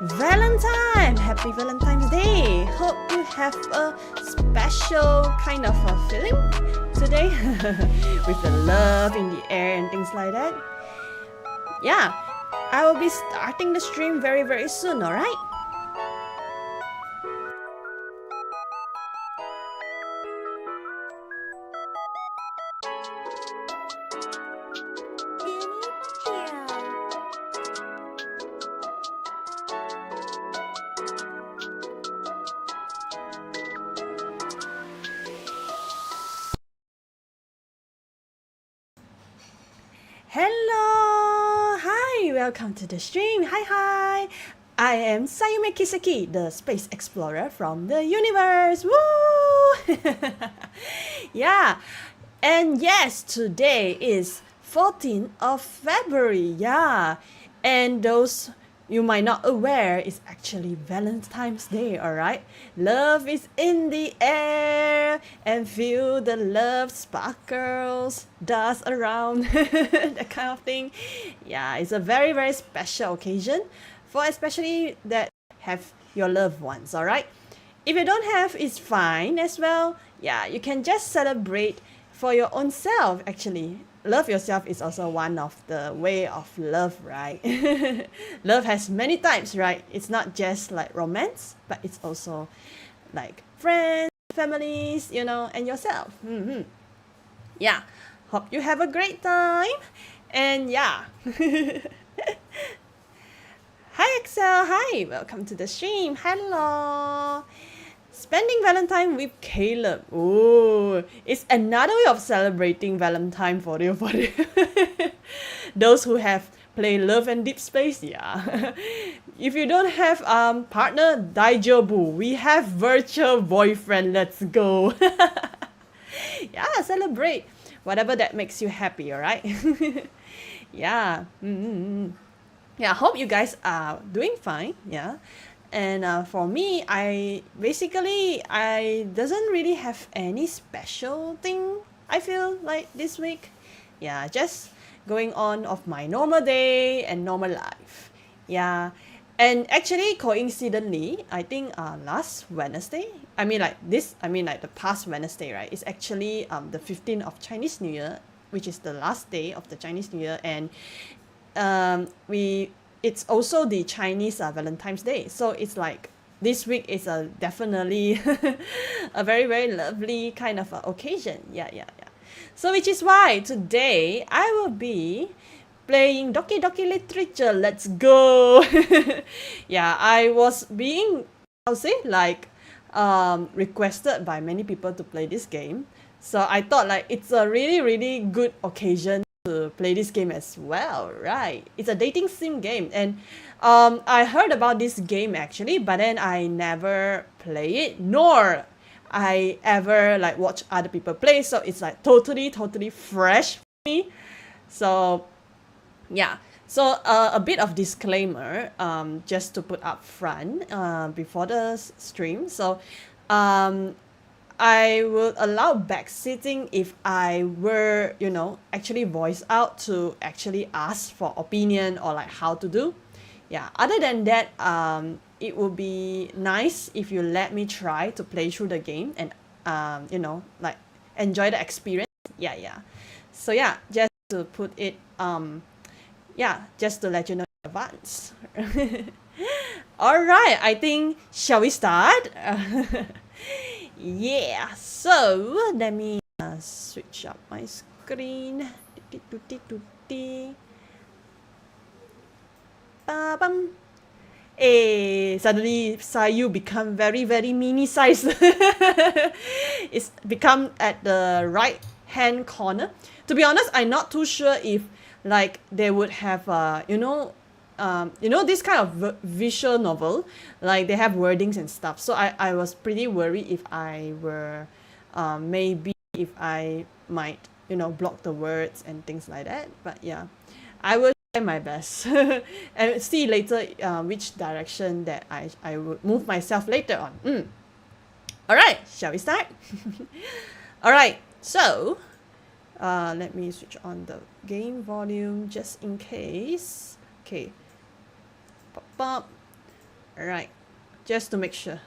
Valentine! Happy Valentine's Day! Hope you have a special kind of a feeling today with the love in the air and things like that. Yeah, I will be starting the stream very soon, alright? Hello! Hi! Welcome to the stream. Hi! I am Sayume Kiseki, the space explorer from the universe. Woo! Yeah, and yes, today is 14th of February. Yeah, and those you might not aware is actually Valentine's Day, alright? Love is in the air and feel the love sparkles, dust around, that kind of thing. Yeah, it's a very special occasion for especially that have your loved ones, alright? If you don't have, it's fine as well. Yeah, you can just celebrate for your own self actually. Love yourself is also one of the way of love, right? Love has many types, right? It's not just like romance, but it's also like friends, families, and yourself. Yeah, hope you have a great time. And yeah. Hi Excel, hi, welcome to the stream. Hello. Spending Valentine with Caleb. Oh, it's another way of celebrating Valentine for you. Those who have played Love and Deep Space, yeah. If you don't have partner, daijobu. We have virtual boyfriend. Let's go. Yeah, celebrate whatever that makes you happy. Alright. Yeah. Yeah. Hope you guys are doing fine. Yeah. And for me, I doesn't really have any special thing, I feel like this week. Yeah, just going on of my normal day and normal life. Yeah. And actually, coincidentally, I think last Wednesday, the past Wednesday, right? It's actually the 15th of Chinese New Year, which is the last day of the Chinese New Year, and it's also the Chinese Valentine's Day. So it's like this week is definitely a very lovely kind of occasion. Yeah. So which is why today I will be playing Doki-Doki Literature. Let's go. Yeah, I was being, requested by many people to play this game. So I thought like it's a really good occasion to play this game as well, right? It's a dating sim game, and I heard about this game actually, but then I never play it, nor I ever like watch other people play. So it's like totally fresh for me. So yeah. So a bit of disclaimer, just to put up front before the stream. So I would allow backseating if I were, actually voice out to actually ask for opinion or like how to do. Yeah, other than that, it would be nice if you let me try to play through the game and, like enjoy the experience. Yeah. So yeah, just to put it, just to let you know in advance. All right, I think, shall we start? Yeah, so let me switch up my screen. Ba-bum. Hey, suddenly Sayu become very mini size. It's become at the right hand corner. To be honest, I'm not too sure if like they would have this kind of visual novel, like they have wordings and stuff. So I was pretty worried if I were, maybe if I might, block the words and things like that. But yeah, I will try my best and see later which direction that I would move myself later on. All right, shall we start? All right, so let me switch on the game volume just in case. Okay. Pop. Alright, just to make sure.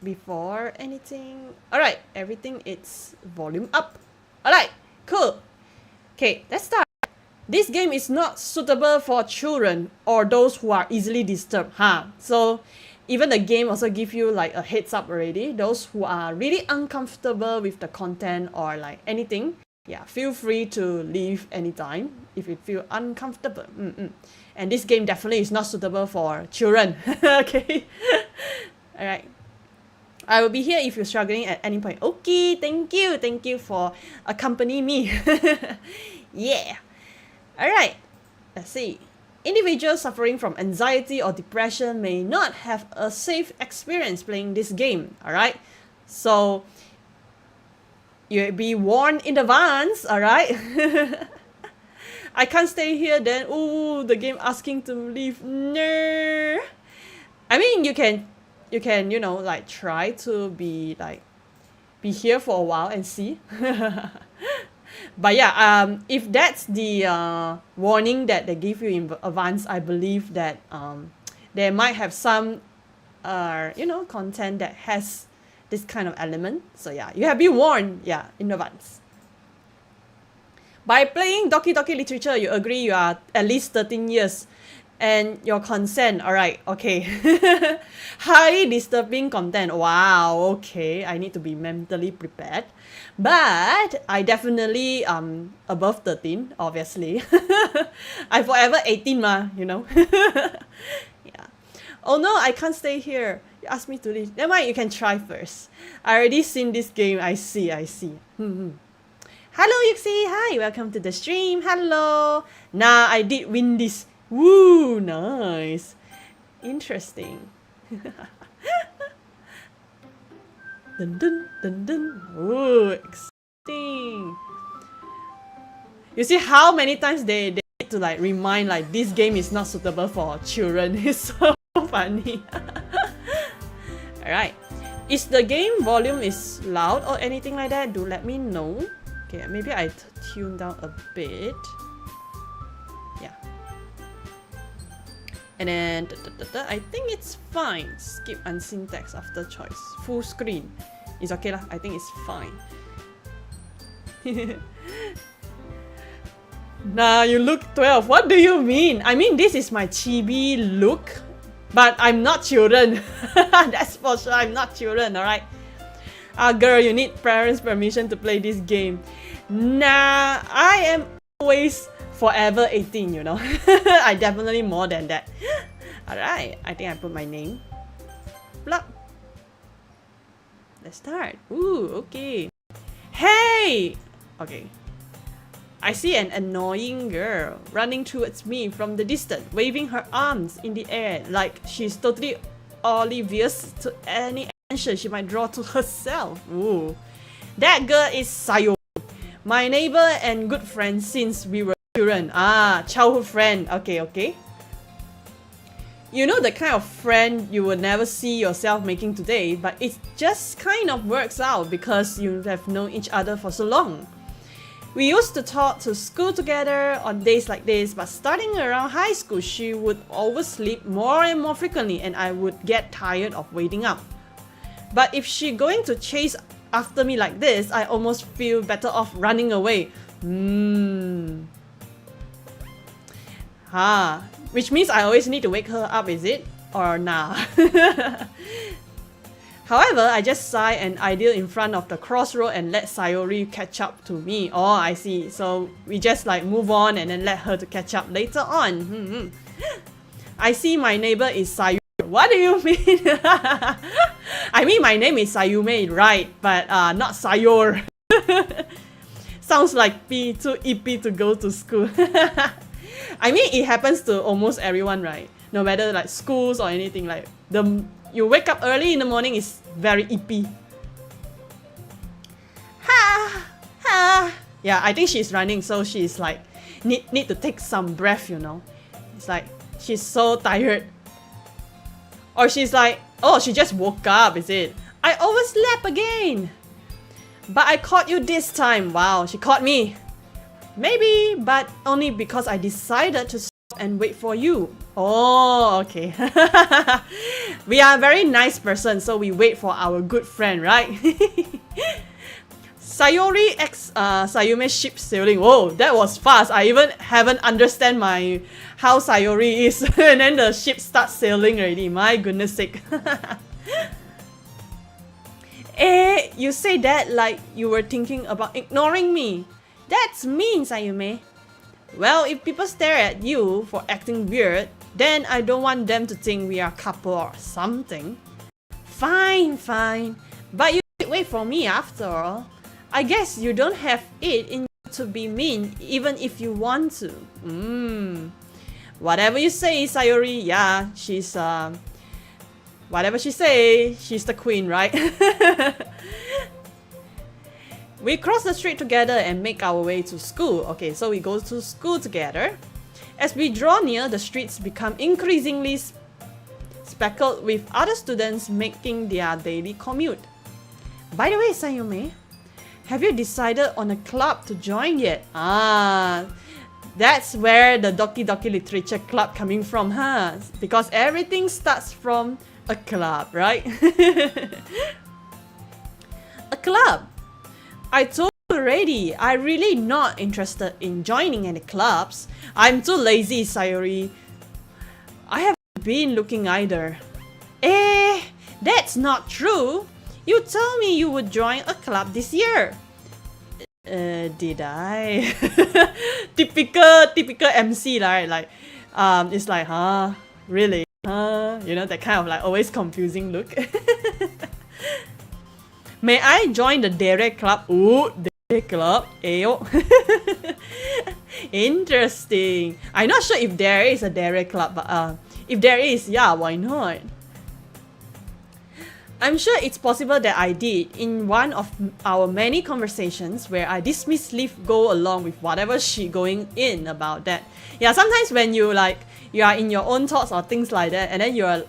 Before anything. Alright, everything is volume up. Alright, cool. Okay, let's start. This game is not suitable for children or those who are easily disturbed. So even the game also give you like a heads up already. Those who are really uncomfortable with the content or like anything, yeah, feel free to leave anytime if you feel uncomfortable. And this game definitely is not suitable for children. Okay. Alright. I will be here if you're struggling at any point. Okay, thank you for accompanying me. Yeah. Alright, let's see. Individuals suffering from anxiety or depression may not have a safe experience playing this game. Alright, so you'll be warned in advance. Alright. I can't stay here then. Ooh, the game asking to leave. No. I mean, you can, you know, like try to be here for a while and see. But yeah, if that's the warning that they give you in advance, I believe that they might have some, you know, content that has this kind of element. So yeah, you have been warned, yeah, in advance. By playing Doki-Doki Literature, you agree you are at least 13 years and your consent, alright, okay. Highly disturbing content, wow, okay, I need to be mentally prepared. But I definitely above 13, obviously. I forever 18 ma, you know. Yeah. Oh no, I can't stay here. You asked me to leave. Never mind, you can try first. I already seen this game, I see. Hello Yuxi, hi, welcome to the stream, hello. Nah, I did win this. Woo, nice. Interesting. Dun dun dun dun. Ooh, exciting. You see how many times they need to like remind like this game is not suitable for children. It's so funny. Alright. Is the game volume is loud or anything like that? Do let me know. Okay, maybe I tune down a bit. Yeah. And then I think it's fine. Skip unseen text after choice. Full screen. It's okay lah. I think it's fine. Nah, you look 12. What do you mean? I mean, this is my chibi look. But I'm not children. That's for sure. I'm not children, alright? Girl, you need parents' permission to play this game. Nah, I am always forever 18, you know. I definitely more than that. Alright, I think I put my name. Plop. Let's start. Ooh, okay. Hey! Okay. I see an annoying girl running towards me from the distance, waving her arms in the air like she's totally oblivious to any attention she might draw to herself. Ooh. That girl is Sayume, my neighbor and good friend since we were children. Childhood friend. Okay. You know the kind of friend you would never see yourself making today, but it just kind of works out because you have known each other for so long. We used to talk to school together on days like this, but starting around high school, she would oversleep more and more frequently and I would get tired of waiting up. But if she going to chase after me like this, I almost feel better off running away. Which means I always need to wake her up, is it? Or nah? However, I just sigh and idle in front of the crossroad and let Sayori catch up to me. Oh, I see. So we just like move on and then let her to catch up later on. I see my neighbor is Sayume. What do you mean? I mean, my name is Sayume, right? But not Sayor. Sounds like too EP to go to school. I mean, it happens to almost everyone, right? No matter like schools or anything, like you wake up early in the morning is very EP. Yeah, I think she's running, so she's like need to take some breath, you know. It's like she's so tired. Or she's like, oh, she just woke up, is it? I overslept again. But I caught you this time. Wow, she caught me. Maybe, but only because I decided to stop and wait for you. Oh, okay. We are a very nice person, so we wait for our good friend, right? Sayori x Sayume ship sailing. Whoa, that was fast. I even haven't understand how Sayori is, and then the ship starts sailing already. My goodness sake. You say that like you were thinking about ignoring me. That's mean, Sayume. Well, if people stare at you for acting weird, then I don't want them to think we are a couple or something. Fine, fine. But you wait for me after all. I guess you don't have it in you to be mean even if you want to. Whatever you say, Sayori. Yeah, she's whatever she say, she's the queen, right? We cross the street together and make our way to school. Okay, so we go to school together. As we draw near, the streets become increasingly speckled with other students making their daily commute. By the way, Sayume, have you decided on a club to join yet? That's where the Doki-Doki Literature Club coming from, huh? Because everything starts from a club, right? A club. I told you already, I'm really not interested in joining any clubs. I'm too lazy, Sayori. I haven't been looking either. That's not true. You told me you would join a club this year. Did I? typical MC, right? Like, it's like, huh? Really? You know, that kind of like always confusing look. May I join the Dere Club? Ooh, Dere Club. Ayo. Interesting. I'm not sure if there is a Dere Club, but if there is, yeah, why not? I'm sure it's possible that I did in one of our many conversations where I dismissively go along with whatever she going in about that. Yeah, sometimes when you are in your own thoughts or things like that, and then you are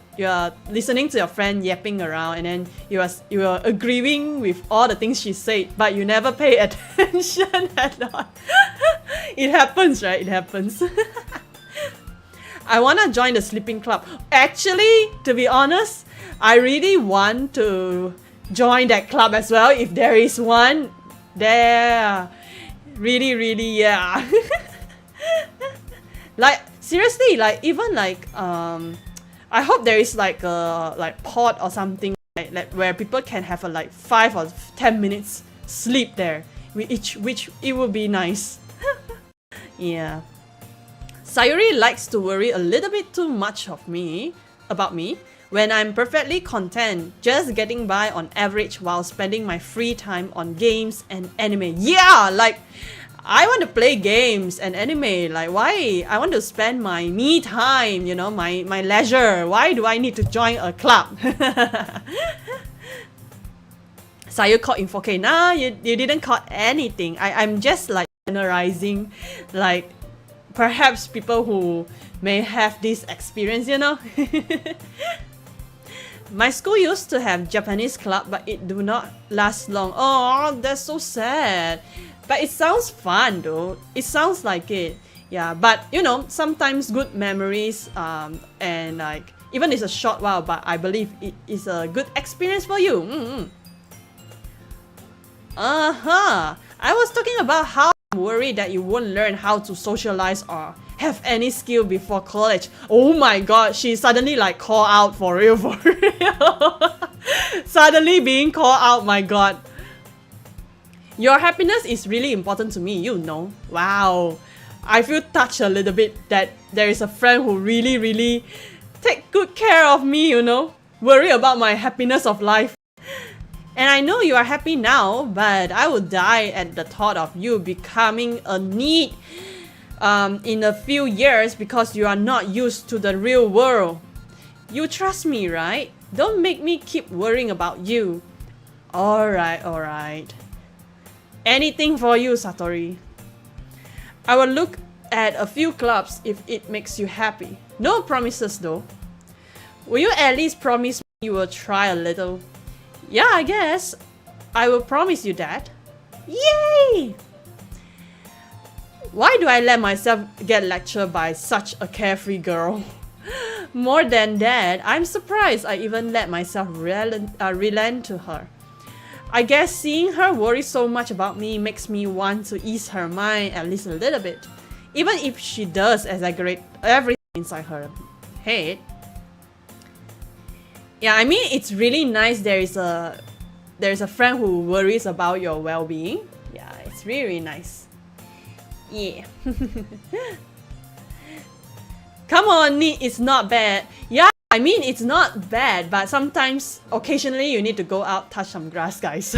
listening to your friend yapping around, and then you are agreeing with all the things she said, but you never pay attention at all. It happens, right? It happens. I wanna join the sleeping club. Actually, to be honest, I really want to join that club as well if there is one there. Really, yeah. Like seriously, like even like I hope there is like a pod or something like where people can have a like 5 or 10 minutes sleep there, which it would be nice. Yeah. Sayuri likes to worry a little bit too much about me when I'm perfectly content just getting by on average while spending my free time on games and anime. Yeah, like I want to play games and anime. Like why? I want to spend my me time, you know, my leisure. Why do I need to join a club? Sayu caught in 4K. Nah, you didn't caught anything. I'm just like generalizing, like perhaps people who may have this experience, you know. My school used to have Japanese club, but it do not last long. Oh, that's so sad. But it sounds fun though. It sounds like it. Yeah, but you know, sometimes good memories and like even it's a short while, but I believe it is a good experience for you. I was talking about how I'm worried that you won't learn how to socialize or have any skill before college. Oh my god, she suddenly like call out for real. Suddenly being called out, my god. Your happiness is really important to me, you know. Wow. I feel touched a little bit that there is a friend who really take good care of me, you know. Worry about my happiness of life. And I know you are happy now, but I would die at the thought of you becoming a need in a few years because you are not used to the real world. You trust me, right? Don't make me keep worrying about you. Alright. Anything for you, Satori. I will look at a few clubs if it makes you happy. No promises though. Will you at least promise me you will try a little? Yeah, I guess. I will promise you that. Yay! Why do I let myself get lectured by such a carefree girl? More than that, I'm surprised I even let myself relent to her. I guess seeing her worry so much about me makes me want to ease her mind at least a little bit. Even if she does exaggerate everything inside her head. Yeah, I mean, it's really nice there is a friend who worries about your well-being. Yeah, it's really nice. Yeah. Come on, it's not bad. Yeah, I mean, it's not bad, but sometimes, occasionally, you need to go out, touch some grass, guys.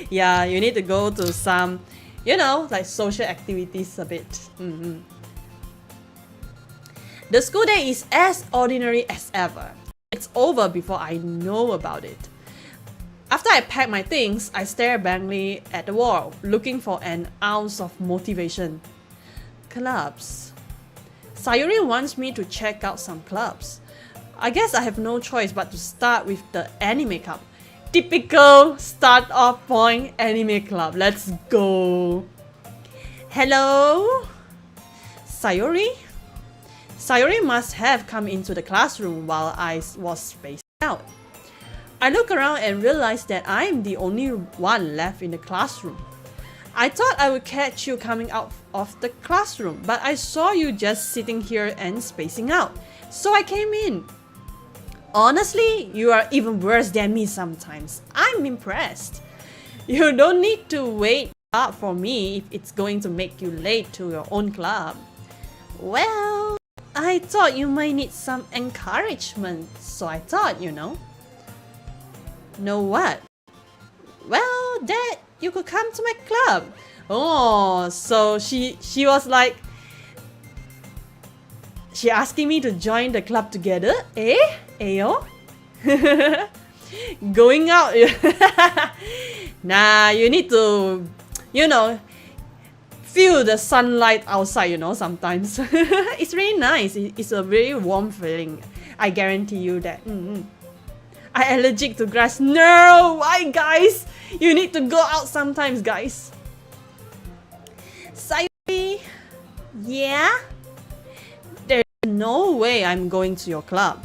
Yeah, you need to go to some, you know, like social activities a bit. The school day is as ordinary as ever. It's over before I know about it. After I pack my things, I stare blankly at the wall, looking for an ounce of motivation. Clubs. Sayuri wants me to check out some clubs. I guess I have no choice but to start with the anime club. Typical start off point anime club. Let's go. Hello? Sayuri? Sayuri must have come into the classroom while I was spaced out. I look around and realize that I am the only one left in the classroom. I thought I would catch you coming out of the classroom, but I saw you just sitting here and spacing out, so I came in. Honestly, you are even worse than me sometimes. I'm impressed. You don't need to wait up for me if it's going to make you late to your own club. Well, I thought you might need some encouragement, so I thought, you know. Know what? Well, Dad, you could come to my club. Oh, so she was like, she asking me to join the club together? Eh? Ayo? Going out? Nah, you need to, you know, feel the sunlight outside, you know, sometimes. It's really nice. It's a very warm feeling. I guarantee you that. I'm allergic to grass. No! Why, guys? You need to go out sometimes, guys. Sayuri? Yeah? There's no way I'm going to your club.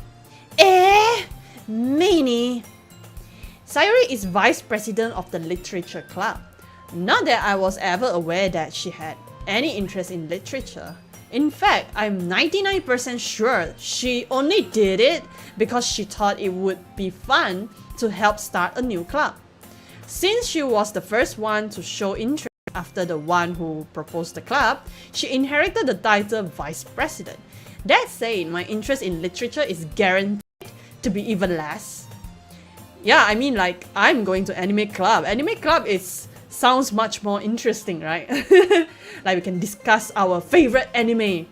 Eh? Meanie? Sayuri is vice president of the literature club. Not that I was ever aware that she had any interest in literature. In fact, I'm 99% sure she only did it because she thought it would be fun to help start a new club. Since she was the first one to show interest after the one who proposed the club, she inherited the title vice president. That said, my interest in literature is guaranteed to be even less. Yeah, I mean, like, I'm going to anime club. Anime club sounds much more interesting, right? Like we can discuss our favorite anime.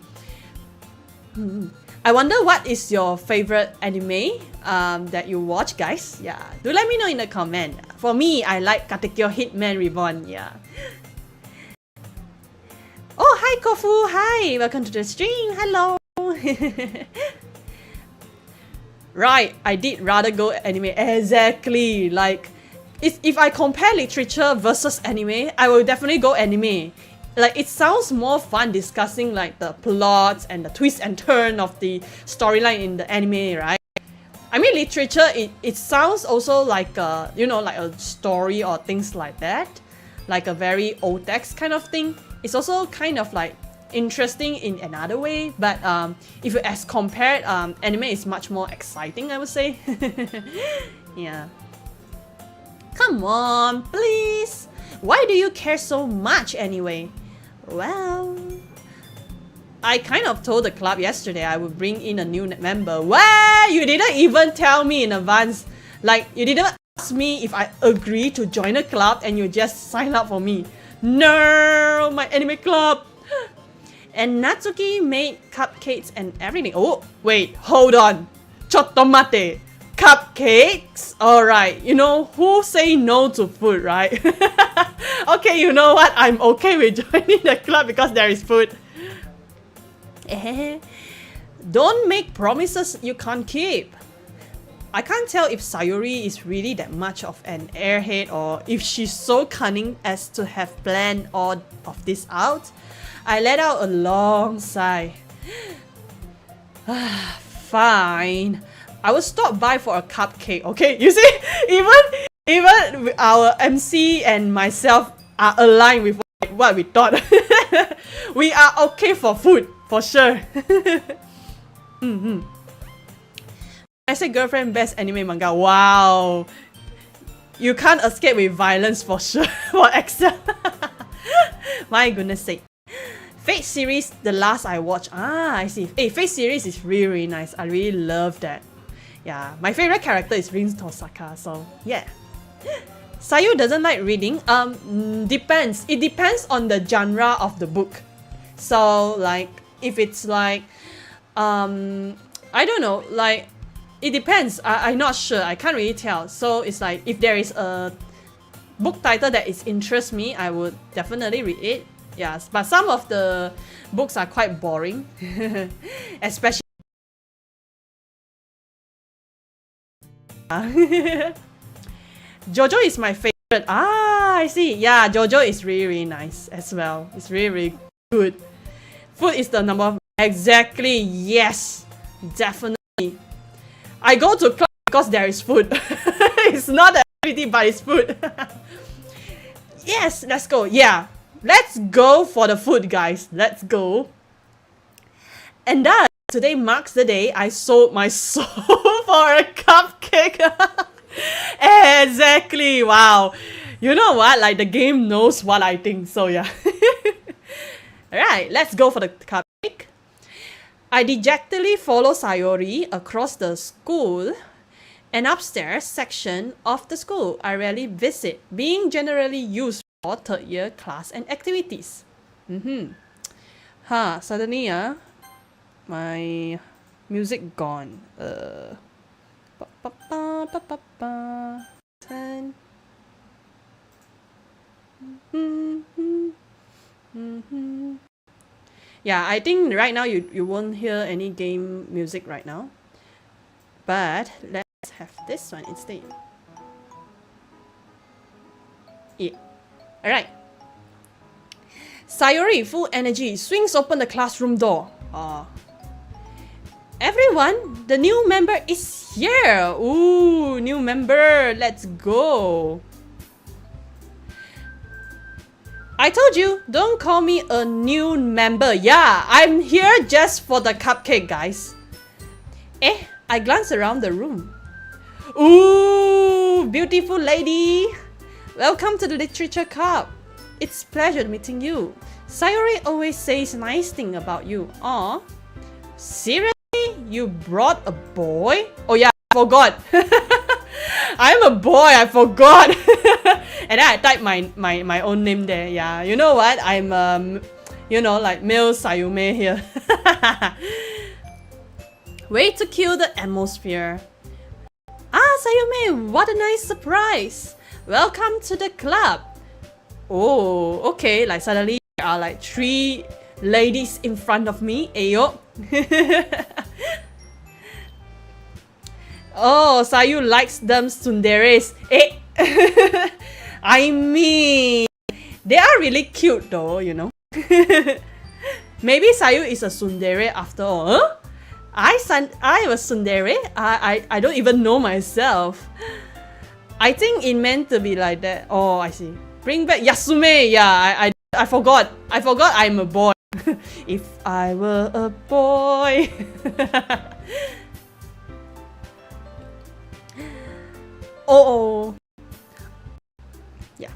I wonder what is your favorite anime that you watch, guys? Yeah, do let me know in the comment. For me, I like Katekyo Hitman Reborn. Yeah. Oh, hi Kofu. Hi, welcome to the stream. Hello. Right, I did rather go anime. Exactly. Like, if I compare literature versus anime, I will definitely go anime. Like, it sounds more fun discussing like the plots and the twist and turn of the storyline in the anime, right? I mean, literature, it sounds also like a, you know, like a story or things like that. Like a very old text kind of thing. It's also kind of like interesting in another way, but if you as compared, anime is much more exciting, I would say. Yeah. Come on, please. Why do you care so much anyway? Well, I kind of told the club yesterday I would bring in a new member. What? You didn't even tell me in advance. Like, you didn't ask me if I agree to join a club and you just sign up for me. No, my anime club. And Natsuki made cupcakes and everything. Oh, wait, hold on. Chotto mate. Cupcakes? Alright, you know, who say no to food, right? Okay, you know what? I'm okay with joining the club because there is food. Don't make promises you can't keep. I can't tell if Sayuri is really that much of an airhead or if she's so cunning as to have planned all of this out. I let out a long sigh. Fine. I will stop by for a cupcake, okay? You see, even our MC and myself are aligned with what we thought. We are okay for food, for sure. I say girlfriend best anime manga. Wow. You can't escape with violence for sure for Excel. My goodness sake. Fate series, the last I watched. Ah, I see. Hey, Fate series is really, really nice. I really love that. Yeah, my favorite character is Rin Tosaka, so yeah. Sayu doesn't like reading. Depends. It depends on the genre of the book. So like, if it's like, I don't know, like, it depends. I'm not sure. I can't really tell. So it's like, if there is a book title that interests me, I would definitely read it. Yes, but some of the books are quite boring, especially. Jojo is my favorite. Ah, I see. Yeah, Jojo is really, really nice as well. It's really, really good. Food is the number one. Exactly. Yes, definitely. I go to club because there is food. It's not an activity, but it's food. Yes, let's go. Yeah, let's go for the food, guys. Let's go. And thus, today marks the day I sold my soul for a cupcake. Exactly. Wow. You know what? Like, the game knows what I think. So yeah. Alright, let's go for the cupcake. I dejectedly follow Sayuri across the school and upstairs section of the school I rarely visit, being generally used for third year class and activities. Suddenly my music gone. Yeah, I think right now you won't hear any game music right now. But let's have this one instead. Yeah. Alright. Sayuri, full energy, swings open the classroom door. Everyone, the new member is here. Ooh, new member. Let's go. I told you, don't call me a new member. Yeah, I'm here just for the cupcake, guys. I glance around the room. Ooh, beautiful lady. Welcome to the Literature Club. It's a pleasure meeting you. Sayuri always says nice things about you. Aw. Seriously? You brought a boy? Oh yeah, I forgot. I'm a boy, I forgot. And then I typed my own name there. Yeah, you know what? I'm you know, like male Sayume here. Way to kill the atmosphere. Ah, Sayume, what a nice surprise. Welcome to the club. Oh, okay, like suddenly there are like 3 ladies in front of me. Ayo. Oh, Sayu likes them tsunderes. I mean, they are really cute though, you know. Maybe Sayu is a tsundere after all. Huh? I was tsundere? I don't even know myself. I think it meant to be like that. Oh, I see. Bring back Yasume. Yeah, I forgot. I forgot I'm a boy. If I were a boy. Oh. Yeah.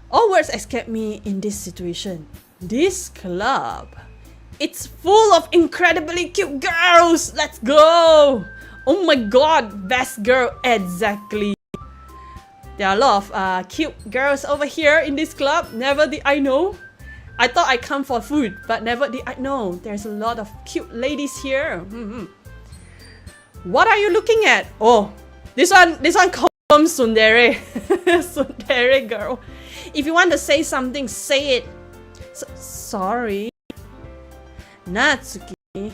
All words escape me in this situation. This club. It's full of incredibly cute girls. Let's go. Oh my god. Best girl. Exactly. There are a lot of cute girls over here in this club. Never did I know. I thought I come for food, but never did I know. There's a lot of cute ladies here. What are you looking at? Oh, this one confirms tsundere. Tsundere girl. If you want to say something, say it. Sorry. Natsuki.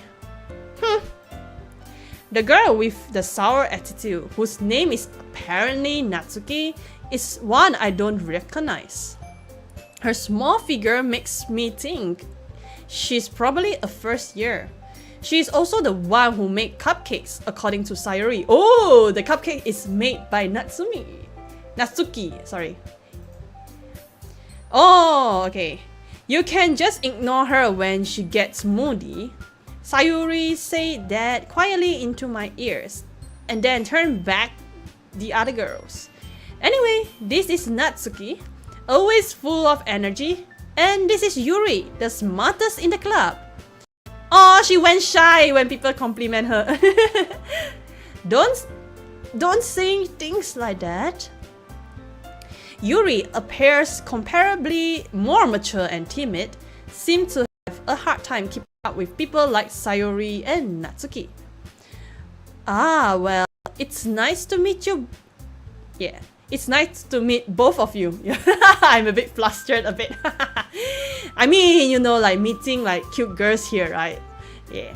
The girl with the sour attitude, whose name is apparently Natsuki, is one I don't recognize. Her small figure makes me think she's probably a first year. She is also the one who made cupcakes, according to Sayuri. Oh, the cupcake is made by Natsuki, sorry. Oh, okay. You can just ignore her when she gets moody. Sayuri said that quietly into my ears, and then turned back the other girls. Anyway, this is Natsuki, always full of energy, and this is Yuri, the smartest in the club. Oh, she went shy when people compliment her. Don't say things like that. Yuri appears comparably more mature and timid, seems to have a hard time keeping up with people like Sayuri and Natsuki. Ah, well, it's nice to meet you. Yeah, it's nice to meet both of you. I'm a bit flustered a bit. I mean, you know, like meeting like cute girls here, right? Yeah.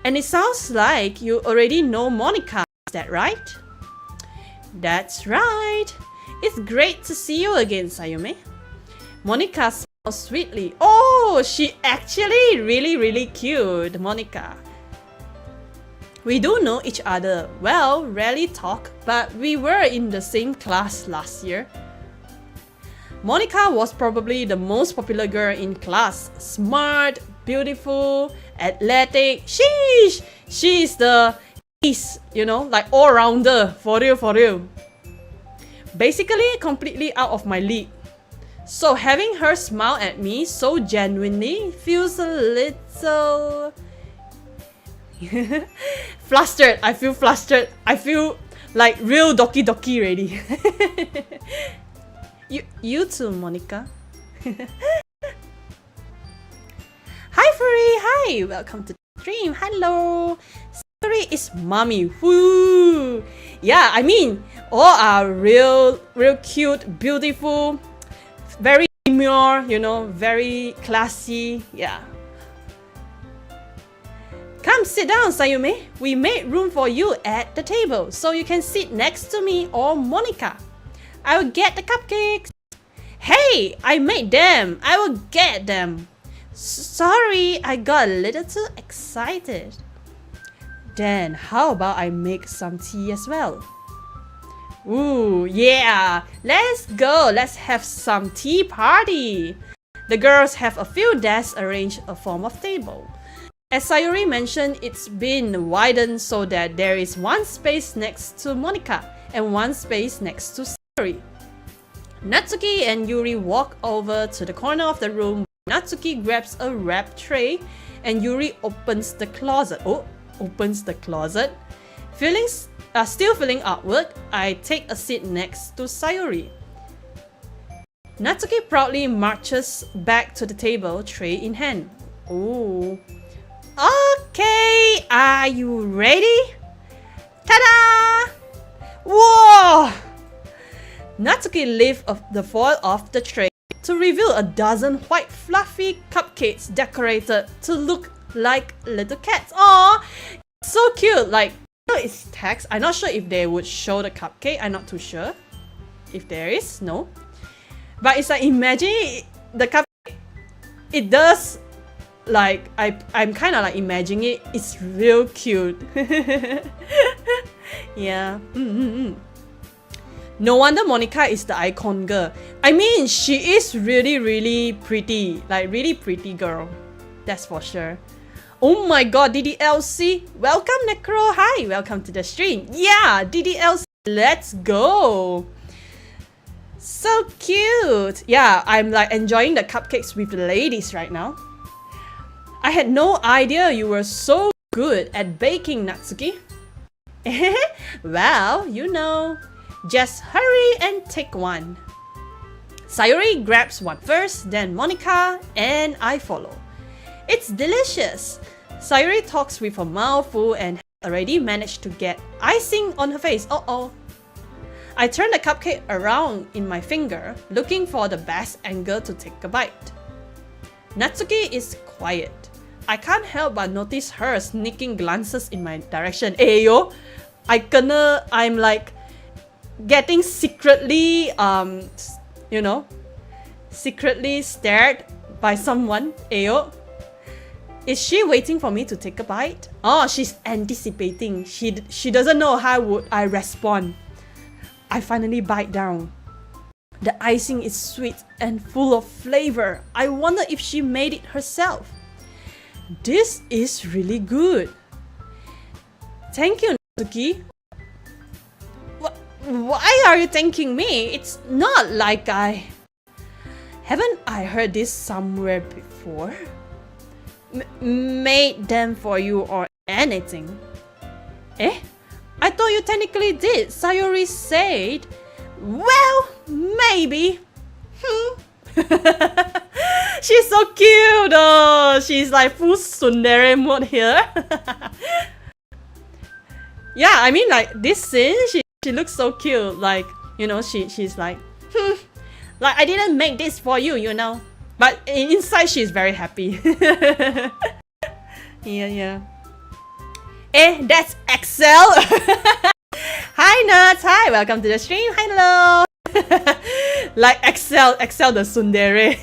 And it sounds like you already know Monica, is that right? That's right. It's great to see you again, Sayume. Monica smiles sweetly. Oh, she actually really cute, Monica. We do know each other. Well, rarely talk, but we were in the same class last year. Monica was probably the most popular girl in class. Smart, beautiful, athletic. Sheesh! She's the you know, like all-rounder, for real. Basically, completely out of my league. So having her smile at me so genuinely feels a little... flustered. I feel flustered. I feel like real Doki-Doki ready. You too, Monica. Hi, Furry. Hi. Welcome to the stream. Hello. Sayuri is mommy. Woo. Yeah, I mean, all are real cute, beautiful, very demure, you know, very classy. Yeah. Come sit down, Sayume. We made room for you at the table, so you can sit next to me or Monica. I will get the cupcakes. Hey, I made them. I will get them. Sorry, I got a little too excited. Then how about I make some tea as well? Ooh, yeah. Let's go. Let's have some tea party. The girls have a few desks arranged a form of table. As Sayuri mentioned, it's been widened so that there is one space next to Monica and one space next to Sayuri. Natsuki and Yuri walk over to the corner of the room. Natsuki grabs a wrap tray and Yuri opens the closet. Still feeling awkward, I take a seat next to Sayuri. Natsuki proudly marches back to the table, tray in hand. Ooh. Okay, are you ready? Ta-da! Whoa! Natsuki lifts the foil off the tray to reveal a dozen white fluffy cupcakes decorated to look like little cats. Aww! So cute! Like, you know, it's text. I'm not sure if they would show the cupcake. I'm not too sure. If there is, no. But it's like, imagine the cupcake. It does, like, I'm kind of like imagining it. It's real cute. Yeah. No wonder Monica is the icon girl. I mean, she is really pretty. Like, really pretty girl. That's for sure. Oh my god, DDLC. Welcome, Necro. Hi, welcome to the stream. Yeah, DDLC. Let's go. So cute. Yeah, I'm like enjoying the cupcakes with the ladies right now. I had no idea you were so good at baking, Natsuki. Well, you know. Just hurry and take one. Sayuri grabs one first, then Monica, and I follow. It's delicious. Sayuri talks with her mouth full and has already managed to get icing on her face. Uh-oh. I turn the cupcake around in my finger, looking for the best angle to take a bite. Natsuki is quiet. I can't help but notice her sneaking glances in my direction. Ayo, I'm like getting secretly, you know, secretly stared by someone. Ayo. Is she waiting for me to take a bite? Oh, she's anticipating. She doesn't know how would I respond. I finally bite down. The icing is sweet and full of flavor. I wonder if she made it herself. This is really good. Thank you, Natsuki. Why are you thanking me? It's not like Haven't I heard this somewhere before? Made them for you or anything? Eh? I thought you technically did. Sayuri said. Well, maybe. She's so cute though. She's like full tsundere mode here. Yeah, I mean like this scene, she looks so cute. Like, you know, she's like, like I didn't make this for you, you know. But inside she's very happy. Yeah. Eh, that's Excel. Hi nerds, hi, welcome to the stream. Hello. Like Excel the tsundere.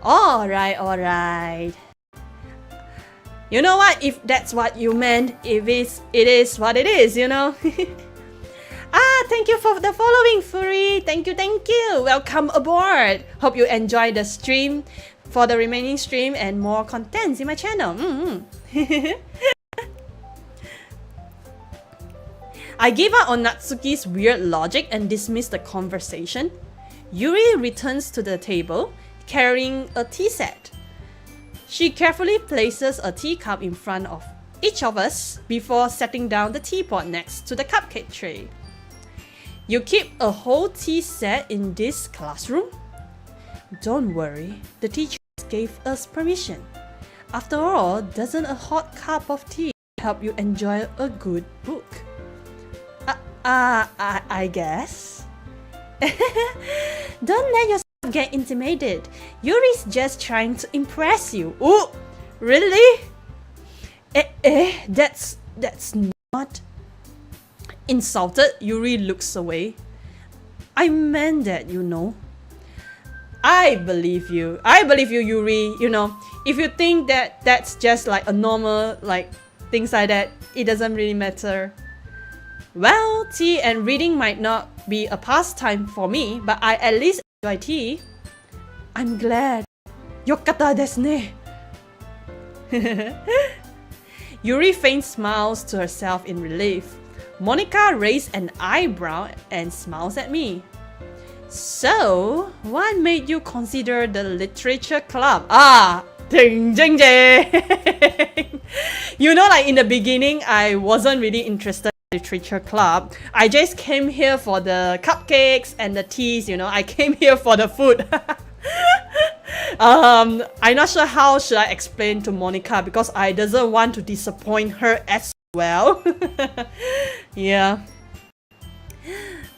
Alright. You know what? If that's what you meant, it is what it is, you know. Thank you for the following, Furi. Thank you. Welcome aboard. Hope you enjoy the stream for the remaining stream and more contents in my channel. I gave up on Natsuki's weird logic and dismissed the conversation. Yuri returns to the table, carrying a tea set. She carefully places a teacup in front of each of us before setting down the teapot next to the cupcake tray. You keep a whole tea set in this classroom? Don't worry, the teachers gave us permission. After all, doesn't a hot cup of tea help you enjoy a good book? I guess. Don't let yourself get intimidated. Yuri's just trying to impress you. Oh, really? That's not... Insulted, Yuri looks away. I meant that, you know. I believe you, Yuri. You know, if you think that that's just like a normal, like, things like that, it doesn't really matter. Well, tea and reading might not be a pastime for me, but I at least enjoy tea. I'm glad. Yokata desu ne. Yuri faint smiles to herself in relief. Monica raised an eyebrow and smiles at me. So, what made you consider the literature club? Ding ding ding. You know, like in the beginning, I wasn't really interested in literature club. I just came here for the cupcakes and the teas, you know. I came here for the food. I'm not sure how should I explain to Monica because I doesn't want to disappoint her as well. Yeah.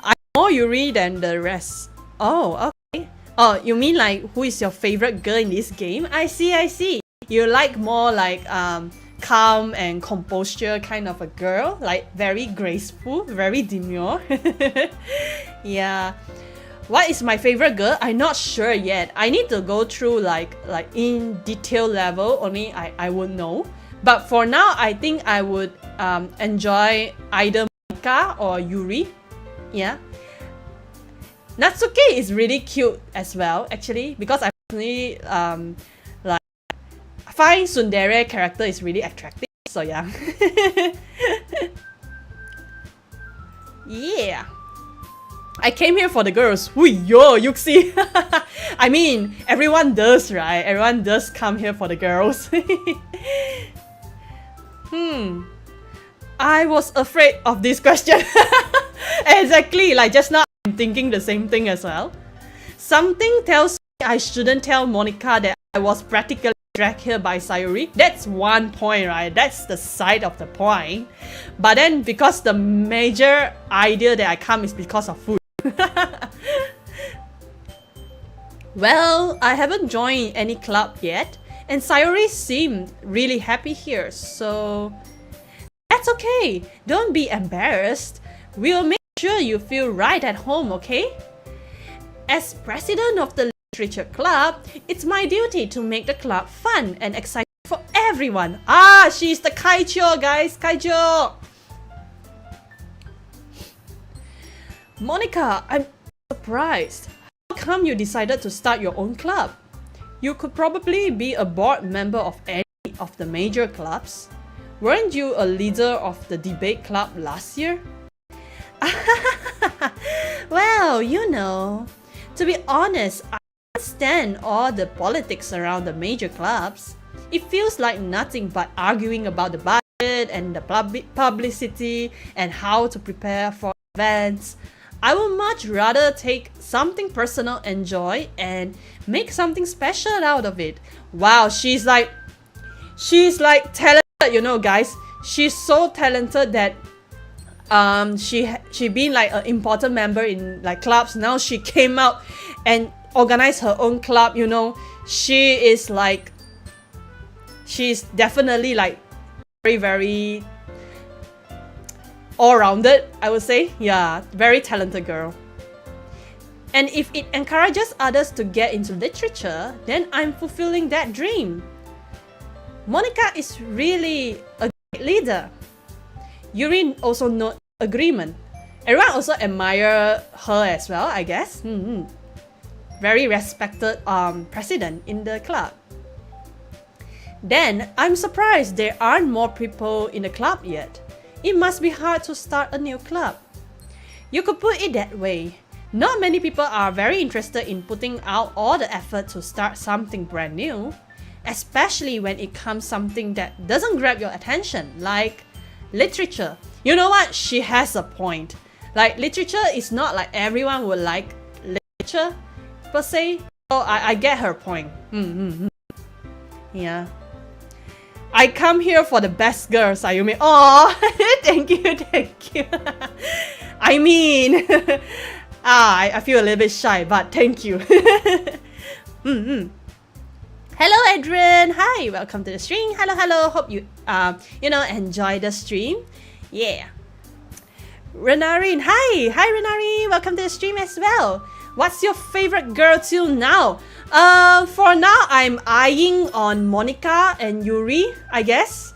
I know Yuri than the rest. Oh, okay. Oh, you mean like who is your favorite girl in this game? I see. You like more like calm and composure kind of a girl, like very graceful, very demure. Yeah. What is my favorite girl? I'm not sure yet. I need to go through like in detail level, only I would know. But for now, I think I would enjoy either Monica or Yuri. Yeah. Natsuki is really cute as well, actually, because I personally like find tsundere character is really attractive. So yeah. Yeah. I came here for the girls. Yo, Yuxi. I mean, everyone does, right? Everyone does come here for the girls. I was afraid of this question. Exactly, like just now I'm thinking the same thing as well. Something tells me I shouldn't tell Monica that I was practically dragged here by Sayuri. That's one point, right? That's the side of the point. But then because the major idea that I come is because of food. Well, I haven't joined any club yet. And Sayuri seemed really happy here, so that's okay. Don't be embarrassed. We'll make sure you feel right at home, okay? As president of the Literature Club, it's my duty to make the club fun and exciting for everyone. Ah, she's the Kaicho, guys. Kaicho! Monica, I'm surprised. How come you decided to start your own club? You could probably be a board member of any of the major clubs. Weren't you a leader of the debate club last year? Well, you know, to be honest, I understand all the politics around the major clubs. It feels like nothing but arguing about the budget and the publicity and how to prepare for events. I would much rather take something personal, enjoy, and make something special out of it. Wow, she's like talented, you know, guys. She's so talented that she been like an important member in like clubs. Now she came out and organized her own club, you know. She's definitely like very all-rounded, I would say. Yeah, very talented girl. And if it encourages others to get into literature, then I'm fulfilling that dream. Monica is really a great leader. Yuri also note agreement. Everyone also admire her as well, I guess. Very respected president in the club. Then, I'm surprised there aren't more people in the club yet. It must be hard to start a new club. You could put it that way. Not many people are very interested in putting out all the effort to start something brand new, especially when it comes something that doesn't grab your attention, like literature. You know what? She has a point. Like, literature is not like everyone would like literature, per se. So I get her point. Yeah. I come here for the best girl, Sayume. Oh, thank you. I mean, I feel a little bit shy, but thank you. Hello, Adrian. Hi, welcome to the stream. Hello. Hope you enjoy the stream. Yeah. Renarin, hi, Renarin. Welcome to the stream as well. What's your favorite girl till now? For now, I'm eyeing on Monica and Yuri, I guess.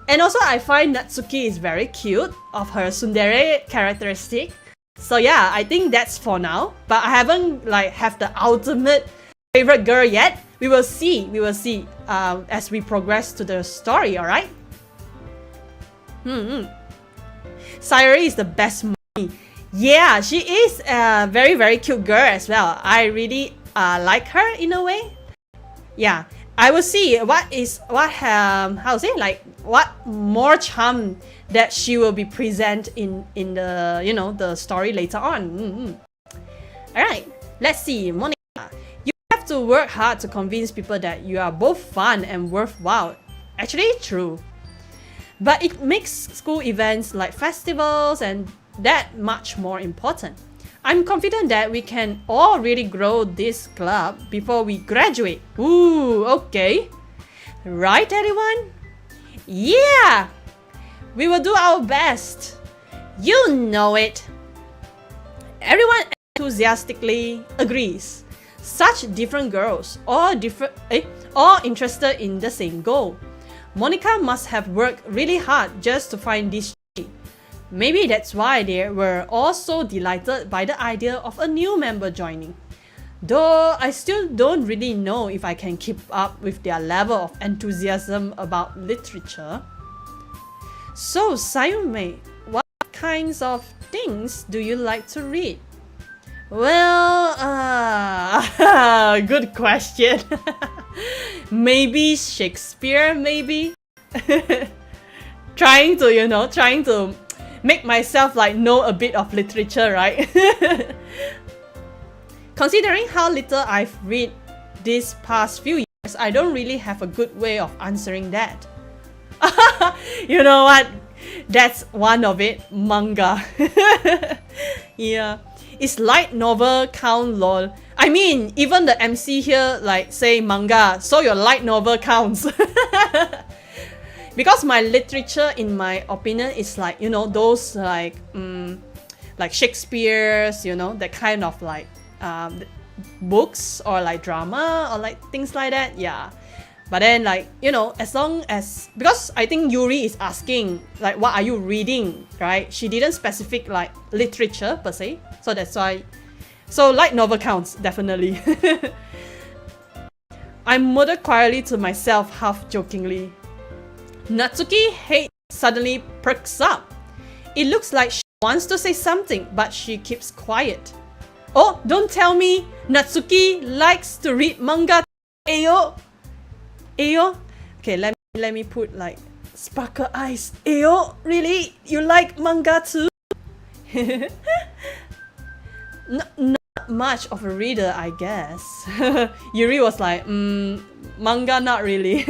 And also, I find Natsuki is very cute of her tsundere characteristic. So yeah, I think that's for now. But I haven't have the ultimate favorite girl yet. We will see. As we progress to the story. All right. Sayuri is the best mommy. Yeah, she is a very cute girl as well. I really like her in a way. Yeah, I will see what more charm that she will be present in the the story later on. All right, let's see, Monica. You have to work hard to convince people that you are both fun and worthwhile. Actually, true. But it makes school events like festivals and that much more important. I'm confident that we can all really grow this club before we graduate. Ooh, okay. Right, everyone? Yeah! We will do our best. You know it. Everyone enthusiastically agrees. Such different girls, all interested in the same goal. Monica must have worked really hard just to find this tree. Maybe that's why they were all so delighted by the idea of a new member joining. Though I still don't really know if I can keep up with their level of enthusiasm about literature. So, Sayume, what kinds of things do you like to read? Well, good question. Maybe Shakespeare, maybe? trying to make myself know a bit of literature, right? Considering how little I've read these past few years, I don't really have a good way of answering that. You know what? That's one of it, manga. Yeah. Is light novel count lol? I mean, even the MC here, like, say manga, so your light novel counts. Because my literature, in my opinion, is like, you know, those like Shakespeare's, you know, that kind of like books or like drama or like things like that. Yeah. But then, like, you know, as long as, because I think Yuri is asking, like, what are you reading, right? She didn't specific, like, literature per se. So that's why. So light novel counts, definitely. I muttered quietly to myself, half jokingly. Natsuki hate suddenly perks up. It looks like she wants to say something, but she keeps quiet. Oh, don't tell me Natsuki likes to read manga. Ayo. Ayo? Okay, let me put like sparkle eyes. Ayo, really? You like manga too? Not much of a reader, I guess. Yuri was like, manga not really.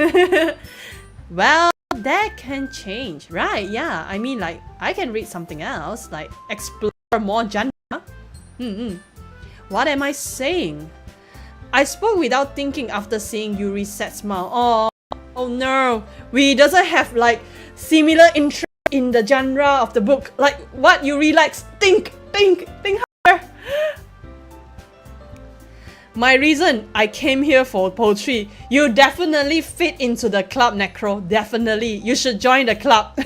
Well, that can change, right? Yeah, I mean, like, I can read something else, like explore more genre. What am I saying? I spoke without thinking after seeing Yuri's sad smile. Oh no, we doesn't have like similar interest in the genre of the book. Like what Yuri likes. Think harder. My reason, I came here for poetry. You definitely fit into the club, Necro. Definitely. You should join the club.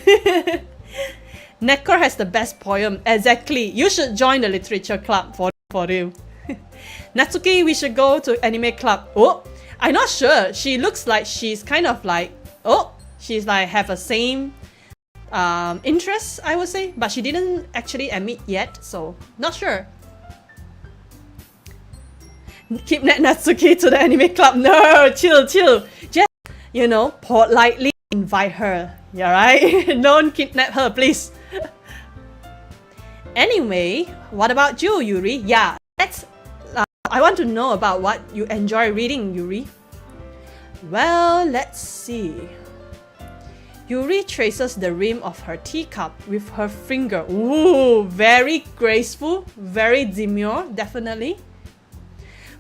Necro has the best poem. Exactly. You should join the literature club for real. Natsuki, we should go to anime club. Oh, I'm not sure. She looks like she's kind of like, she's like have a same interests, I would say, but she didn't actually admit yet, so not sure. Keep Natsuki to the anime club. No, chill. Just, you know, politely invite her. Yeah, right? Don't kidnap her, please. Anyway, what about you, Yuri? Yeah, I want to know about what you enjoy reading, Yuri. Well, let's see. Yuri traces the rim of her teacup with her finger. Ooh, very graceful, very demure, definitely.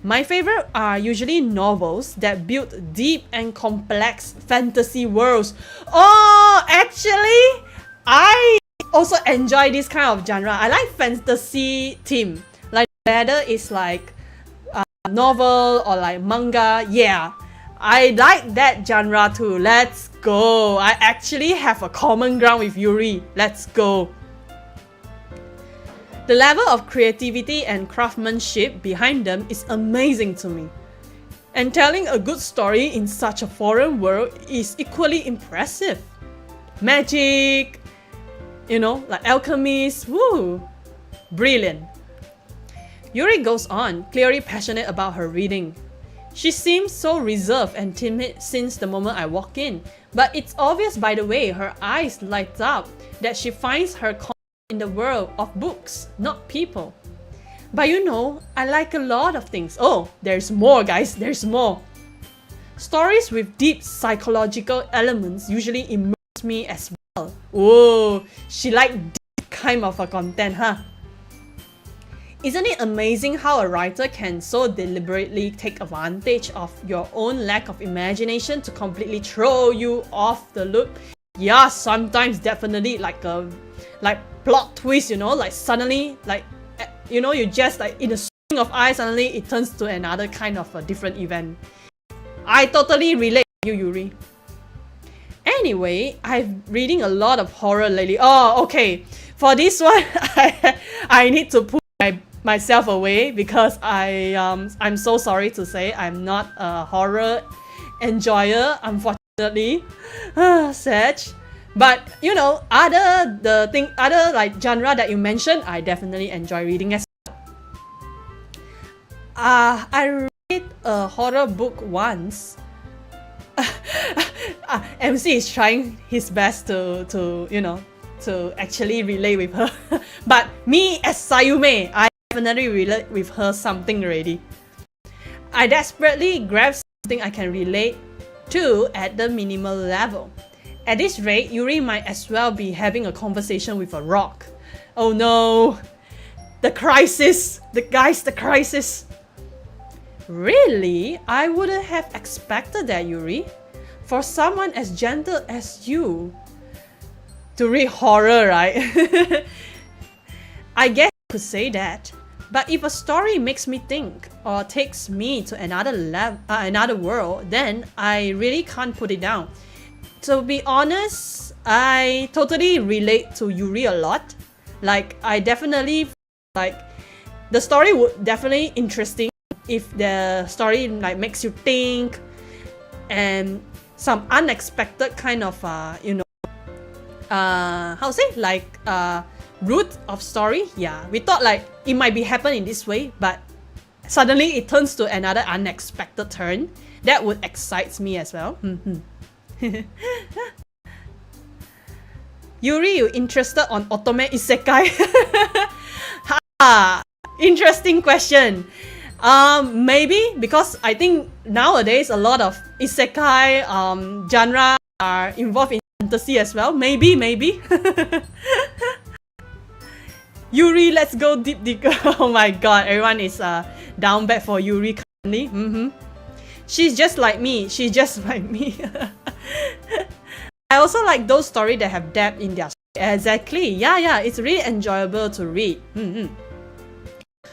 My favorite are usually novels that build deep and complex fantasy worlds. Oh, actually, I also enjoy this kind of genre. I like fantasy theme. Like whether it's like novel or like manga. Yeah, I like that genre too. Let's go. I actually have a common ground with Yuri. Let's go. The level of creativity and craftsmanship behind them is amazing to me. And telling a good story in such a foreign world is equally impressive. Magic, you know, like alchemists, woo! Brilliant. Yuri goes on, clearly passionate about her reading. She seems so reserved and timid since the moment I walk in, but it's obvious by the way her eyes light up that she finds her in the world of books, not people. But you know, I like a lot of things. Oh, there's more, guys, there's more. Stories with deep psychological elements usually immerse me as well. Oh, she like deep kind of a content, huh? Isn't it amazing how a writer can so deliberately take advantage of your own lack of imagination to completely throw you off the loop? Yeah, sometimes definitely like a plot twist, you know, like suddenly, like, you know, you just like in a swing of eyes, suddenly it turns to another kind of a different event. I totally relate to you, Yuri. Anyway, I'm reading a lot of horror lately. Oh, okay. For this one, I need to put myself away because I'm so sorry to say I'm not a horror enjoyer, unfortunately. Sad. But you know, other like genre that you mentioned, I definitely enjoy reading as well. I read a horror book once. MC is trying his best to you know, to actually relate with her. But me as Sayume, I definitely relate with her something already. I desperately grab something I can relate to at the minimal level. At this rate, Yuri might as well be having a conversation with a rock. Oh no! The crisis! The crisis! Really? I wouldn't have expected that, Yuri. For someone as gentle as you to read horror, right? I guess you could say that. But if a story makes me think or takes me to another world, then I really can't put it down. To be honest, I totally relate to Yuri a lot. Like, I definitely like the story would definitely interesting if the story like makes you think and some unexpected kind of how to say, like route of story. Yeah, we thought like it might be happen in this way, but suddenly it turns to another unexpected turn. That would excite me as well. Yuri, you interested on otome isekai? Interesting question. Maybe because I think nowadays a lot of isekai genre are involved in fantasy as well. Maybe. Yuri, let's go deep. Oh my god, everyone is down bad for Yuri currently. She's just like me. I also like those stories that have depth in their story. Exactly. Yeah, it's really enjoyable to read.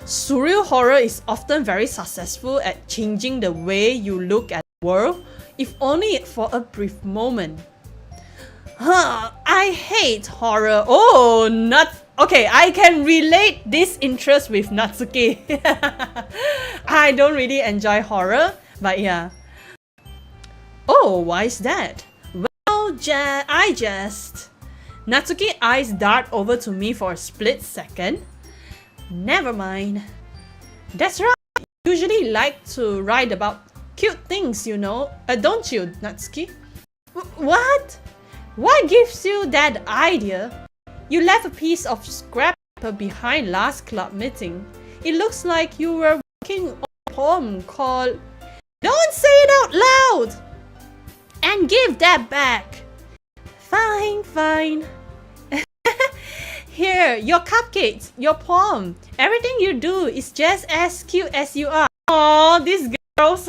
Surreal horror is often very successful at changing the way you look at the world, if only for a brief moment. I hate horror. Oh, nuts. Okay, I can relate this interest with Natsuki. I don't really enjoy horror, but yeah. Oh, why is that? Well, Natsuki eyes dart over to me for a split second. Never mind. That's right. You usually like to write about cute things, don't you, Natsuki? What? What gives you that idea? You left a piece of scrap paper behind last club meeting. It looks like you were working on a poem called... Don't say it out loud! And give that back. Fine. Here, your cupcakes, your poem. Everything you do is just as cute as you are. Aww, these girls.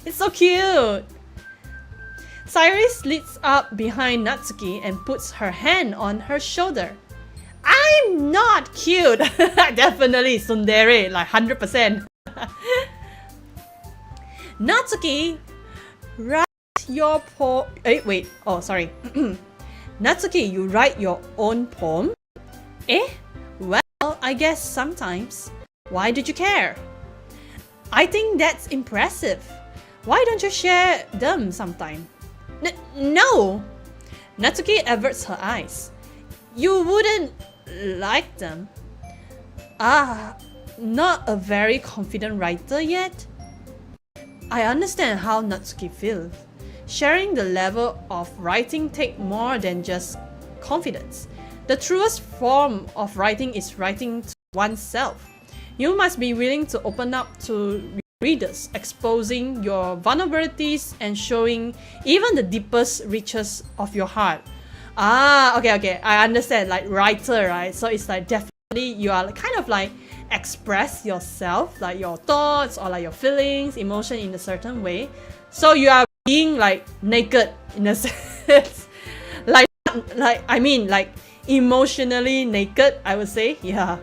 It's so cute. Cyrus leads up behind Natsuki and puts her hand on her shoulder. I'm not cute. Definitely tsundere, like 100%. Natsuki, write your poem. Wait. Oh, sorry. Natsuki, you write your own poem? Well, I guess sometimes. Why did you care? I think that's impressive. Why don't you share them sometime? No! Natsuki averts her eyes. You wouldn't like them? Not a very confident writer yet? I understand how Natsuki feels. Sharing the level of writing takes more than just confidence. The truest form of writing is writing to oneself. You must be willing to open up to readers, exposing your vulnerabilities and showing even the deepest reaches of your heart. Okay, I understand, like writer, right? So it's like definitely you are kind of like express yourself, like your thoughts or like your feelings, emotion in a certain way. So you are being like naked in a sense. like emotionally naked, I would say. Yeah.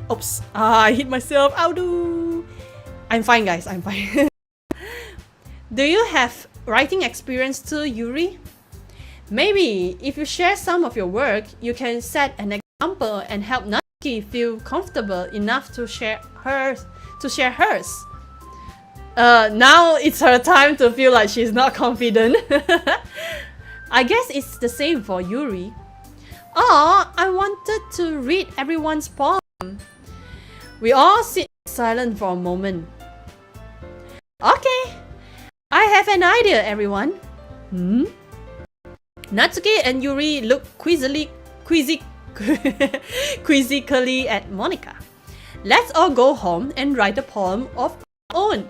Oops, I hit myself. I'm fine, guys. I'm fine. Do you have writing experience too, Yuri? Maybe if you share some of your work, you can set an example and help Natsuki feel comfortable enough to share hers. Now it's her time to feel like she's not confident. I guess it's the same for Yuri. I wanted to read everyone's poem. We all sit silent for a moment. Okay, I have an idea, everyone. Natsuki and Yuri look quizzically at Monica. Let's all go home and write a poem of our own.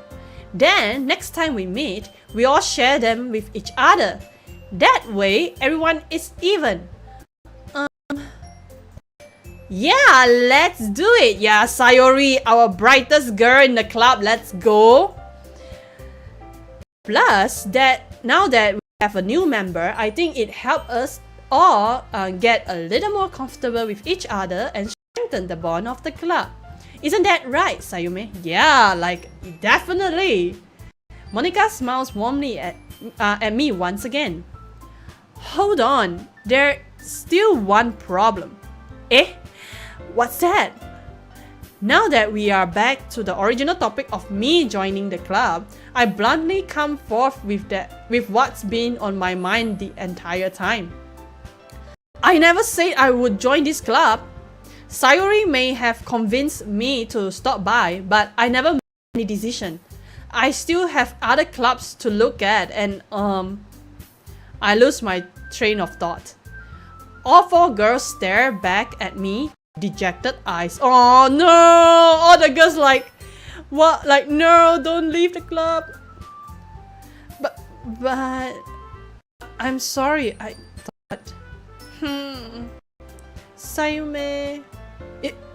Then, next time we meet, we all share them with each other. That way, everyone is even. Yeah, let's do it. Yeah, Sayori, our brightest girl in the club. Let's go. Plus, now that we have a new member, I think it helps us all get a little more comfortable with each other and strengthen the bond of the club. Isn't that right, Sayume? Yeah, like, definitely. Monica smiles warmly at me once again. Hold on, there's still one problem. Eh? What's that? Now that we are back to the original topic of me joining the club, I bluntly come forth with what's been on my mind the entire time. I never said I would join this club. Sayori may have convinced me to stop by, but I never made any decision. I still have other clubs to look at and I lose my train of thought. All four girls stare back at me, dejected eyes. Oh no! All the girls like, what? Like, no, don't leave the club. But I'm sorry, I thought. Sayume.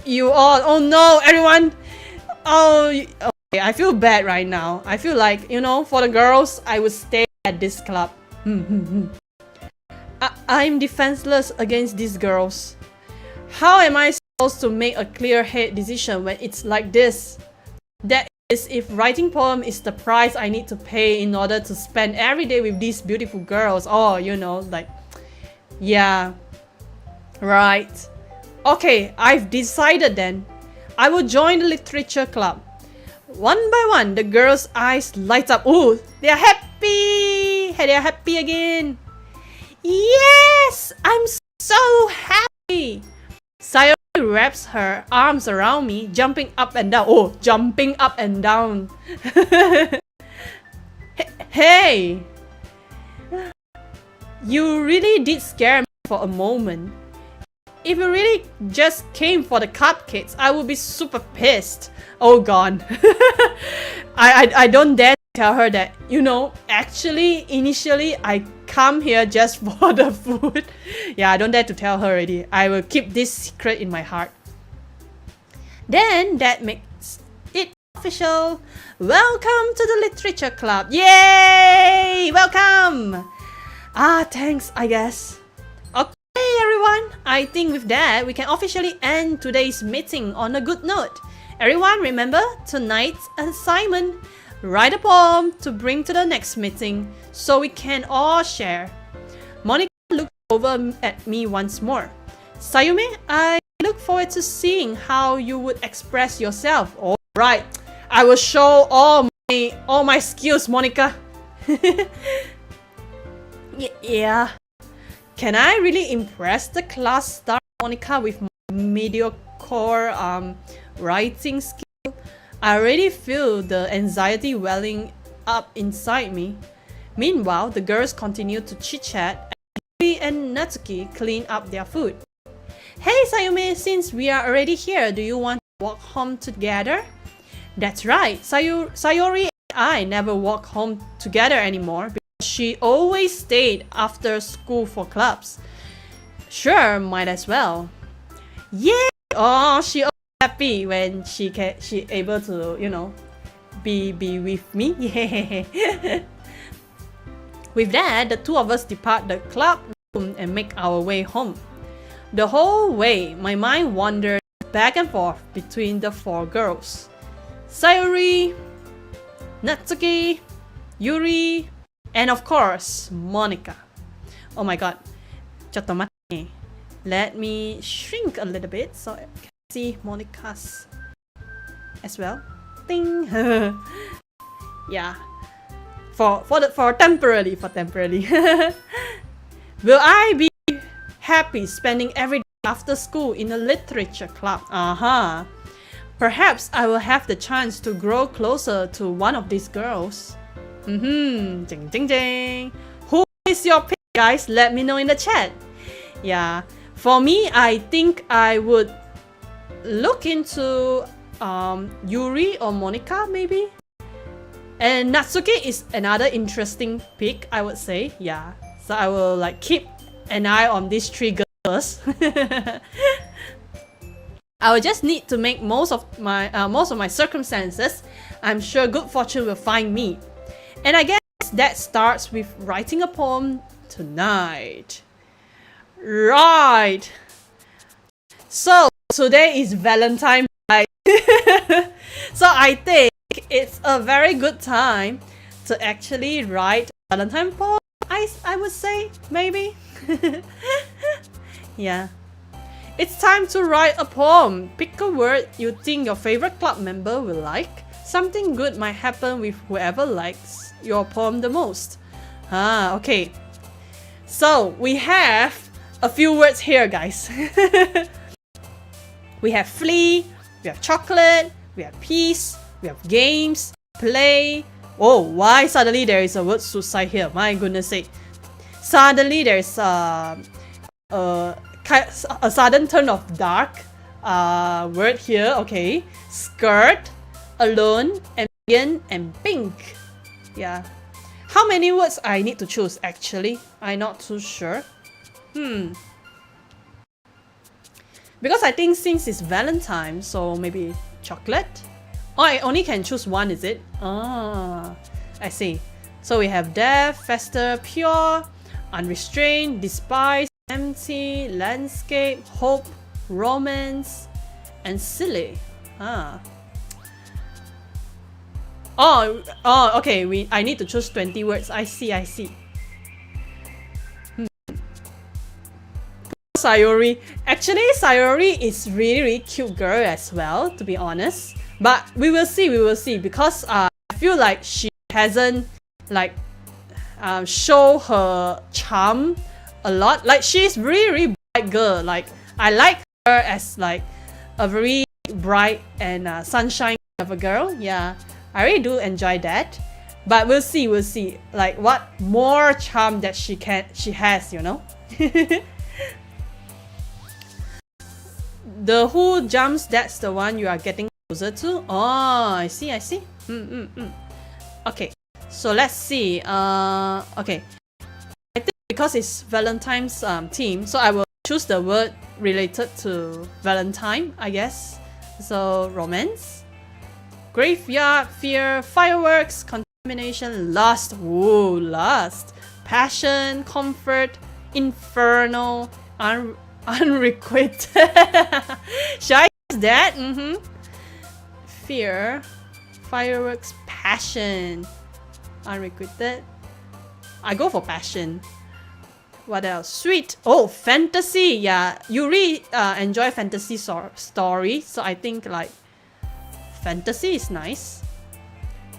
You all, oh no, everyone. Oh, okay, I feel bad right now. I feel like, for the girls, I would stay at this club. I'm defenseless against these girls. How am I supposed to make a clear-headed decision when it's like this? That is, if writing poem is the price I need to pay in order to spend every day with these beautiful girls. Oh, like, yeah, right. Okay, I've decided then. I will join the literature club. One by one, the girls' eyes light up. Ooh, they are happy! They are happy again. Yes! I'm so happy! Sayori wraps her arms around me, jumping up and down. Oh, jumping up and down. Hey! You really did scare me for a moment. If you really just came for the cupcakes, I would be super pissed. Oh god. I don't dare tell her that, actually, initially, I come here just for the food. Yeah, I don't dare to tell her already. I will keep this secret in my heart. Then, that makes it official. Welcome to the literature club. Yay! Welcome! Thanks, I guess. Okay, everyone. I think with that, we can officially end today's meeting on a good note. Everyone, remember tonight's assignment. Write a poem to bring to the next meeting so we can all share. Monica looked over at me once more. Sayume, I look forward to seeing how you would express yourself. Alright, I will show all my skills, Monica. Yeah. Can I really impress the class star Monica with my mediocre writing skill? I already feel the anxiety welling up inside me. Meanwhile, the girls continue to chit-chat and Yuri and Natsuki clean up their food. Hey Sayume, since we are already here, do you want to walk home together? That's right, Sayori and I never walk home together anymore because she always stayed after school for clubs. Sure, might as well. Yeah! Oh, she happy when she able to, be with me. Yeah. With that, the two of us depart the club room and make our way home. The whole way, my mind wandered back and forth between the four girls. Sayori, Natsuki, Yuri, and of course, Monica. Oh my god. Chotto matte. Let me shrink a little bit so I can see Monica's as well. Ding. Yeah. For temporarily. Will I be happy spending every day after school in a literature club? Perhaps I will have the chance to grow closer to one of these girls. Ding ding ding. Who is your pick, guys? Let me know in the chat. Yeah. For me, I think I would look into Yuri or Monica maybe. And Natsuki is another interesting pick, I would say. Yeah. So I will keep an eye on these three girls. I will just need to make most of my circumstances. I'm sure good fortune will find me. And I guess that starts with writing a poem tonight. Right. So today is Valentine, right? So I think it's a very good time to actually write a Valentine poem. I would say, maybe. Yeah. It's time to write a poem. Pick a word you think your favorite club member will like. Something good might happen with whoever likes your poem the most. Okay. So we have a few words here, guys. We have flea, we have chocolate, we have peace, we have games, play. Oh, why suddenly there is a word suicide here? My goodness sake. Suddenly there's a sudden turn of dark word here. Okay. Skirt, alone, ambient, and pink. Yeah. How many words I need to choose actually? I'm not too sure. Because I think since it's Valentine, so maybe chocolate? Oh, I only can choose one, is it? Ah, I see. So we have death, fester, pure, unrestrained, despise, empty, landscape, hope, romance, and silly. Oh, okay. I need to choose 20 words. I see. Sayuri. Actually, Sayuri is really cute girl as well, to be honest. But we will see because I feel like she hasn't like show her charm a lot. Like she's really bright girl. Like I like her as like a very bright and sunshine of a girl. Yeah, I really do enjoy that. But we'll see. Like what more charm that she has, you know. The who jumps, that's the one you are getting closer to. Oh, I see. Okay, so let's see. Okay. I think because it's Valentine's theme, so I will choose the word related to Valentine, I guess. So romance, graveyard, fear, fireworks, contamination, lust. Ooh, lust. Passion, comfort, inferno, unrequited. Should I use that? Fear, fireworks, passion, unrequited. I go for passion. What else? Sweet. Oh, fantasy. Yeah, you really enjoy fantasy story, so I think like fantasy is nice.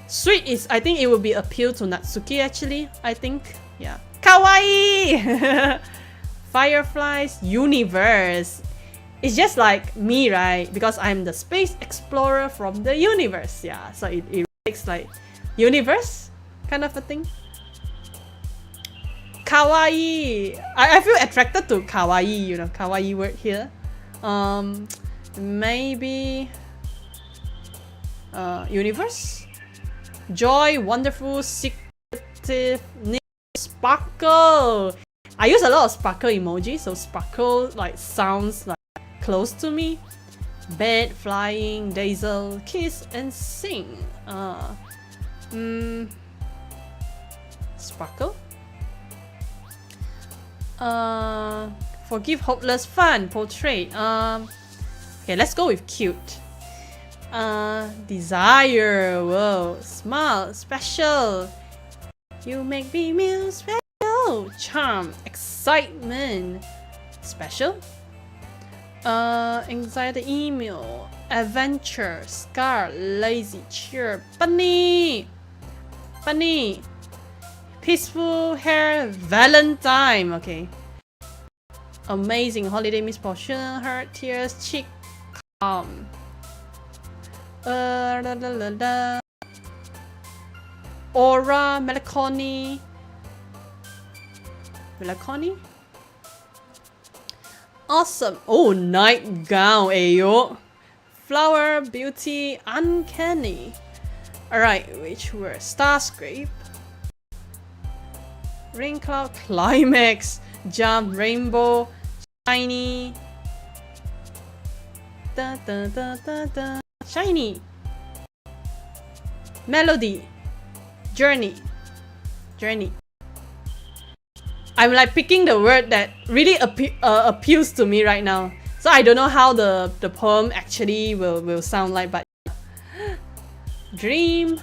Sweet is, I think it will be appeal to Natsuki actually. I think, yeah. Kawaii. Fireflies, universe. It's just like me, right? Because I'm the space explorer from the universe. Yeah, so it makes like universe kind of a thing. Kawaii. I feel attracted to kawaii, you know, kawaii word here. Maybe universe. Joy, wonderful, secretive, sparkle. I use a lot of sparkle emoji, so sparkle like sounds like close to me. Bed, flying, dazzle, kiss, and sing. Sparkle. Forgive, hopeless, fun, portray. Okay, let's go with cute. Desire. Whoa, smile, special. You make me feel special. Charm, excitement, special. Anxiety, email, adventure, scar, lazy, cheer, bunny, peaceful, hair, Valentine. Okay. Amazing, holiday, misfortune, heart, tears, cheek, calm. Aura, melancholy. Awesome. Oh, nightgown, ayo. Flower, beauty, uncanny. Alright, which were starscape, rain cloud, climax, jump, rainbow, shiny, Da, da, da, da, da. Shiny. Melody. Journey. Journey. I'm like picking the word that really appeals to me right now. So I don't know how the poem actually will sound like, but dream,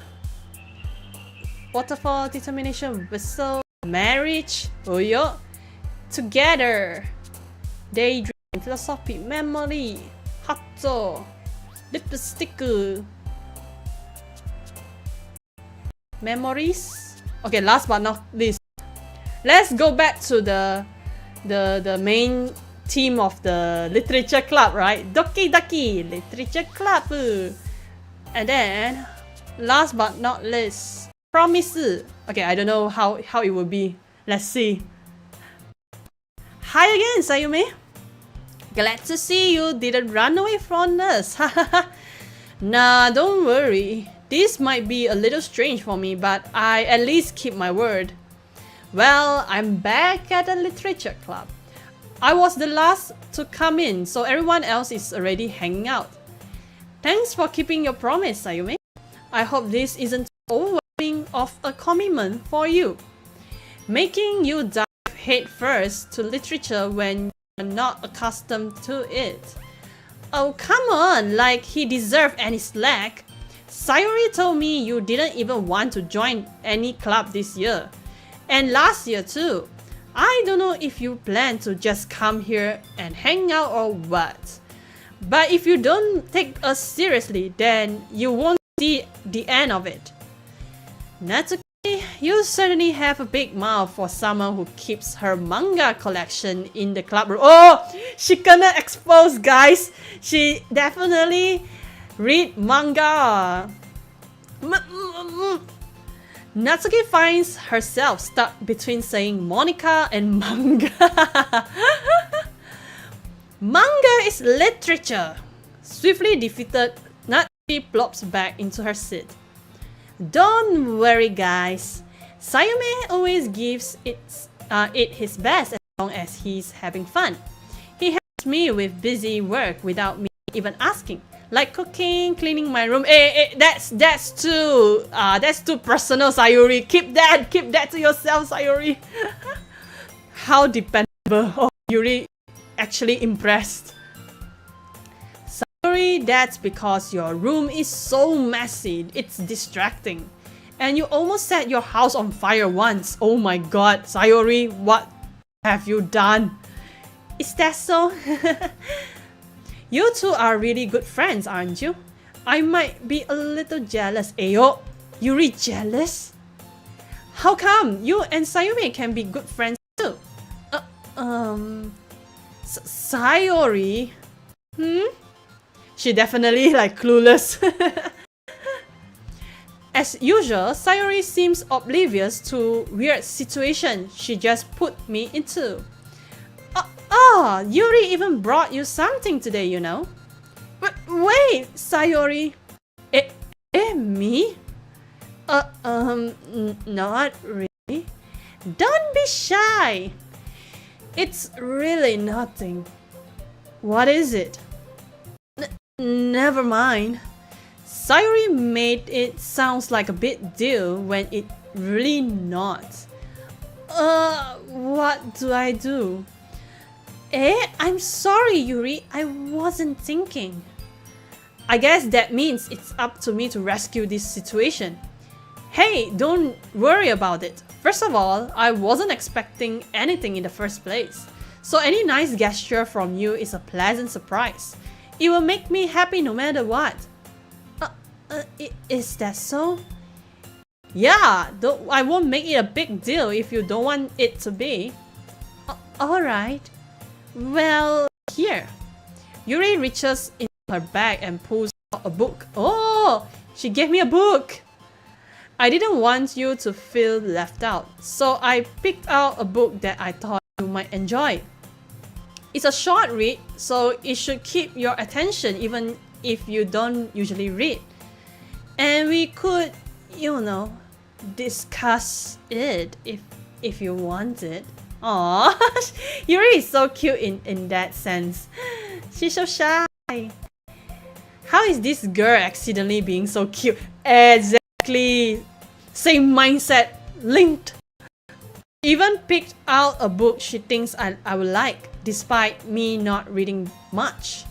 waterfall, determination, whistle, marriage, oyo, together, daydream, philosophy, memory, hatto, lipstick, memories. Okay, last but not least, let's go back to the main theme of the literature club, right? Doki-Doki Literature Club. And then, last but not least, promise. Okay, I don't know how it will be. Let's see. Hi again, Sayume. Glad to see you didn't run away from us. Nah, don't worry. This might be a little strange for me, but I at least keep my word. Well, I'm back at the literature club. I was the last to come in, so everyone else is already hanging out. Thanks for keeping your promise, Sayume. I hope this isn't overwhelming of a commitment for you, making you dive head first to literature when you're not accustomed to it. Oh, come on, like he deserved any slack. Sayuri told me you didn't even want to join any club this year. And last year too. I don't know if you plan to just come here and hang out or what. But if you don't take us seriously, then you won't see the end of it. Natsuki, you certainly have a big mouth for someone who keeps her manga collection in the club room. Oh, she gonna expose, guys. She definitely read manga. Natsuki finds herself stuck between saying Monica and manga. Manga is literature. Swiftly defeated, Natsuki plops back into her seat. Don't worry, guys. Sayume always gives it his best as long as he's having fun. He helps me with busy work without me even asking. Like cooking, cleaning my room. That's too personal, Sayuri. Keep that to yourself, Sayuri. How dependable. Oh, Yuri actually impressed. Sayuri, that's because your room is so messy. It's distracting. And you almost set your house on fire once. Oh my god, Sayuri, what have you done? Is that so? You two are really good friends, aren't you? I might be a little jealous. Ayo, Yuri jealous? How come you and Sayume can be good friends too? Sayori? She definitely like clueless. As usual, Sayori seems oblivious to weird situation she just put me into. Oh, Yuri even brought you something today, you know. Wait, Sayori. Me? Not really. Don't be shy. It's really nothing. What is it? Never mind. Sayori made it sound like a big deal when it really not. What do I do? I'm sorry, Yuri. I wasn't thinking. I guess that means it's up to me to rescue this situation. Hey, don't worry about it. First of all, I wasn't expecting anything in the first place. So any nice gesture from you is a pleasant surprise. It will make me happy no matter what. Is that so? Yeah, I won't make it a big deal if you don't want it to be. Alright. Well, here. Yuri reaches into her bag and pulls out a book. Oh, she gave me a book. I didn't want you to feel left out, so I picked out a book that I thought you might enjoy. It's a short read, so it should keep your attention even if you don't usually read. And we could, you know, discuss it if you want it. Aww, Yuri is so cute in that sense. She's so shy. How is this girl accidentally being so cute? Exactly. Same mindset. Linked. Even picked out a book she thinks I would like, despite me not reading much.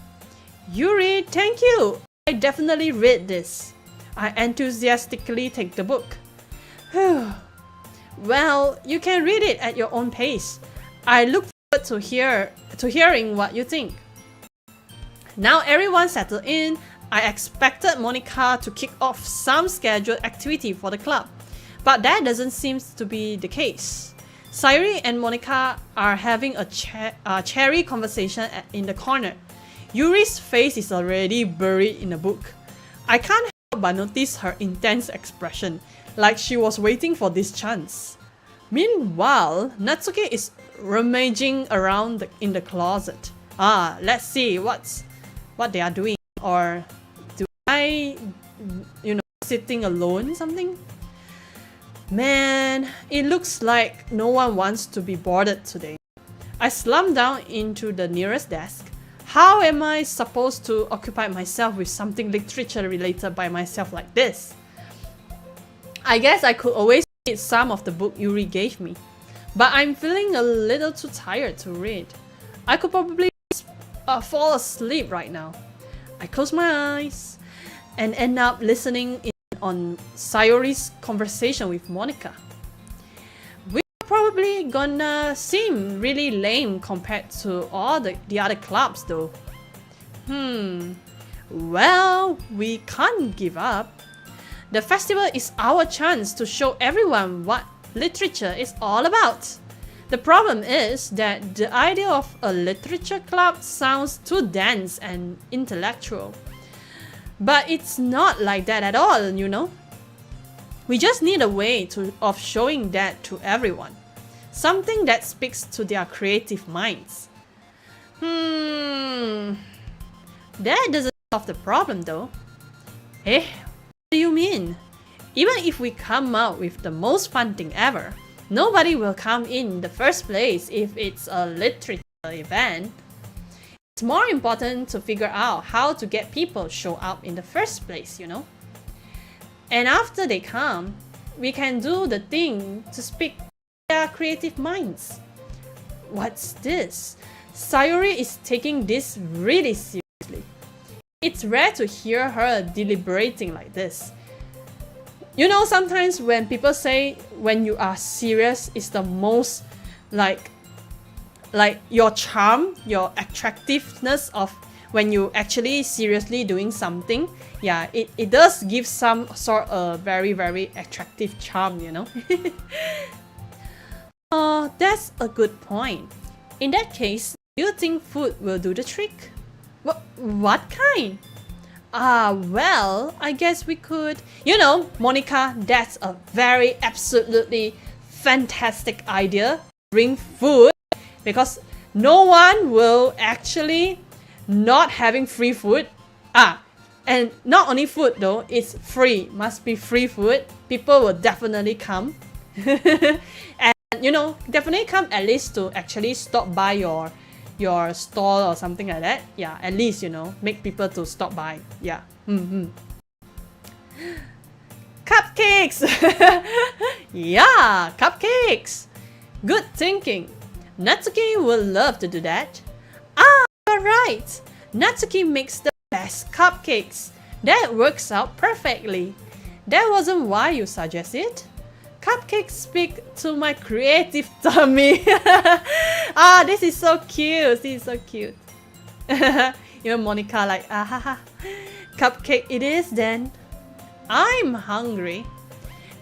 Yuri, thank you. I definitely read this. I enthusiastically take the book. Well, you can read it at your own pace. I look forward to hearing what you think. Now everyone settled in, I expected Monica to kick off some scheduled activity for the club, but that doesn't seem to be the case. Sayuri and Monica are having a cherry conversation in the corner. Yuri's face is already buried in a book. I can't help but notice her intense expression, like she was waiting for this chance. Meanwhile, Natsuki is rummaging around in the closet. Let's see what they are doing. Or do I, sitting alone something? Man, it looks like no one wants to be bothered today. I slumped down into the nearest desk. How am I supposed to occupy myself with something literature related by myself like this? I guess I could always read some of the book Yuri gave me, but I'm feeling a little too tired to read. I could probably fall asleep right now. I close my eyes and end up listening in on Sayuri's conversation with Monica. We're probably gonna seem really lame compared to all the other clubs though. Well, we can't give up. The festival is our chance to show everyone what literature is all about. The problem is that the idea of a literature club sounds too dense and intellectual. But it's not like that at all, We just need a way of showing that to everyone. Something that speaks to their creative minds. That doesn't solve the problem though. What do you mean? Even if we come out with the most fun thing ever, nobody will come in the first place if it's a literature event. It's more important to figure out how to get people to show up in the first place, And after they come, we can do the thing to speak to their creative minds. What's this? Sayuri is taking this really seriously. It's rare to hear her deliberating like this. Sometimes when people say when you are serious is the most like your charm, your attractiveness of when you actually seriously doing something, it does give some sort of very, very attractive charm, Oh, that's a good point. In that case, do you think food will do the trick? What kind? Well, I guess we could. Monica, that's a very absolutely fantastic idea. Bring food, because no one will actually not having free food. And not only food though, it's free. Must be free food. People will definitely come. And definitely come at least to actually stop by your stall or something like that. Yeah, at least, make people to stop by. Yeah. Cupcakes! Yeah, cupcakes! Good thinking. Natsuki will love to do that. You're right. Natsuki makes the best cupcakes. That works out perfectly. That wasn't why you suggested. Cupcakes speak to my creative tummy. This is so cute. This is so cute. Monica like, cupcake it is then. I'm hungry.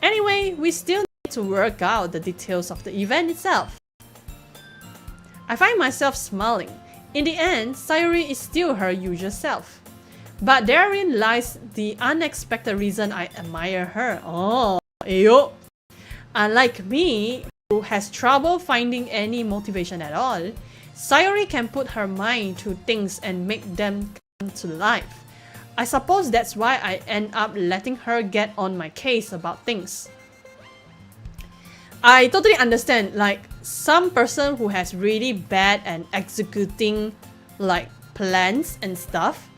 Anyway, we still need to work out the details of the event itself. I find myself smiling. In the end, Sayuri is still her usual self. But therein lies the unexpected reason I admire her. Unlike me, who has trouble finding any motivation at all, Sayuri can put her mind to things and make them come to life. I suppose that's why I end up letting her get on my case about things. I totally understand, like some person who has really bad at executing like plans and stuff,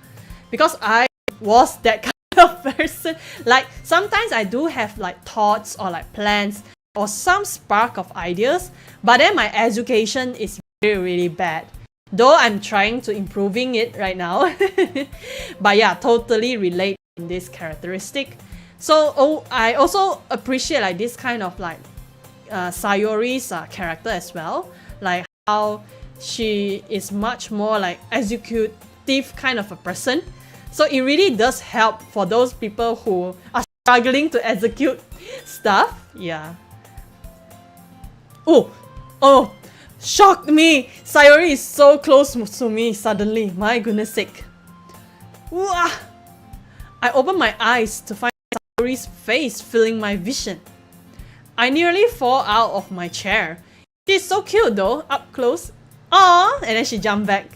because I was that kind of person. Like sometimes I do have like thoughts or like plans or some spark of ideas, but then my education is really bad. Though I'm trying to improving it right now. But yeah, totally relate in this characteristic. So I also appreciate like this kind of like Sayori's character as well. Like how she is much more like executive kind of a person. So it really does help for those people who are struggling to execute stuff. Yeah. Oh, shocked me! Sayori is so close to me suddenly. My goodness sake. Wah! I opened my eyes to find Sayori's face filling my vision. I nearly fall out of my chair. She's so cute though, up close. Aww! And then she jumped back.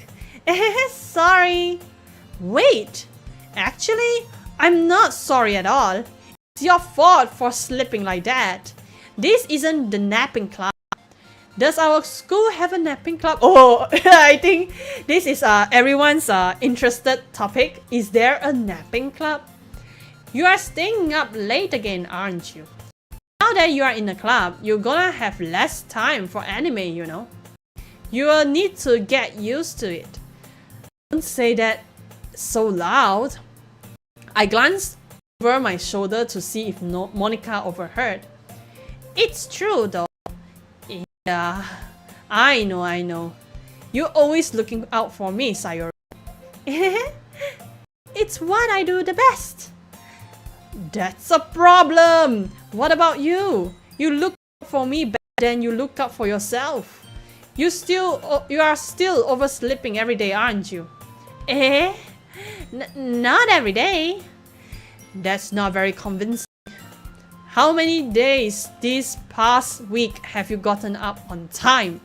Sorry. Wait! Actually, I'm not sorry at all. It's your fault for slipping like that. This isn't the napping club. Does our school have a napping club? Oh, I think this is everyone's interested topic. Is there a napping club? You are staying up late again, aren't you? Now that you are in the club, you're gonna have less time for anime, you know. You will need to get used to it. Don't say that so loud. I glanced over my shoulder to see if Monica overheard. It's true though. Yeah, I know. You're always looking out for me, Sayori. It's what I do the best. That's a problem. What about you? You look out for me better than you look out for yourself. You are still oversleeping every day, aren't you? Not every day. That's not very convincing. How many days this past week have you gotten up on time?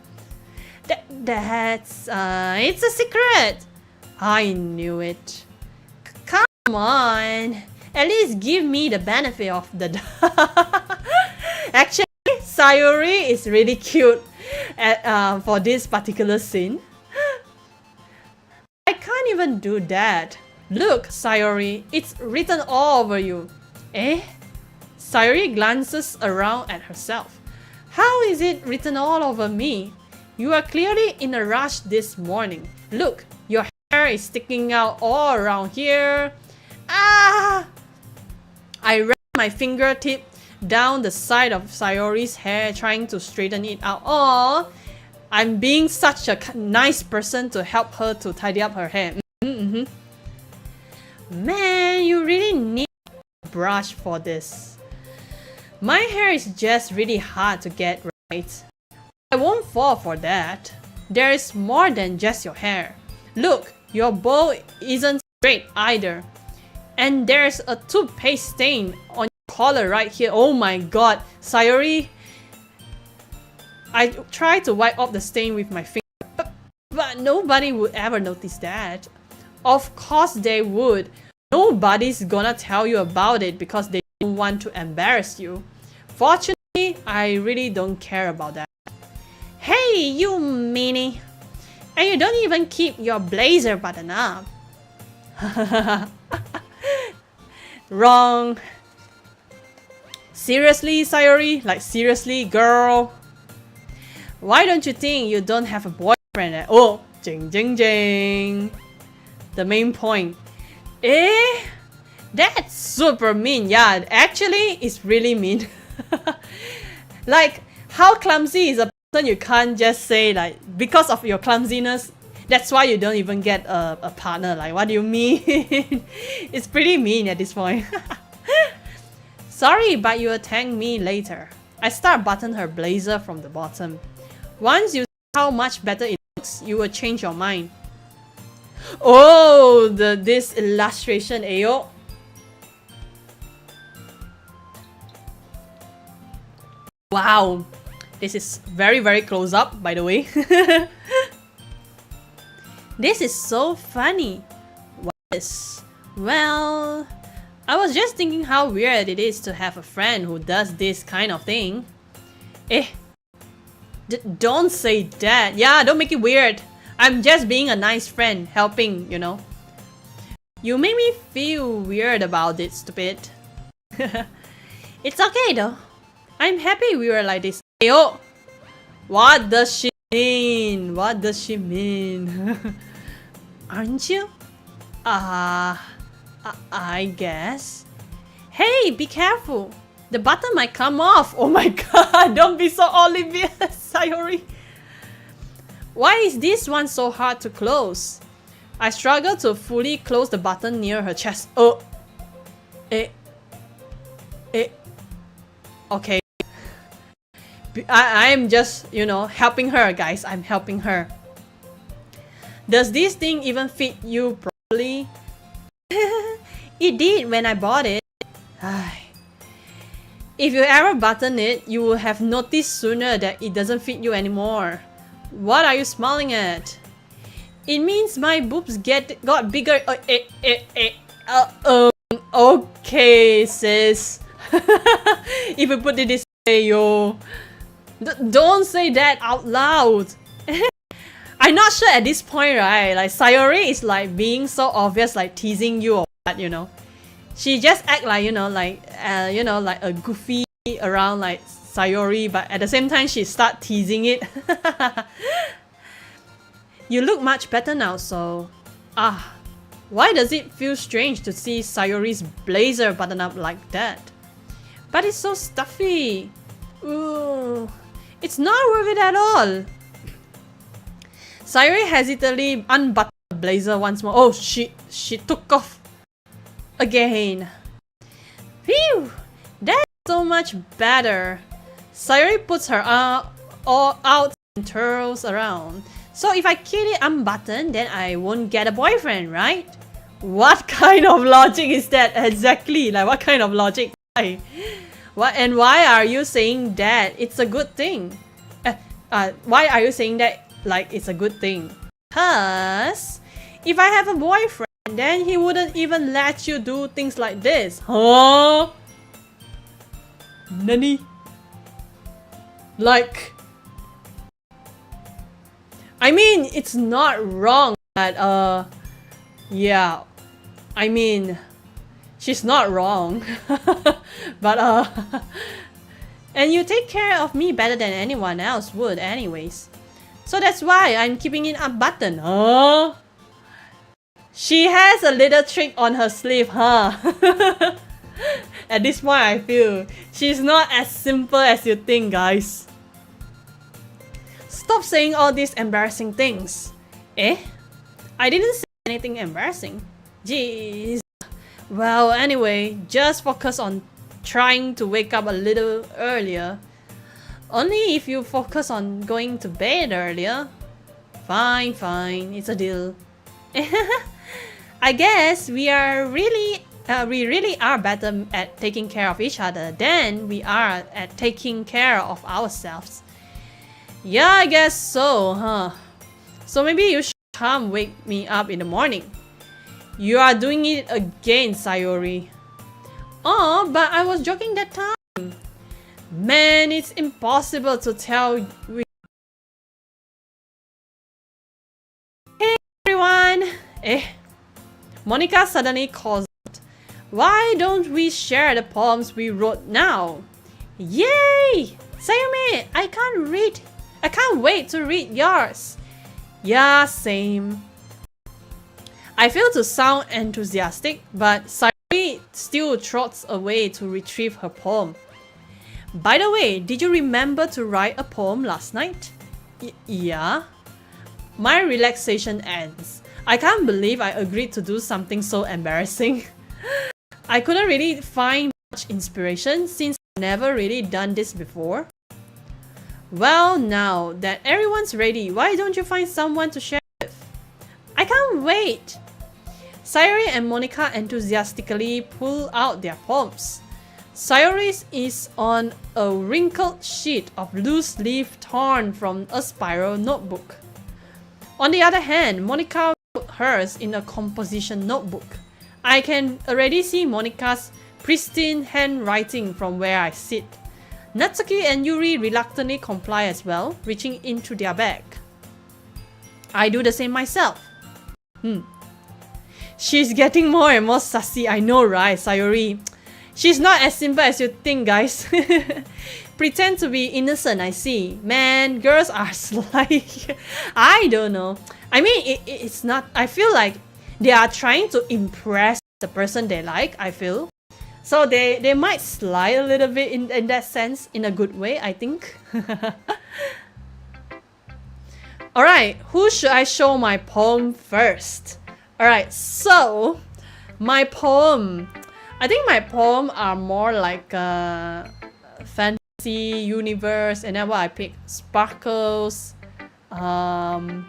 It's a secret. I knew it. Come on. At least give me the benefit of the doubt. Actually, Sayori is really cute for this particular scene. I can't even do that. Look, Sayori, it's written all over you. Sayori glances around at herself. How is it written all over me? You are clearly in a rush this morning. Look, your hair is sticking out all around here. Ah! I ran my fingertip down the side of Sayori's hair, trying to straighten it out. Aww! I'm being such a nice person to help her to tidy up her hair. Man, you really need a brush for this. My hair is just really hard to get right. I won't fall for that. There is more than just your hair. Look, your bow isn't straight either. And there's a toothpaste stain on your collar right here. Oh my god, Sayori. I tried to wipe off the stain with my finger, but nobody would ever notice that. Of course they would. Nobody's gonna tell you about it because they don't want to embarrass you. Fortunately, I really don't care about that. Hey, you meanie! And you don't even keep your blazer button up. Wrong. Seriously, Sayori? Like seriously, girl? Why don't you think you don't have a boyfriend at all? Jing jing jing. The main point. That's super mean. Yeah, actually, it's really mean. Like, how clumsy is a person you can't just say like, because of your clumsiness, that's why you don't even get a partner. Like, what do you mean? It's pretty mean at this point. Sorry, but you will thank me later. I start button her blazer from the bottom. Once you see how much better it looks, you will change your mind. Oh, this illustration, ayo. Wow, this is very, very close up, by the way. This is so funny. What is? Well, I was just thinking how weird it is to have a friend who does this kind of thing. Don't say that. Yeah, don't make it weird. I'm just being a nice friend, helping, you know. You made me feel weird about it, stupid. It's okay though. I'm happy we were like this. Ayo! What does she mean? What does she mean? Aren't you? I guess. Hey, be careful. The button might come off. Oh my god, don't be so oblivious, Sayori. Why is this one so hard to close? I struggle to fully close the button near her chest. Oh. Okay. I'm just, you know, helping her, guys. I'm helping her. Does this thing even fit you properly? It did when I bought it. If you ever button it, you will have noticed sooner that it doesn't fit you anymore. What are you smiling at? It means my boobs got bigger. Okay, sis. If you put it this way, yo. Don't say that out loud. I'm not sure at this point, right? Like Sayori is like being so obvious, like teasing you or what, you know. She just act like, you know, like a goofy around like Sayori, but at the same time she start teasing it. You look much better now, so why does it feel strange to see Sayori's blazer button up like that? But it's so stuffy. Ooh, it's not worth it at all. Sayori hesitantly unbuttoned the blazer once more. Oh, she took off again. Phew, that's so much better. Sayori puts her all out and twirls around. So if I keep it unbuttoned, then I won't get a boyfriend, right? What kind of logic is that exactly? Like, what kind of logic? Why? What and why are you saying that it's a good thing? Why are you saying that like it's a good thing? Cause if I have a boyfriend, then he wouldn't even let you do things like this. Huh? Nani? Like, I mean, it's not wrong that yeah, I mean, she's not wrong. But and you take care of me better than anyone else would anyways. So that's why I'm keeping it unbuttoned. Huh? She has a little trick on her sleeve, huh? At this point I feel she's not as simple as you think, guys. Stop saying all these embarrassing things. Eh? I didn't say anything embarrassing. Jeez. Well, anyway, just focus on trying to wake up a little earlier. Only if you focus on going to bed earlier. Fine, it's a deal. I guess we really are better at taking care of each other than we are at taking care of ourselves. Yeah, I guess so, huh? So maybe you should come wake me up in the morning. You are doing it again, Sayori. Oh, but I was joking that time. Man, it's impossible to tell. Hey everyone! Monica suddenly calls out. Why don't we share the poems we wrote now? Yay! Sayume, I can't wait to read yours. Yeah, same. I feel to sound enthusiastic, but Sayuri still trots away to retrieve her poem. By the way, did you remember to write a poem last night? Yeah. My relaxation ends. I can't believe I agreed to do something so embarrassing. I couldn't really find much inspiration since I've never really done this before. Well, now that everyone's ready, why don't you find someone to share with? I can't wait! Sayori and Monica enthusiastically pull out their poems. Sayori's is on a wrinkled sheet of loose leaf torn from a spiral notebook. On the other hand, Monica wrote hers in a composition notebook. I can already see Monica's pristine handwriting from where I sit. Natsuki and Yuri reluctantly comply as well, reaching into their bag. I do the same myself. She's getting more and more sassy. I know, right, Sayuri? She's not as simple as you think, guys. Pretend to be innocent, I see. Man, girls are like... I don't know. I mean, it's not... I feel like they are trying to impress the person they like, I feel. So they might slide a little bit in that sense, in a good way, I think. Alright, who should I show my poem first? Alright, so my poem. I think my poem are more like fantasy universe, and then what I pick sparkles, and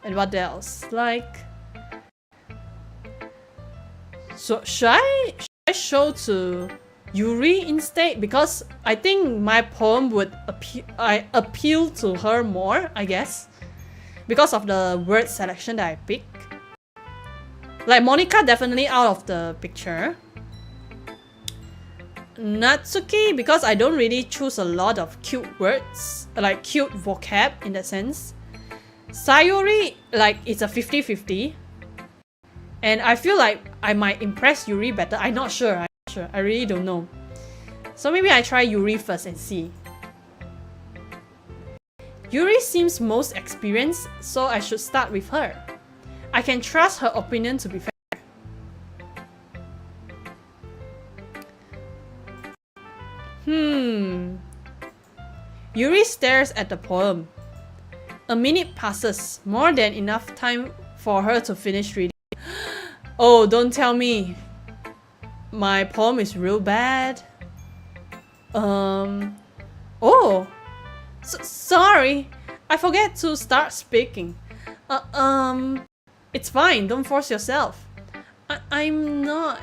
what else? Like, so should I show to Yuri instead? Because I think my poem would appeal to her more, I guess, because of the word selection that I pick. Like Monica definitely out of the picture. Natsuki, because I don't really choose a lot of cute words, like cute vocab in that sense. Sayuri, like it's a 50-50. And I feel like I might impress Yuri better. I'm not sure. I really don't know. So maybe I try Yuri first and see. Yuri seems most experienced, so I should start with her. I can trust her opinion to be fair. Yuri stares at the poem. A minute passes, more than enough time for her to finish reading. Oh, don't tell me my poem is real bad. Oh, sorry. I forget to start speaking. It's fine, don't force yourself. I'm not.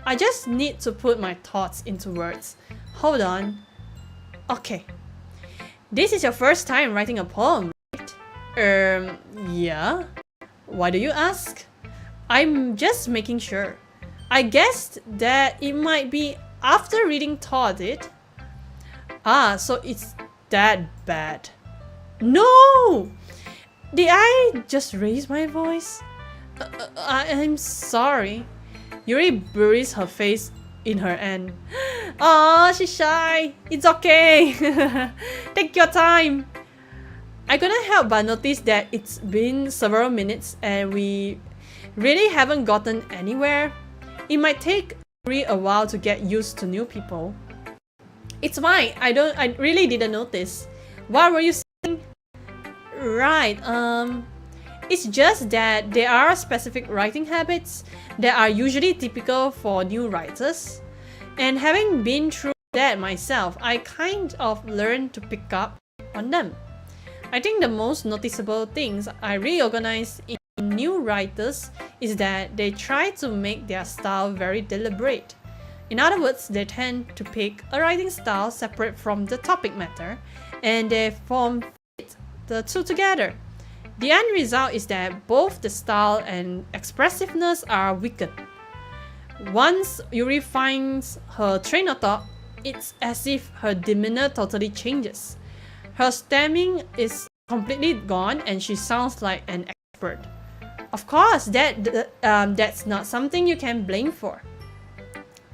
I just need to put my thoughts into words. Hold on. Okay. This is your first time writing a poem, right? Yeah. Why do you ask? I'm just making sure. I guessed that it might be after reading Todd it. Ah, so it's that bad. No! Did I just raise my voice? I'm sorry. Yuri buries her face in her hand. Aw, she's shy. It's okay. Take your time. I couldn't help but notice that it's been several minutes and we really haven't gotten anywhere. It might take Yuri a while to get used to new people. It's fine. I really didn't notice. What were you saying? Right, it's just that there are specific writing habits that are usually typical for new writers. And having been through that myself, I kind of learned to pick up on them. I think the most noticeable things I reorganize in new writers is that they try to make their style very deliberate. In other words, they tend to pick a writing style separate from the topic matter, and they form the two together. The end result is that both the style and expressiveness are weakened. Once Yuri finds her train of thought, it's as if her demeanor totally changes. Her stemming is completely gone and she sounds like an expert. Of course, that's not something you can blame for.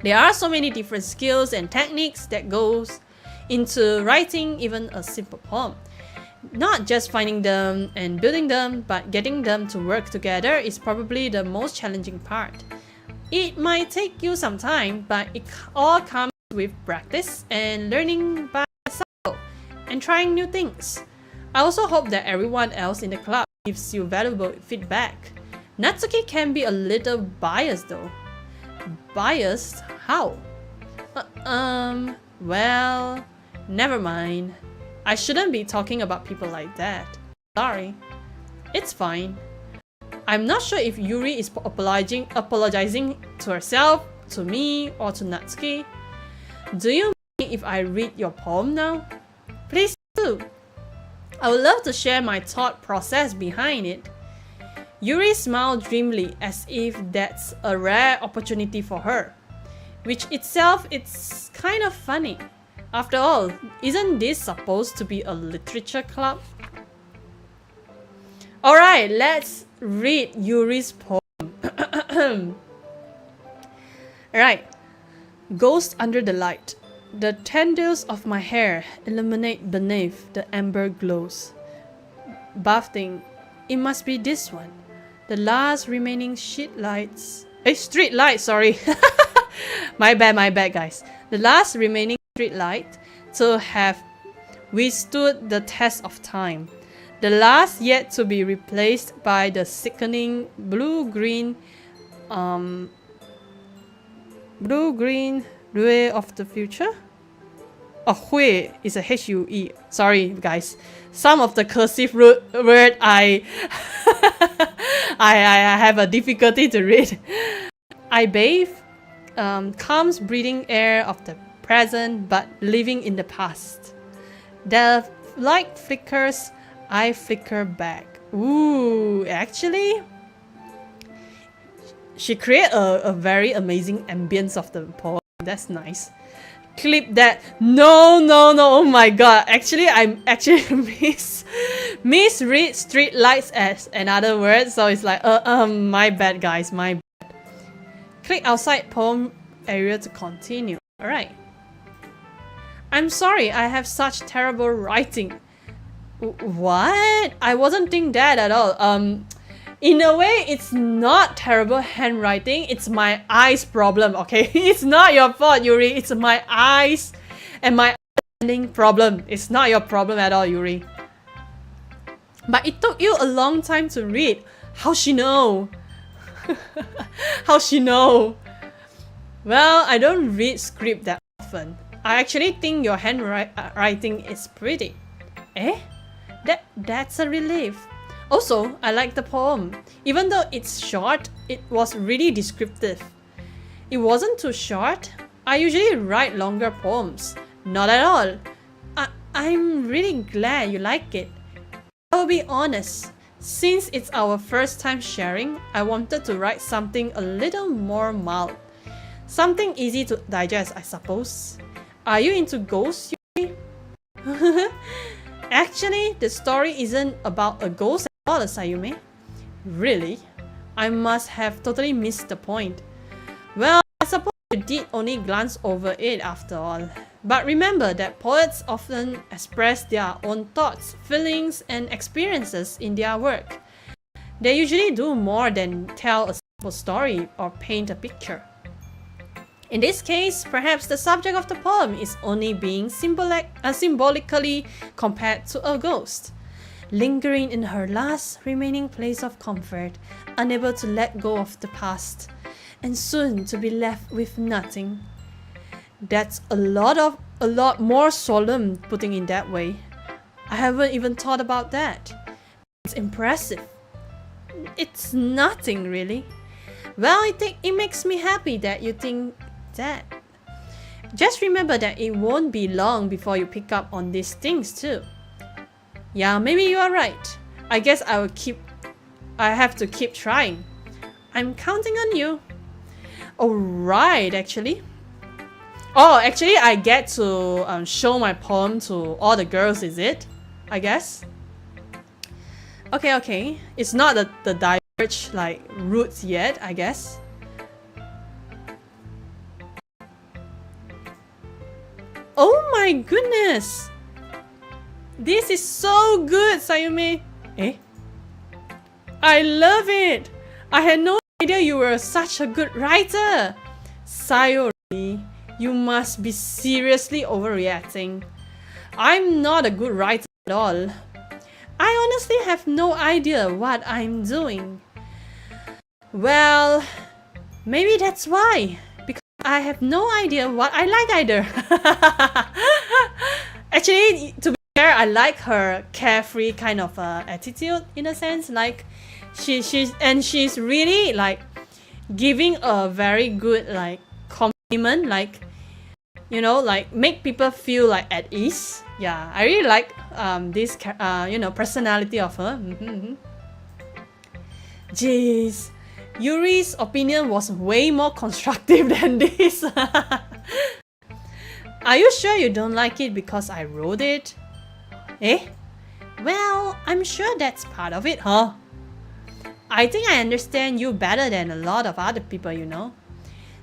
There are so many different skills and techniques that goes into writing even a simple poem. Not just finding them and building them, but getting them to work together is probably the most challenging part. It might take you some time, but it all comes with practice and learning by yourself and trying new things. I also hope that everyone else in the club gives you valuable feedback. Natsuki can be a little biased though. Biased? How? Well, never mind. I shouldn't be talking about people like that. Sorry. It's fine. I'm not sure if Yuri is apologizing to herself, to me, or to Natsuki. Do you mind if I read your poem now? Please do. I would love to share my thought process behind it. Yuri smiled dreamily as if that's a rare opportunity for her, which itself is kind of funny. After all, isn't this supposed to be a literature club? Alright, let's read Yuri's poem. Alright. Ghost under the light. The tendrils of my hair illuminate beneath the amber glows. Bathing. It must be this one. The last remaining street lights, sorry. my bad guys. The last remaining street light to have withstood the test of time. The last yet to be replaced by the sickening blue-green ray of the future? Oh, Hui is a H-U-E. Sorry, guys. Some of the cursive word I have a difficulty to read. I bathe, calm breathing air of the present but living in the past. The light flickers, I flicker back. Ooh, actually, she created a very amazing ambience of the poem. That's nice. Clip that. No, oh my god. Actually, I misread street lights as another word, so it's like my bad guys, my bad. Click outside poem area to continue. Alright. I'm sorry, I have such terrible writing. What? I wasn't thinking that at all. In a way, it's not terrible handwriting. It's my eyes problem, okay? It's not your fault, Yuri. It's my eyes and my understanding problem. It's not your problem at all, Yuri. But it took you a long time to read. How she know? How she know? Well, I don't read script that often. I actually think your handwriting is pretty. Eh? That's a relief. Also, I like the poem. Even though it's short, it was really descriptive. It wasn't too short. I usually write longer poems. Not at all. I'm really glad you like it. I'll be honest. Since it's our first time sharing, I wanted to write something a little more mild. Something easy to digest, I suppose. Are you into ghosts, Yuri? Actually, the story isn't about a ghost at all, Sayume. Really? I must have totally missed the point. Well, I suppose you did only glance over it after all. But remember that poets often express their own thoughts, feelings, and experiences in their work. They usually do more than tell a simple story or paint a picture. In this case, perhaps the subject of the poem is only being symbolically compared to a ghost, lingering in her last remaining place of comfort, unable to let go of the past, and soon to be left with nothing. That's a lot more solemn putting it that way. I haven't even thought about that. It's impressive. It's nothing really. Well, it makes me happy that you think that. Just remember that it won't be long before you pick up on these things too. Yeah, maybe you are right. I guess I have to keep trying. I'm counting on you. Alright, actually. Oh, actually I get to show my poem to all the girls, is it? I guess. Okay. It's not the diverge like roots yet, I guess. Oh my goodness! This is so good, Sayume! Eh? I love it! I had no idea you were such a good writer! Sayori, you must be seriously overreacting. I'm not a good writer at all. I honestly have no idea what I'm doing. Well, maybe that's why. I have no idea what I like either. Actually, to be fair, I like her carefree kind of attitude in a sense. Like, she's really like giving a very good like compliment, like, you know, like make people feel like at ease. Yeah, I really like this personality of her. Jeez. Yuri's opinion was way more constructive than this. Are you sure you don't like it because I wrote it? Eh? Well, I'm sure that's part of it, huh? I think I understand you better than a lot of other people, you know.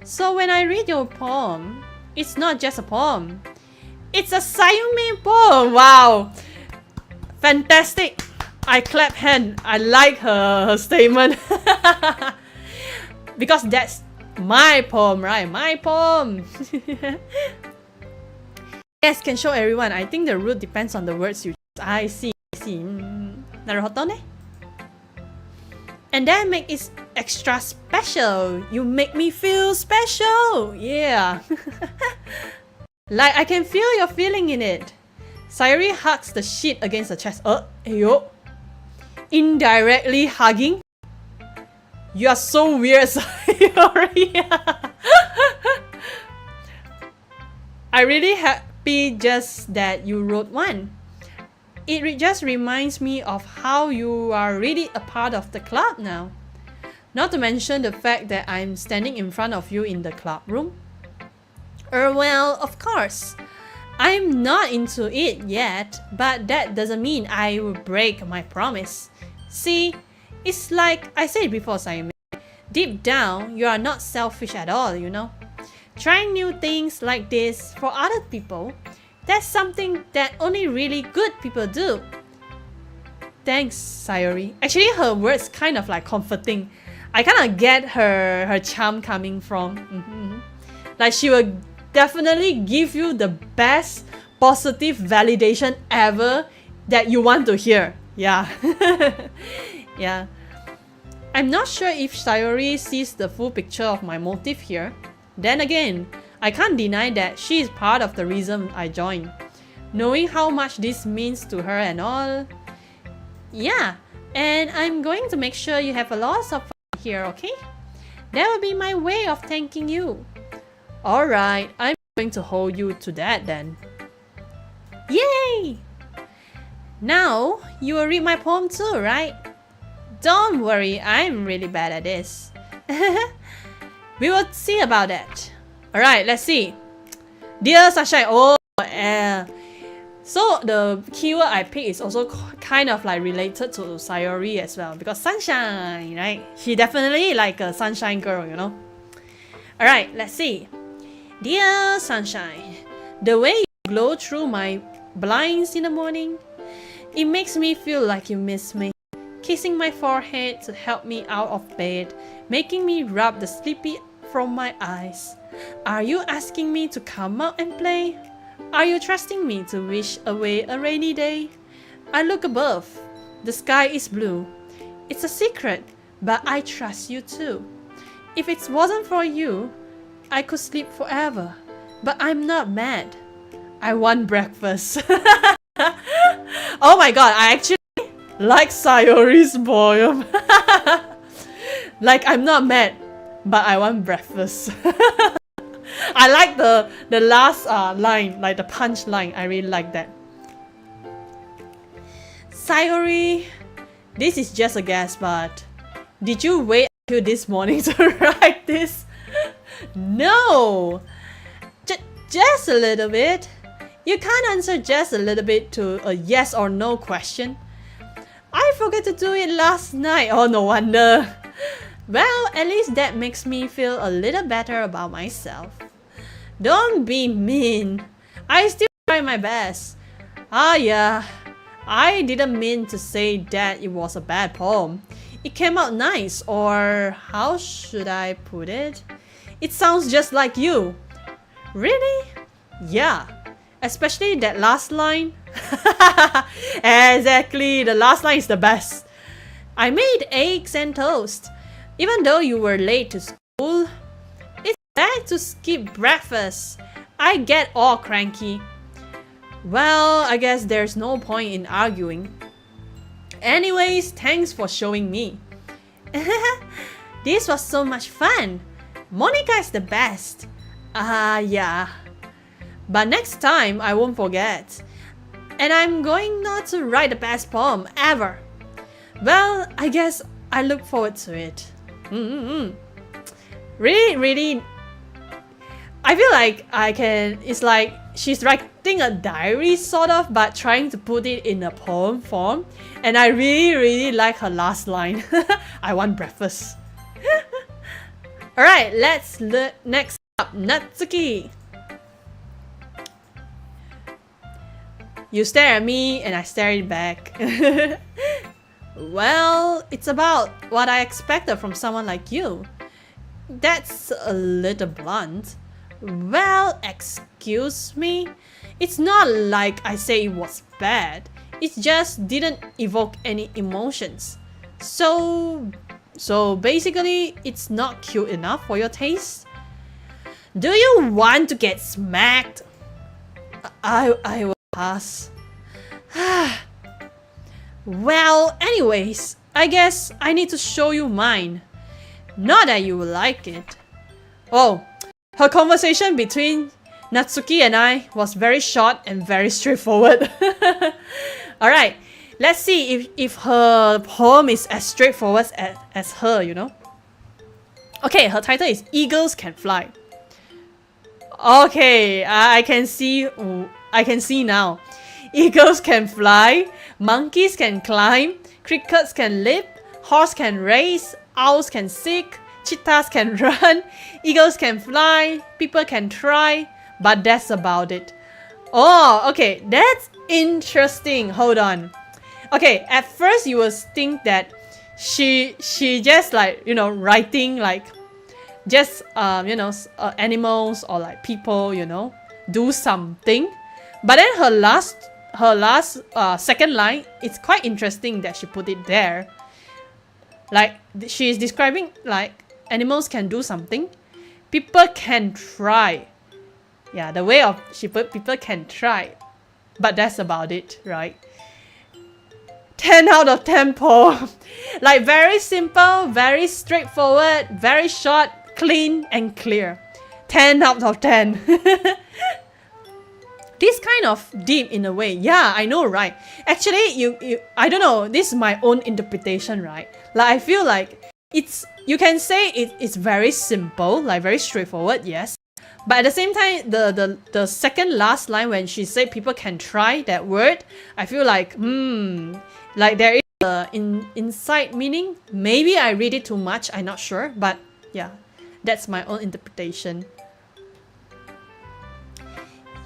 So when I read your poem, it's not just a poem. It's a Sayume poem. Wow. Fantastic. I clap hand. I like her statement. Because that's my poem, right? My poem. Yes, can show everyone. I think the root depends on the words you choose. I see. Naruhodo ne? And that makes it extra special. You make me feel special. Yeah. Like I can feel your feeling in it. Sayuri hugs the shit against the chest. Ayo. Indirectly hugging? You are so weird, Sayuri. I really happy just that you wrote one. It just reminds me of how you are really a part of the club now. Not to mention the fact that I'm standing in front of you in the club room. Well, of course. I'm not into it yet, but that doesn't mean I will break my promise. See, it's like I said before, Sayume. Deep down, you are not selfish at all, you know. Trying new things like this for other people, that's something that only really good people do. Thanks, Sayuri. Actually, her words kind of like comforting. I kind of get her charm coming from. Like she will definitely give you the best positive validation ever that you want to hear. Yeah. Yeah. I'm not sure if Sayuri sees the full picture of my motive here. Then again, I can't deny that she is part of the reason I joined. Knowing how much this means to her and all. Yeah, and I'm going to make sure you have a lot of fun here, okay? That will be my way of thanking you. Alright, I'm going to hold you to that then. Yay! Now, you will read my poem too, right? Don't worry, I'm really bad at this. We will see about that. Alright, let's see. Dear Sunshine. Oh, so the keyword I picked is also kind of like related to Sayuri as well. Because sunshine, right? She definitely like a sunshine girl, you know? Alright, let's see. Dear Sunshine, the way you glow through my blinds in the morning, it makes me feel like you miss me. Kissing my forehead to help me out of bed, making me rub the sleepy from my eyes. Are you asking me to come out and play? Are you trusting me to wish away a rainy day? I look above. The sky is blue. It's a secret, but I trust you too. If it wasn't for you, I could sleep forever. But I'm not mad. I want breakfast. Oh my god, I actually like Sayuri's poem. Like, I'm not mad, but I want breakfast. I like the last line, like the punch line. I really like that. Sayuri, this is just a guess, but did you wait until this morning to write this? No! Just a little bit. You can't answer just a little bit to a yes or no question. I forgot to do it last night. Oh, no wonder. Well, at least that makes me feel a little better about myself. Don't be mean. I still try my best. Yeah. I didn't mean to say that it was a bad poem. It came out nice, or how should I put it? It sounds just like you. Really? Yeah. Especially that last line. Exactly, the last line is the best. I made eggs and toast. Even though you were late to school, it's bad to skip breakfast. I get all cranky. Well, I guess there's no point in arguing. Anyways, thanks for showing me. This was so much fun. Monica is the best. Yeah. But next time, I won't forget. And I'm going not to write the best poem ever. Well, I guess I look forward to it. Really, I feel like it's like she's writing a diary sort of, but trying to put it in a poem form. And I really like her last line. I want breakfast. Alright, let's look next up, Natsuki. You stare at me and I stare back. Well, it's about what I expected from someone like you. That's a little blunt. Well, excuse me? It's not like I say it was bad. It just didn't evoke any emotions. So basically, it's not cute enough for your taste? Do you want to get smacked? I will pass. Well, anyways, I guess I need to show you mine. Not that you will like it. Oh, her conversation between Natsuki and I was very short and very straightforward. Alright, let's see if her poem is as straightforward as her, you know. Okay, her title is Eagles Can Fly. Okay, I can see now. Eagles can fly, monkeys can climb, crickets can leap, horse can race, owls can seek, cheetahs can run, eagles can fly, people can try, but that's about it. Oh, okay, that's interesting. Hold on. Okay, at first you will think that she just like, you know, writing like just animals or like people, you know, do something. But then her last second line, it's quite interesting that she put it there. Like she is describing like animals can do something, people can try. Yeah, the way of she put people can try, but that's about it, right? 10 out of 10 poem. Like very simple, very straightforward, very short, clean and clear. 10 out of 10. This kind of deep in a way. Yeah, I know, right? Actually, I don't know. This is my own interpretation, right? Like I feel like you can say it's very simple, like very straightforward, yes. But at the same time, the second last line when she said people can try that word, I feel like like there is inside meaning. Maybe I read it too much. I'm not sure, but yeah, that's my own interpretation.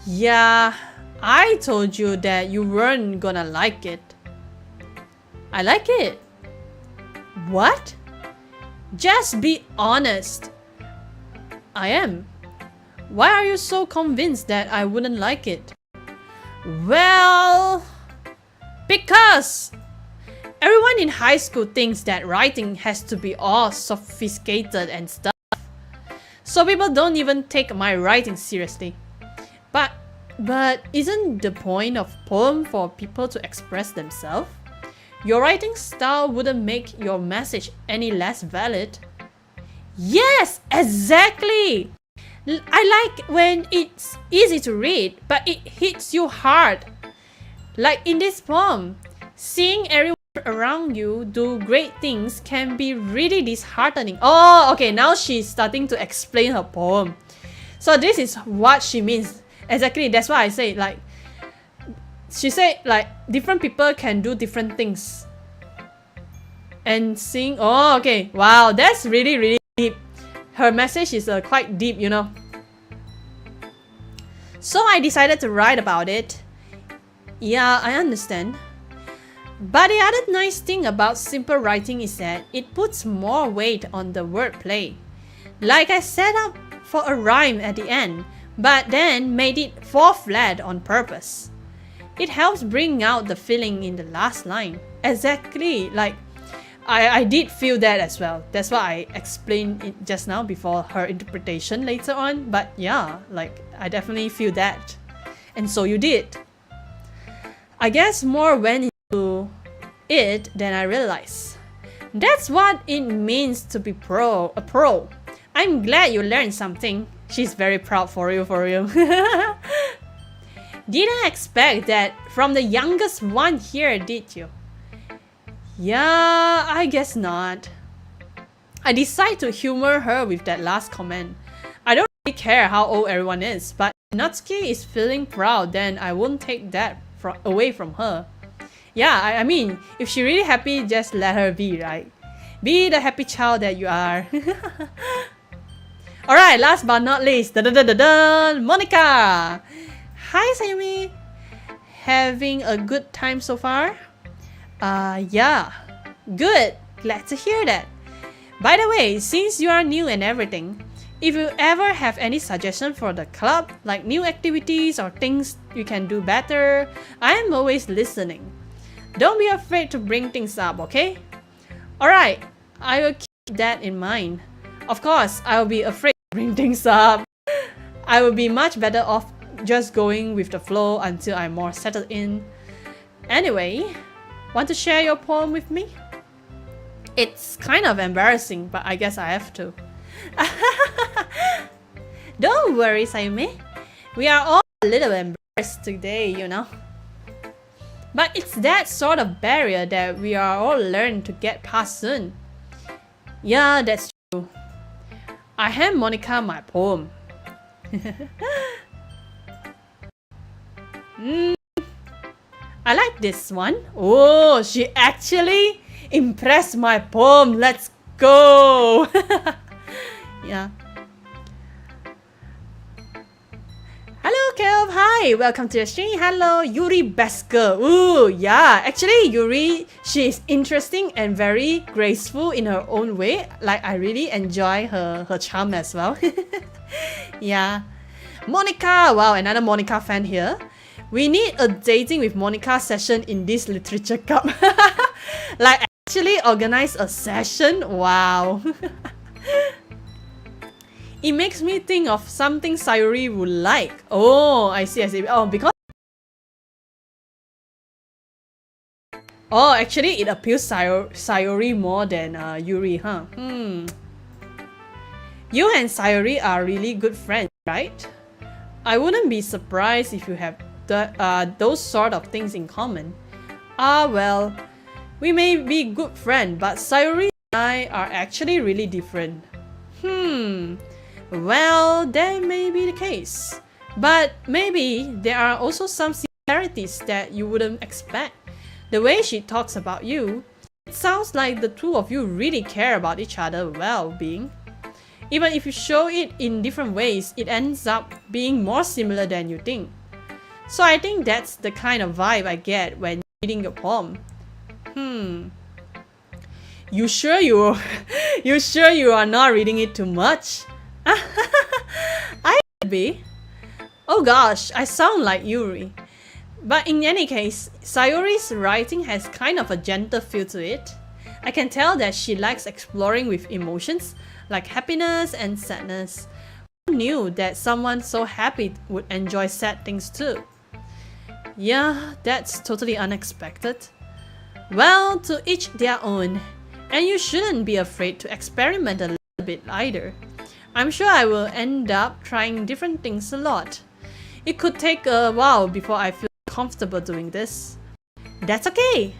Yeah, I told you that you weren't gonna like it. I like it. What? Just be honest. I am. Why are you so convinced that I wouldn't like it? Well, because everyone in high school thinks that writing has to be all sophisticated and stuff. So people don't even take my writing seriously. But isn't the point of poem for people to express themselves? Your writing style wouldn't make your message any less valid. Yes, exactly! I like when it's easy to read, but it hits you hard. Like in this poem, seeing everyone around you do great things can be really disheartening. Oh, okay, now she's starting to explain her poem. So this is what she means. Exactly, that's why I say like she said like different people can do different things. And seeing, oh okay, wow, that's really deep. Her message is quite deep, you know. So I decided to write about it. Yeah, I understand. But the other nice thing about simple writing is that it puts more weight on the wordplay. Like I set up for a rhyme at the end, but then made it fall flat on purpose. It helps bring out the feeling in the last line. Exactly, like I did feel that as well. That's why I explained it just now before her interpretation later on. But yeah, like I definitely feel that. And so you did. I guess more went into it than I realized. That's what it means to be a pro. I'm glad you learned something. She's very proud for you. Didn't expect that from the youngest one here, did you? Yeah, I guess not. I decided to humor her with that last comment. I don't really care how old everyone is, but Natsuki is feeling proud, then I won't take that away from her. Yeah, I mean, if she's really happy, just let her be, right? Be the happy child that you are. Alright, last but not least, Monica! Hi, Sayumi! Having a good time so far? Yeah. Good. Glad to hear that. By the way, since you are new and everything, if you ever have any suggestion for the club, like new activities or things you can do better, I am always listening. Don't be afraid to bring things up, okay? Alright, I will keep that in mind. Of course, I will be afraid to bring things up. I will be much better off just going with the flow until I'm more settled in. Anyway, want to share your poem with me? It's kind of embarrassing, but I guess I have to. Don't worry, Sayume. We are all a little embarrassed today, you know. But it's that sort of barrier that we are all learning to get past soon. Yeah, that's true. I hand Monica my poem. I like this one. Oh, she actually impressed my poem. Let's go. Yeah. Hello, Kelv. Hi. Welcome to the stream. Hello, Yuri Besker. Ooh, yeah. Actually, Yuri, she is interesting and very graceful in her own way. Like, I really enjoy her charm as well. Yeah. Monica. Wow, another Monica fan here. We need a dating with Monica session in this literature club. Like, actually organize a session? Wow. It makes me think of something Sayuri would like. Oh, I see. Oh, because... Oh, actually it appeals Sayuri more than Yuri, huh? You and Sayuri are really good friends, right? I wouldn't be surprised if you have those sort of things in common. Well, we may be good friends, but Sayuri and I are actually really different. Well, that may be the case. But maybe there are also some similarities that you wouldn't expect. The way she talks about you, it sounds like the two of you really care about each other's well-being. Even if you show it in different ways, it ends up being more similar than you think. So I think that's the kind of vibe I get when reading your poem. You sure you are not reading it too much? I could be. Oh gosh, I sound like Yuri. But in any case, Sayuri's writing has kind of a gentle feel to it. I can tell that she likes exploring with emotions like happiness and sadness. Who knew that someone so happy would enjoy sad things too? Yeah, that's totally unexpected. Well, to each their own. And you shouldn't be afraid to experiment a little bit either. I'm sure I will end up trying different things a lot. It could take a while before I feel comfortable doing this. That's okay.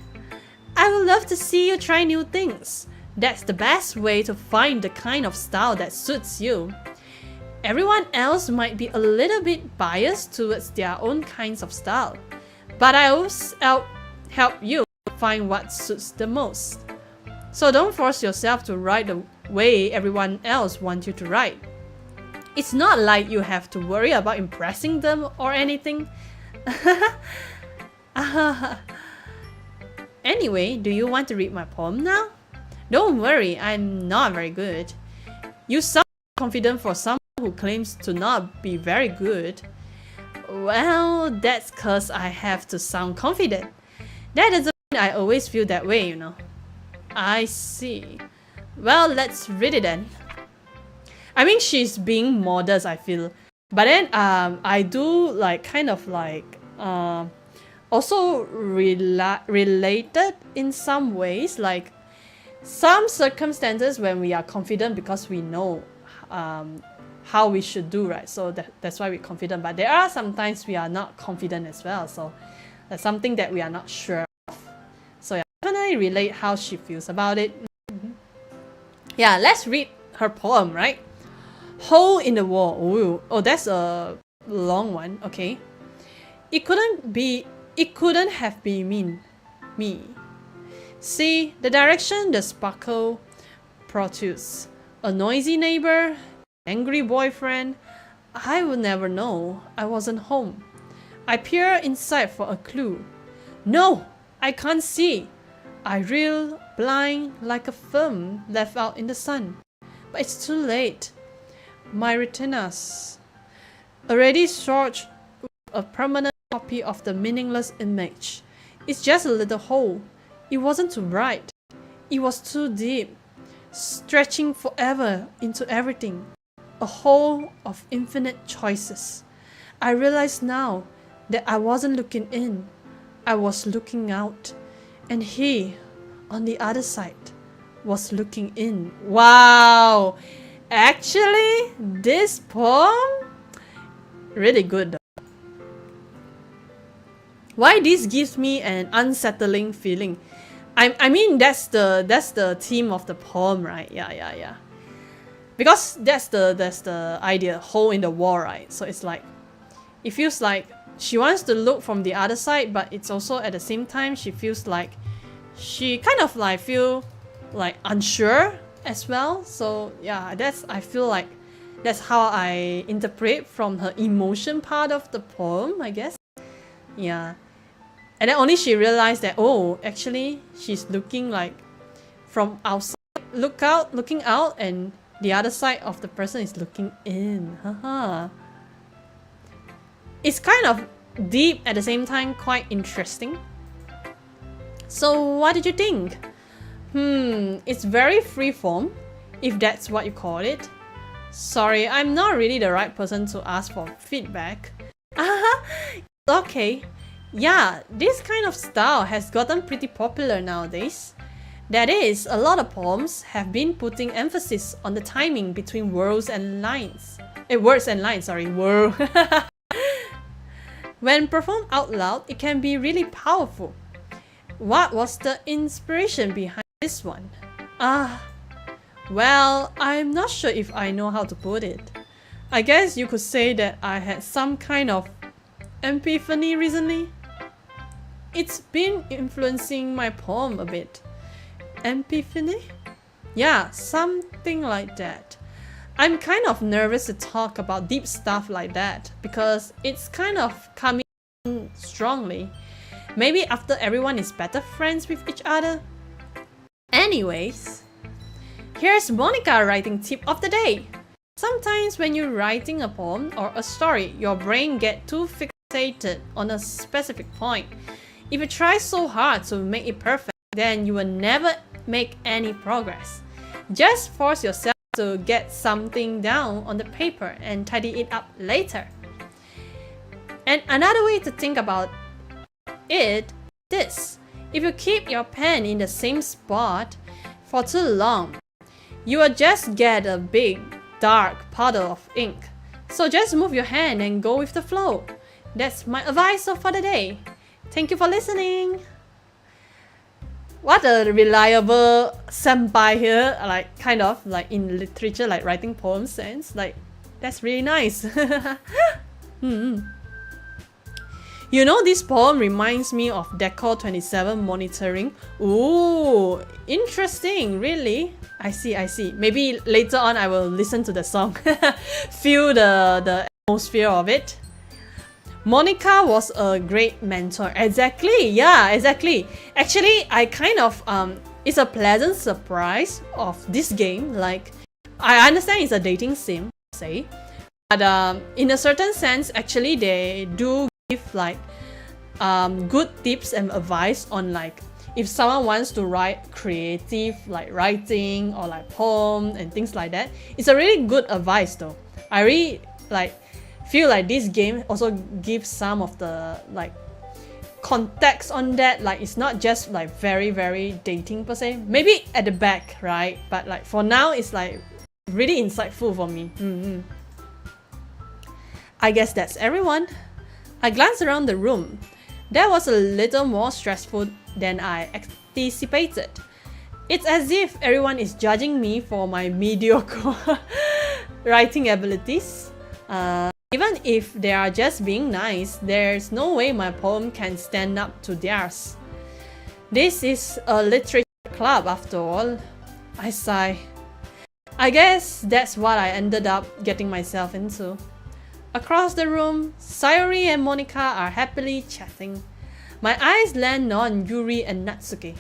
I would love to see you try new things. That's the best way to find the kind of style that suits you. Everyone else might be a little bit biased towards their own kinds of style, but I always help you find what suits the most. So don't force yourself to write the way everyone else wants you to write. It's not like you have to worry about impressing them or anything. Anyway, do you want to read my poem now? Don't worry, I'm not very good. You sound confident for someone who claims to not be very good. Well, that's cause I have to sound confident. That doesn't mean I always feel that way, you know. I see. Well, let's read it then. I mean, she's being modest, I feel. But then, I do like kind of like also related in some ways, like some circumstances when we are confident because we know how we should do, right? So that's why we're confident. But there are sometimes we are not confident as well. So that's something that we are not sure of. So yeah, definitely relate how she feels about it. Yeah, let's read her poem, right? Hole in the Wall. Ooh. Oh, that's a long one, okay? It couldn't have been me. See, the direction the sparkle protrudes. A noisy neighbor, angry boyfriend. I would never know. I wasn't home. I peer inside for a clue. No, I can't see. I reel blind like a film left out in the sun. But it's too late. My retinas already scorched a permanent copy of the meaningless image. It's just a little hole. It wasn't too bright. It was too deep, stretching forever into everything. A hole of infinite choices. I realize now that I wasn't looking in. I was looking out. And he, on the other side, was looking in. Wow! Actually, this poem, really good though. Why this gives me an unsettling feeling? I mean that's the theme of the poem, right? Yeah. Because that's the idea, hole in the wall, right? So it's like, it feels like she wants to look from the other side, but it's also at the same time she feels like she kind of like feel like unsure as well. So yeah, I feel like that's how I interpret from her emotion part of the poem, I guess. Yeah. And then only she realized that, oh, actually she's looking like from outside, looking out, and the other side of the person is looking in. Haha. It's kind of deep at the same time, quite interesting. So what did you think? It's very freeform, if that's what you call it. Sorry, I'm not really the right person to ask for feedback. Okay. Yeah, this kind of style has gotten pretty popular nowadays. That is, a lot of poems have been putting emphasis on the timing between words and lines. Word. When performed out loud, it can be really powerful. What was the inspiration behind this one? Well, I'm not sure if I know how to put it. I guess you could say that I had some kind of epiphany recently. It's been influencing my poem a bit. Epiphany? Yeah, something like that. I'm kind of nervous to talk about deep stuff like that because it's kind of coming strongly. Maybe after everyone is better friends with each other. Anyways, here's Monica writing tip of the day. Sometimes when you're writing a poem or a story, your brain gets too fixated on a specific point. If you try so hard to make it perfect, then you will never make any progress. Just force yourself to get something down on the paper and tidy it up later. And another way to think about it is this. If you keep your pen in the same spot for too long, you will just get a big, dark puddle of ink. So just move your hand and go with the flow. That's my advice for the day. Thank you for listening. What a reliable senpai here, like kind of like in literature, like writing poems sense. Like, that's really nice. You know, this poem reminds me of Decor 27 monitoring. Ooh, interesting, really? I see. Maybe later on I will listen to the song. Feel the atmosphere of it. Monica was a great mentor. Exactly, yeah, exactly. Actually, I kind of, it's a pleasant surprise of this game. Like, I understand it's a dating sim, say. But in a certain sense, actually, they do give like good tips and advice on like if someone wants to write creative like writing or like poem and things like that. It's a really good advice though. I really like feel like this game also gives some of the like context on that. Like it's not just like very dating per se. Maybe at the back, right? But like for now, it's like really insightful for me. I guess that's everyone. I glanced around the room. That was a little more stressful than I anticipated. It's as if everyone is judging me for my mediocre writing abilities. Even if they are just being nice, there's no way my poem can stand up to theirs. This is a literature club after all. I sigh. I guess that's what I ended up getting myself into. Across the room, Sayuri and Monica are happily chatting. My eyes land on Yuri and Natsuki.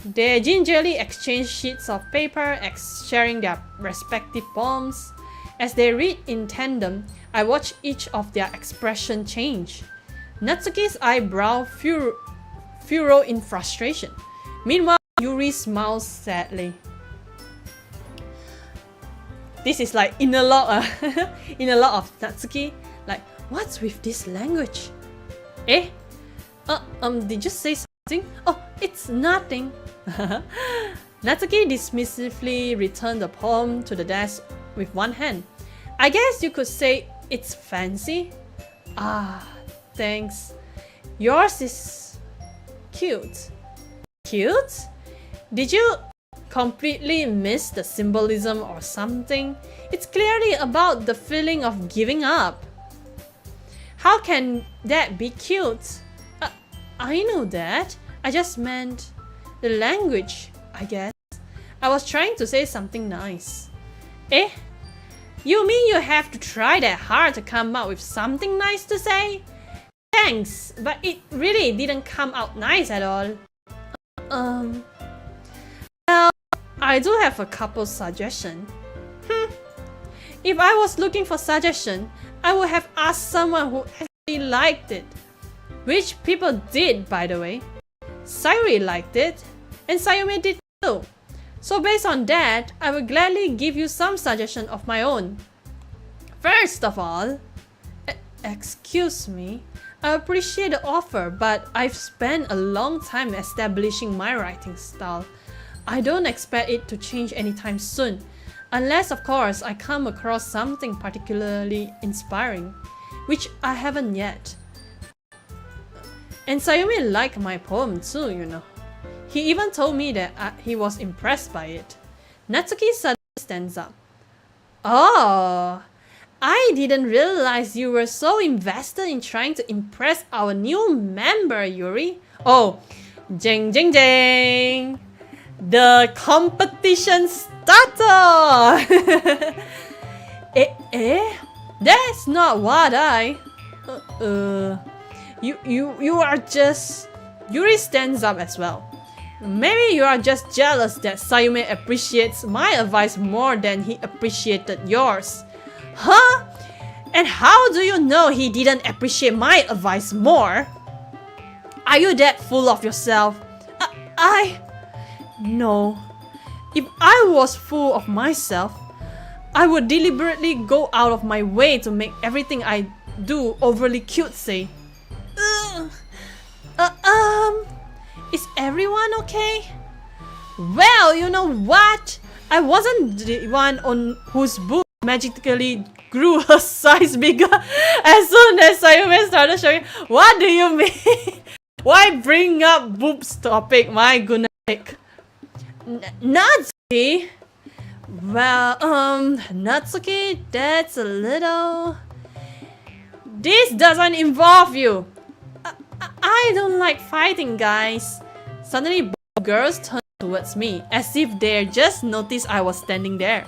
They gingerly exchange sheets of paper, sharing their respective poems. As they read in tandem, I watch each of their expression change. Natsuki's eyebrow furrow in frustration. Meanwhile, Yuri smiles sadly. This is like inner log of Natsuki. Like, what's with this language? Eh? Did you say something? Oh, it's nothing. Natsuki dismissively returned the poem to the desk with one hand. I guess you could say it's fancy. Ah, thanks. Yours is cute. Cute? Did you completely miss the symbolism or something? It's clearly about the feeling of giving up. How can that be cute? I know that. I just meant the language, I guess. I was trying to say something nice. Eh? You mean you have to try that hard to come up with something nice to say? Thanks, but it really didn't come out nice at all. Well, I do have a couple suggestions. If I was looking for suggestion, I would have asked someone who actually liked it. Which people did, by the way. Sayuri liked it, and Sayume did too. So based on that, I will gladly give you some suggestion of my own. First of all, excuse me, I appreciate the offer, but I've spent a long time establishing my writing style. I don't expect it to change anytime soon, unless of course I come across something particularly inspiring, which I haven't yet. And Sayume liked my poem too, you know. He even told me that he was impressed by it. Natsuki suddenly stands up. Oh, I didn't realize you were so invested in trying to impress our new member, Yuri. Oh, jing jing jing! The competition starter! That's not what I... You are just... Yuri stands up as well. Maybe you are just jealous that Sayume appreciates my advice more than he appreciated yours. Huh? And how do you know he didn't appreciate my advice more? Are you that full of yourself? No. If I was full of myself, I would deliberately go out of my way to make everything I do overly cutesy. Is everyone okay? Well, you know what? I wasn't the one on whose boob magically grew her size bigger as soon as Sayume started showing. What do you mean? Why bring up boobs topic? My goodness. Natsuki? Well, Natsuki, that's a little... This doesn't involve you. I don't like fighting, guys. Suddenly, both girls turned towards me, as if they just noticed I was standing there.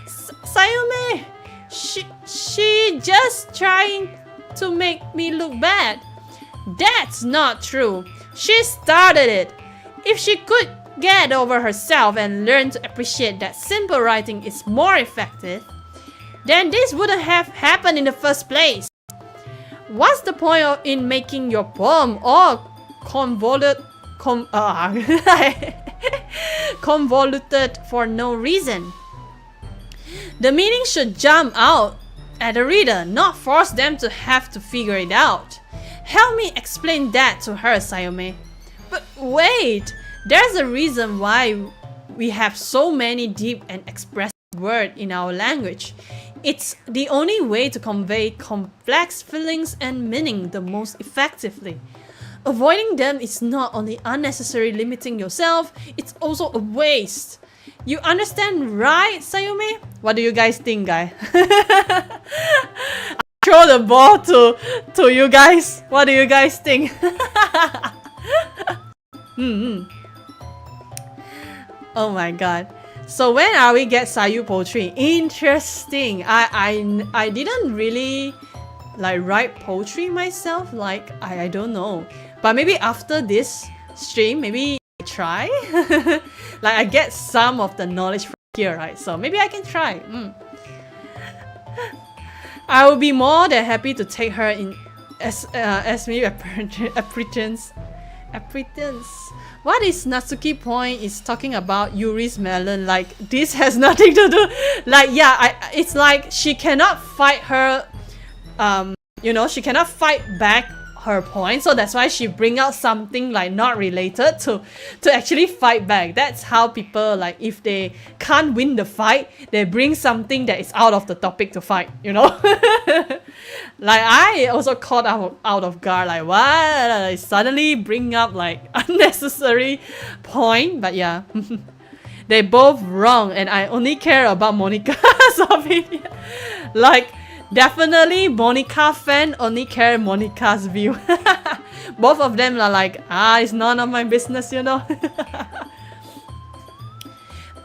Sayume! She just trying to make me look bad. That's not true. She started it. If she could get over herself and learn to appreciate that simple writing is more effective, then this wouldn't have happened in the first place. What's the point in making your poem all convoluted for no reason? The meaning should jump out at the reader, not force them to have to figure it out. Help me explain that to her, Sayume. But wait, there's a reason why we have so many deep and expressive words in our language. It's the only way to convey complex feelings and meaning the most effectively. Avoiding them is not only unnecessary limiting yourself, it's also a waste. You understand, right, Sayume? What do you guys think, guys? Throw the ball to you guys. What do you guys think? Oh my god. So when are we get Sayu poetry? Interesting. I didn't really like write poetry myself. Like I don't know. But maybe after this stream, maybe I try. Like I get some of the knowledge from here, right? So maybe I can try. I will be more than happy to take her in as maybe applicants. What is Natsuki point is talking about Yuri's melon? Like this has nothing to do. Like yeah, it's like she cannot fight her. You know, she cannot fight back her point, so that's why she bring out something like not related to actually fight back. That's how people, like, if they can't win the fight, they bring something that is out of the topic to fight, you know. Like I also caught out of guard, like what, I suddenly bring up like unnecessary point. But yeah. They both wrong and I only care about Monica's opinion. Like definitely Monica fan only care Monica's view. Both of them are like, it's none of my business, you know.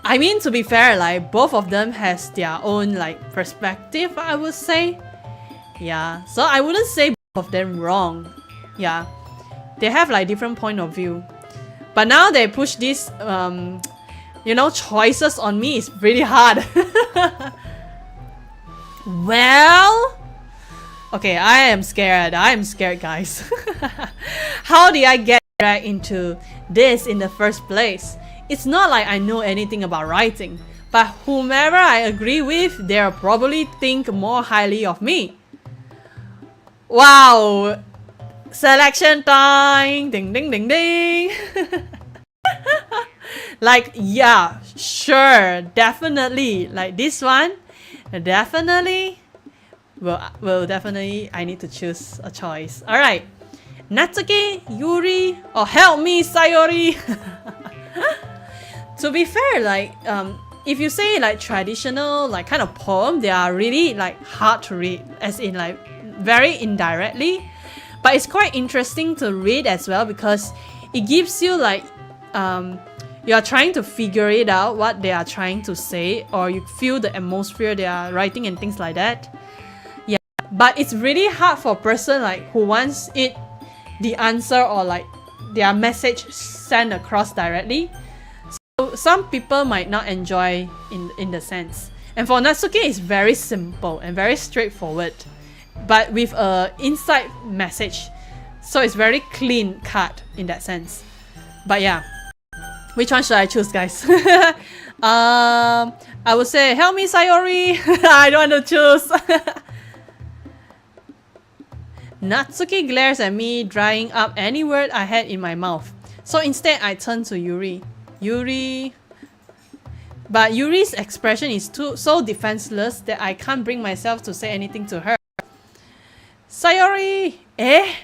I mean, to be fair, like both of them has their own like perspective, I would say. Yeah, so I wouldn't say both of them wrong. Yeah, they have like different point of view. But now they push this you know, choices on me is pretty hard. Well, okay, I am scared, guys. How did I get dragged into this in the first place? It's not like I know anything about writing, but whomever I agree with, they'll probably think more highly of me. Wow! Selection time! Ding ding ding ding! Like, yeah, sure, definitely. Like this one, definitely. Well, definitely, I need to choose a choice. Alright. Natsuki, Yuri, or help me, Sayori! To be fair, like, if you say like traditional, like kind of poem, they are really like hard to read, as in like very indirectly. But it's quite interesting to read as well because it gives you like, you are trying to figure it out what they are trying to say, or you feel the atmosphere they are writing and things like that. Yeah, but it's really hard for a person like who wants it, the answer or like their message sent across directly. So some people might not enjoy in the sense. And for Natsuki, it's very simple and very straightforward, but with a inside message. So it's very clean cut in that sense. But yeah. Which one should I choose, guys? I would say, help me, Sayori! I don't want to choose! Natsuki glares at me, drying up any word I had in my mouth. So instead, I turn to Yuri. But Yuri's expression is so defenseless that I can't bring myself to say anything to her. Sayori! Eh?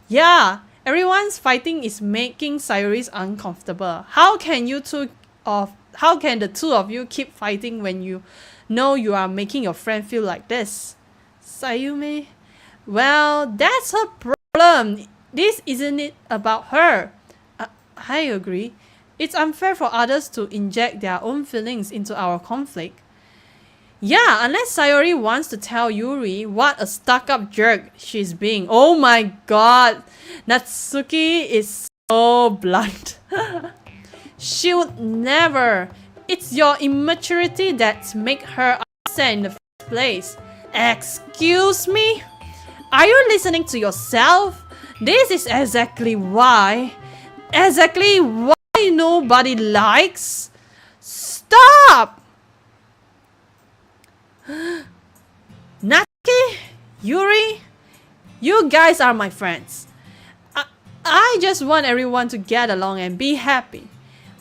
Yeah! Everyone's fighting is making Sayori uncomfortable. How can the two of you keep fighting when you know you are making your friend feel like this? Sayume? Well, that's her problem. This isn't it about her. I agree. It's unfair for others to inject their own feelings into our conflict. Yeah, unless Sayori wants to tell Yuri what a stuck-up jerk she's being. Oh my god, Natsuki is so blunt. She would never. It's your immaturity that make her upset in the first place. Excuse me? Are you listening to yourself? This is exactly why nobody likes. Stop! Natsuki, Yuri, you guys are my friends. I just want everyone to get along and be happy.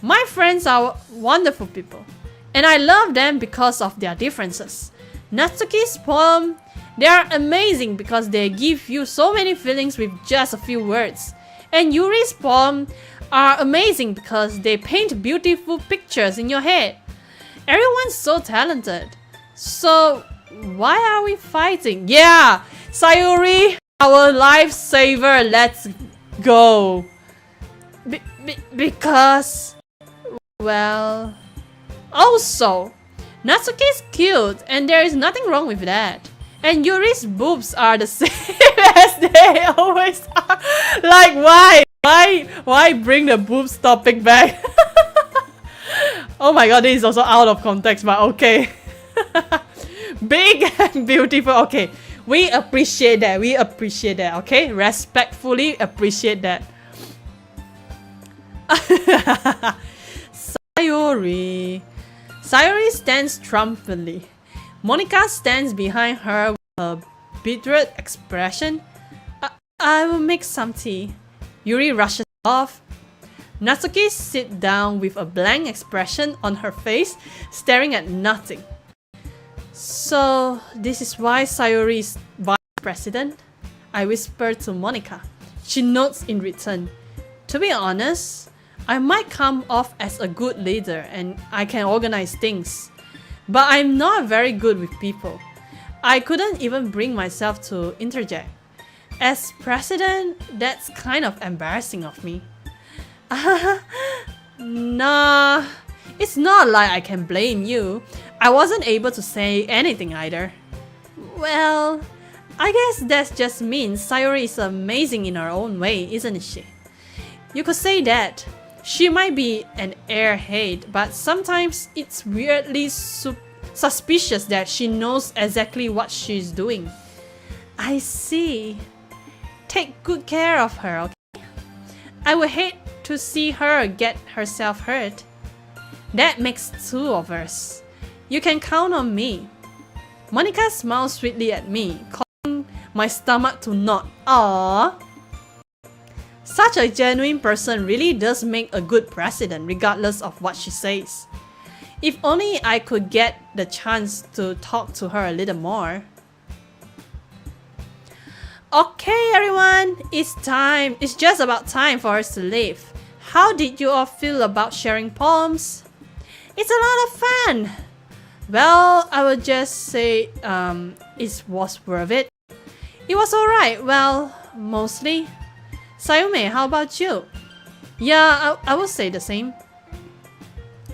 My friends are wonderful people, and I love them because of their differences. Natsuki's poem, they are amazing because they give you so many feelings with just a few words. And Yuri's poem are amazing because they paint beautiful pictures in your head. Everyone's so talented. So why are we fighting? Yeah, Sayuri, our lifesaver, let's go. Because, well, also, Natsuki's cute and there is nothing wrong with that. And Yuri's boobs are the same as they always are. Like, why? Why bring the boobs topic back? Oh my god, this is also out of context, but okay. Big and beautiful. Okay, we appreciate that. We appreciate that. Okay, respectfully appreciate that. Sayuri. Sayuri stands triumphantly. Monica stands behind her with a betrayed expression. I will make some tea. Yuri rushes off. Natsuki sits down with a blank expression on her face, staring at nothing. So, this is why Sayuri is vice president? I whisper to Monica. She nods in return. To be honest, I might come off as a good leader and I can organize things. But I'm not very good with people. I couldn't even bring myself to interject. As president, that's kind of embarrassing of me. Nah, it's not like I can blame you. I wasn't able to say anything either. Well, I guess that just means Sayuri is amazing in her own way, isn't she? You could say that. She might be an airhead, but sometimes it's weirdly suspicious that she knows exactly what she's doing. I see. Take good care of her, okay? I would hate to see her get herself hurt. That makes two of us. You can count on me. Monica smiles sweetly at me, causing my stomach to knot. Aww. Such a genuine person really does make a good president, regardless of what she says. If only I could get the chance to talk to her a little more. Okay everyone, it's time. It's just about time for us to leave. How did you all feel about sharing poems? It's a lot of fun. Well, I would just say it was worth it. It was alright, well, mostly. Sayume, how about you? Yeah, I would say the same.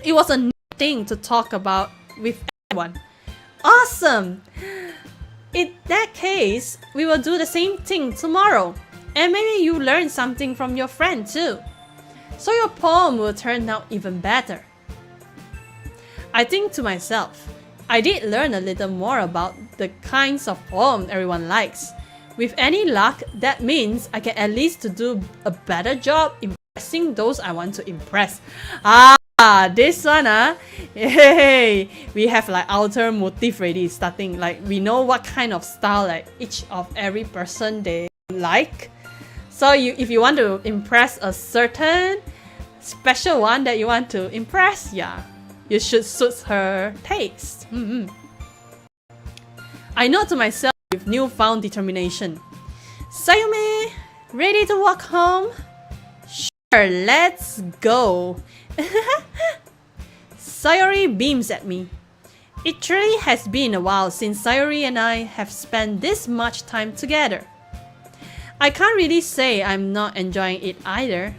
It was a new thing to talk about with everyone. Awesome! In that case, we will do the same thing tomorrow. And maybe you learn something from your friend too. So your poem will turn out even better. I think to myself, I did learn a little more about the kinds of poems everyone likes. With any luck, that means I can at least do a better job impressing those I want to impress. This one, hey, we have like outer motif ready starting. Like we know what kind of style like each of every person they like. So if you want to impress a certain special one that you want to impress, yeah, you should suit her taste. I know to myself with newfound determination. Sayume, ready to walk home? Sure, let's go. Sayuri beams at me. It truly has been a while since Sayuri and I have spent this much time together. I can't really say I'm not enjoying it either.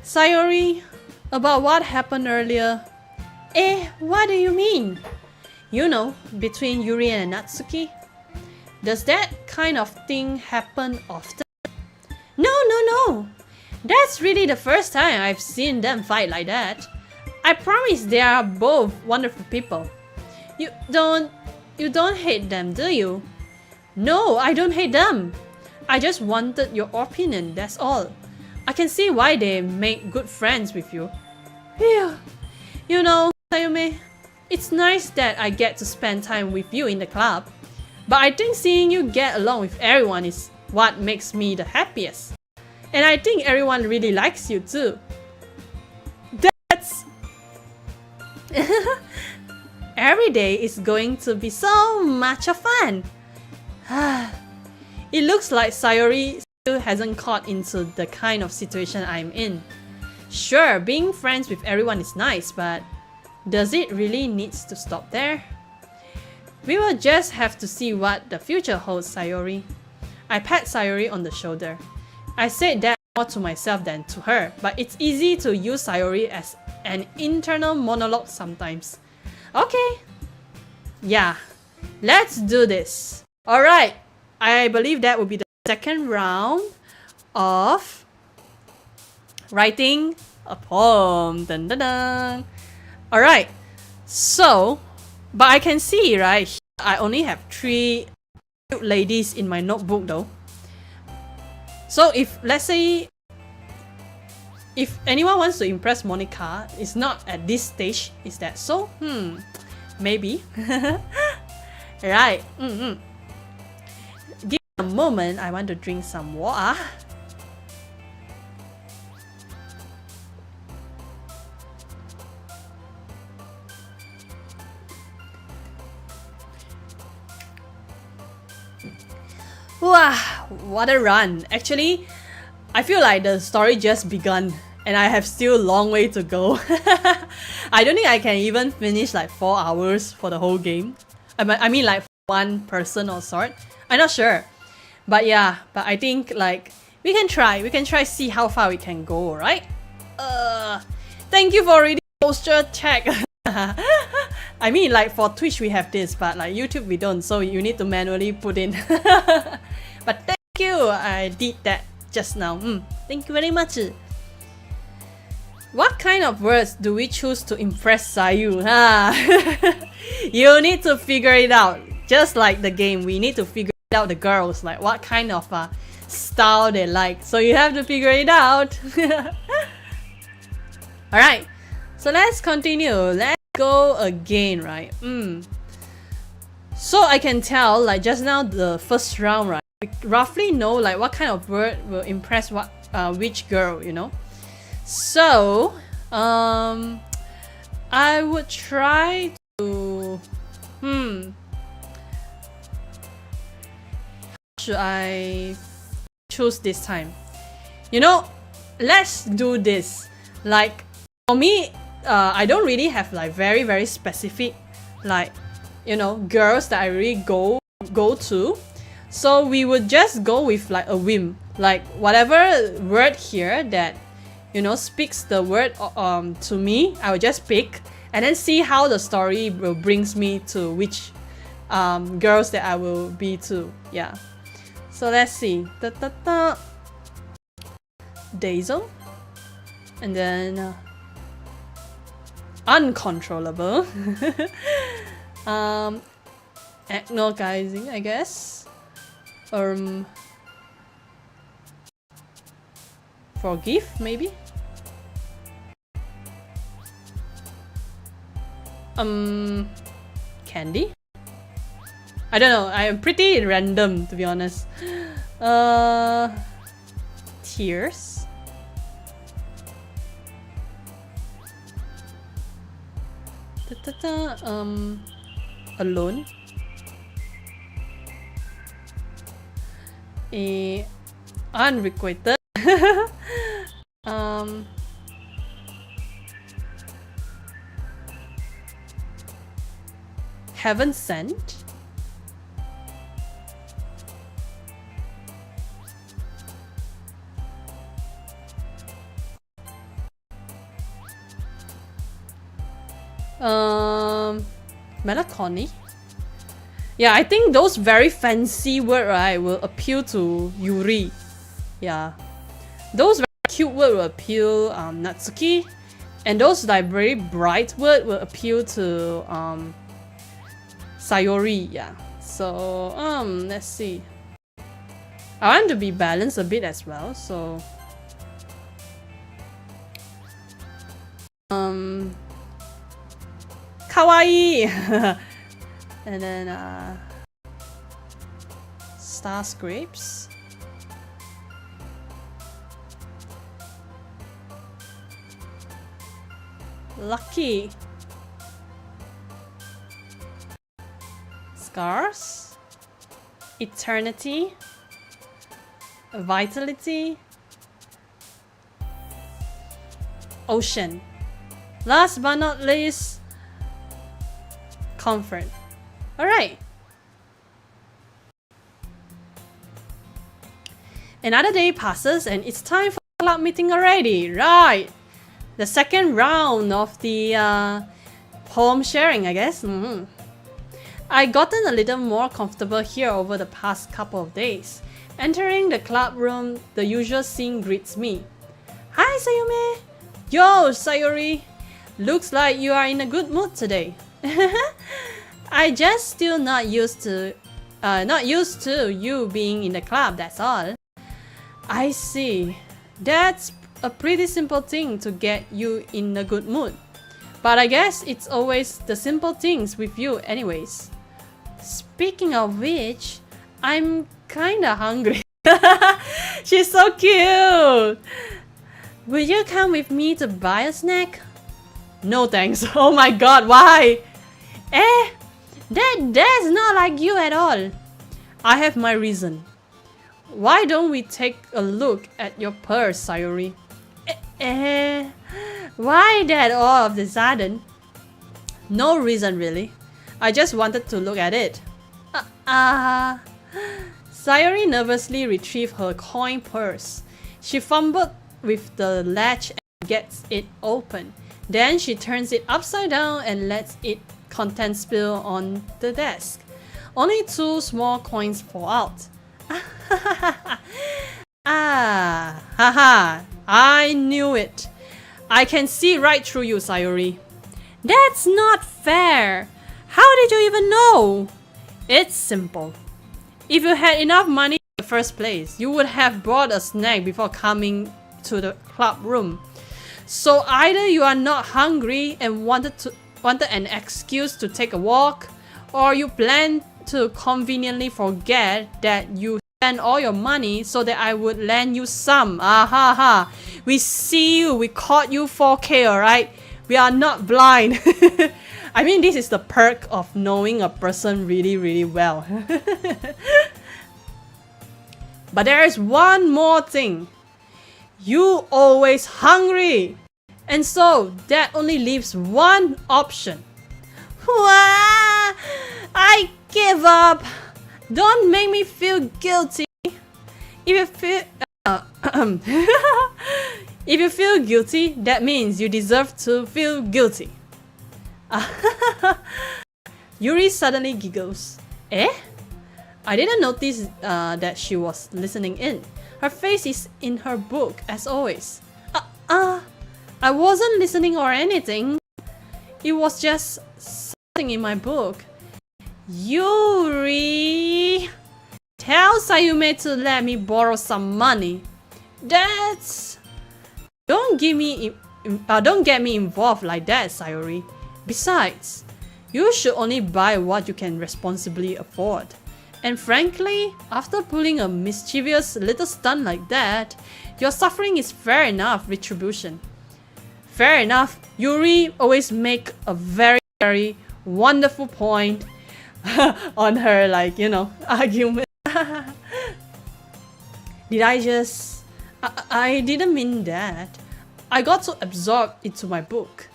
Sayuri, about what happened earlier. What do you mean? You know, between Yuri and Natsuki. Does that kind of thing happen often? No. That's really the first time I've seen them fight like that. I promise they are both wonderful people. You don't hate them, do you? No, I don't hate them. I just wanted your opinion, that's all. I can see why they make good friends with you. Phew. You know, Sayume, it's nice that I get to spend time with you in the club. But I think seeing you get along with everyone is what makes me the happiest. And I think everyone really likes you too. That's... Every day is going to be so much of fun. It looks like Sayuri still hasn't caught into the kind of situation I'm in. Sure, being friends with everyone is nice, but does it really needs to stop there? We will just have to see what the future holds, Sayori. I pat Sayori on the shoulder. I said that more to myself than to her, but it's easy to use Sayori as an internal monologue sometimes. Okay. Yeah, let's do this. Alright, I believe that will be the second round of writing a poem. Dun, dun, dun. Alright, so, but I can see, right, I only have 3 cute ladies in my notebook though. So if, let's say, if anyone wants to impress Monica, it's not at this stage, is that so? Maybe. Right. Give me a moment, I want to drink some water. Wow, what a run. Actually, I feel like the story just begun and I have still a long way to go. I don't think I can even finish like 4 hours for the whole game. I mean like one person or sort. I'm not sure. But yeah, but I think like we can try see how far we can go, right? Thank you for reading posture check. I mean like for Twitch we have this, but like YouTube we don't, so you need to manually put in. But thank you, I did that just now. Thank you very much. What kind of words do we choose to impress Sayu? You need to figure it out. Just like the game, we need to figure out the girls, like what kind of style they like. So you have to figure it out. Alright, so let's continue. Let's go again, right? So I can tell, like just now the first round, right? We roughly know like what kind of word will impress what which girl, you know? So I would try to should I choose this time? You know, let's do this. Like for me, I don't really have like very specific like, you know, girls that I really go to. So we would just go with like a whim, like whatever word here that, you know, speaks the word to me, I will just pick and then see how the story will brings me to which girls that I will be to. Yeah. So let's see. Dazzle. And then uncontrollable. Agonizing, I guess. Forgive, maybe? Candy? I don't know, I am pretty random to be honest. Tears? Alone? Unrequited? Heaven sent? Melancholy? Yeah, I think those very fancy words, right, will appeal to Yuri. Yeah. Those very cute words will appeal Natsuki. And those like very bright words will appeal to Sayori. Yeah. So let's see. I want to be balanced a bit as well, so kawaii. And then star scrapes. Lucky. Scars. Eternity. Vitality. ocean. Last but not least, comfort. Alright. Another day passes and it's time for the club meeting already. Right. The second round of the poem sharing, I guess. I've gotten a little more comfortable here over the past couple of days. Entering the club room, the usual scene greets me. Hi Sayume! Yo, Sayuri! Looks like you are in a good mood today. I just still not used to you being in the club, that's all. I see. That's a pretty simple thing to get you in a good mood. But I guess it's always the simple things with you anyways. Speaking of which, I'm kinda hungry. She's so cute! Will you come with me to buy a snack? No thanks. Oh my god, why? That's not like you at all. I have my reason. Why don't we take a look at your purse, Sayuri? Why that all of a sudden? No reason really. I just wanted to look at it. Sayuri nervously retrieved her coin purse. She fumbled with the latch and gets it open. Then she turns it upside down and lets its contents spill on the desk. Only 2 small coins fall out. Haha, I knew it. I can see right through you, Sayuri. That's not fair. How did you even know? It's simple. If you had enough money in the first place, you would have bought a snack before coming to the club room. So either you are not hungry and wanted an excuse to take a walk, or you plan to conveniently forget that you spent all your money so that I would lend you some. We see you, we caught you 4K, alright? We are not blind. I mean, this is the perk of knowing a person really, really well. But there is one more thing. You always hungry. And so that only leaves one option. I give up. Don't make me feel guilty. If you feel guilty, that means you deserve to feel guilty. Yuri suddenly giggles. I didn't notice that she was listening in. Her face is in her book as always. I wasn't listening or anything. It was just something in my book. Yuri! Tell Sayume to let me borrow some money. Don't get me involved like that, Sayuri. Besides, you should only buy what you can responsibly afford. And frankly, after pulling a mischievous little stunt like that, your suffering is fair enough retribution. Fair enough, Yuri always make a very, very wonderful point on her, argument. Did I just... I didn't mean that. I got so absorbed into my book.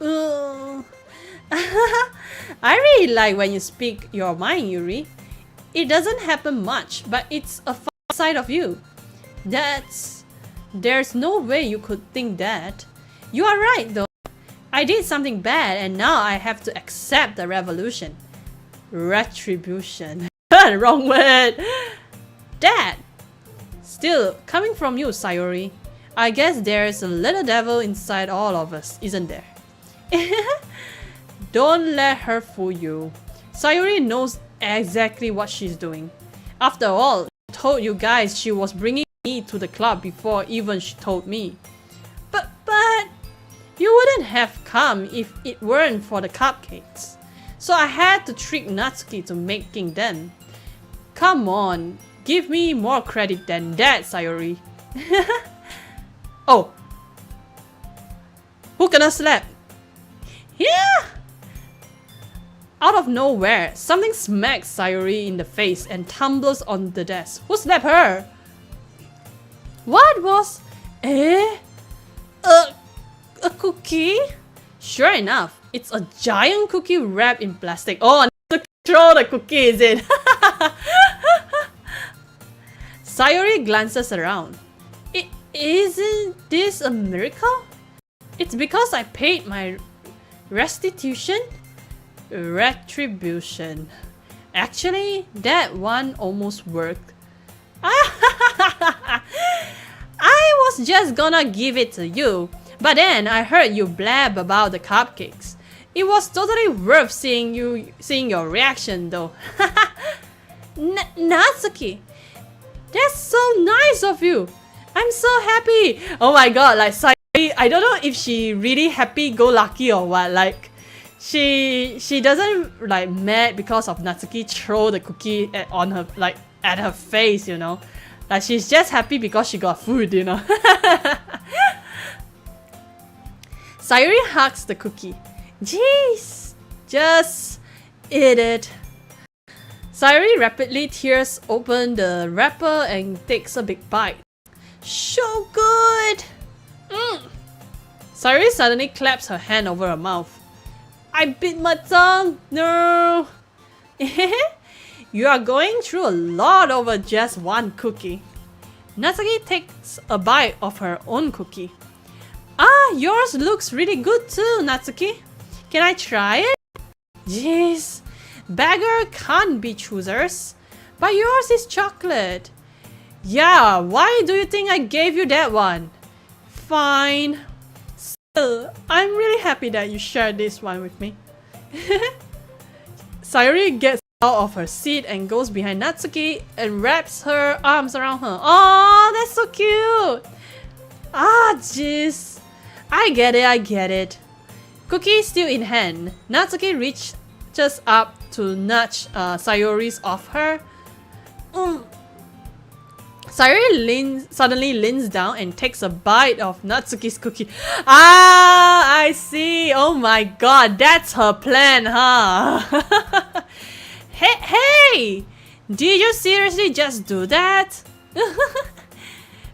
I really like when you speak your mind, Yuri. It doesn't happen much, but it's a fun side of you. There's no way you could think that. You are right though. I did something bad and now I have to accept the retribution. Wrong word. That. Still, coming from you, Sayuri, I guess there's a little devil inside all of us, isn't there? Don't let her fool you. Sayuri knows exactly what she's doing. After all, she told you guys she was bringing me to the club before even she told me. But you wouldn't have come if it weren't for the cupcakes. So I had to trick Natsuki to making them. Come on, give me more credit than that, Sayuri. Oh. Who gonna slap? Yeah! Out of nowhere, something smacks Sayuri in the face and tumbles on the desk. Who slapped her? What was... cookie? Sure enough, it's a giant cookie wrapped in plastic. Oh, to throw the cookie, is it? Sayuri glances around. Isn't this a miracle? It's because I paid my retribution. Actually, that one almost worked. I was just gonna give it to you, but then I heard you blab about the cupcakes. It was totally worth seeing your reaction though. Natsuki, that's so nice of you. I'm so happy. Oh my god, like Sayuri, I don't know if she really happy-go-lucky or what. Like, she doesn't like mad because of Natsuki throw the cookie at her face, you know. Like, she's just happy because she got food, you know. Sayuri hugs the cookie. Jeez, just eat it. Sayuri rapidly tears open the wrapper and takes a big bite. So good! Sayuri suddenly claps her hand over her mouth. I bit my tongue! No! You are going through a lot over just one cookie. Natsuki takes a bite of her own cookie. Ah, yours looks really good too, Natsuki. Can I try it? Jeez, beggar can't be choosers. But yours is chocolate. Yeah, why do you think I gave you that one? Fine. Still, I'm really happy that you shared this one with me. Sayuri gets out of her seat and goes behind Natsuki and wraps her arms around her. Oh, that's so cute! Ah, jeez. I get it. Cookie still in hand, Natsuki reaches up to nudge Sayuri's off her. Sayuri suddenly leans down and takes a bite of Natsuki's cookie. Ah, I see. Oh my god, that's her plan, huh? Hey! Did you seriously just do that?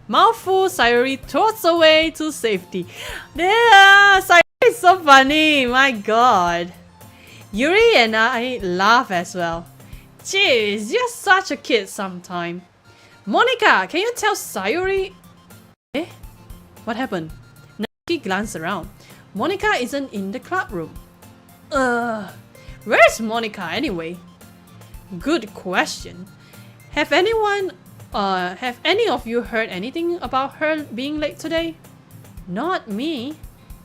Mouthful, Sayuri trots away to safety. Yeah, Sayuri is so funny, my god. Yuri and I laugh as well. Jeez, you're such a kid sometime. Monica, can you tell Sayuri? Eh? What happened? Natsuki glanced around. Monica isn't in the club room. Where's Monica anyway? Good question. Have any of you heard anything about her being late today? Not me.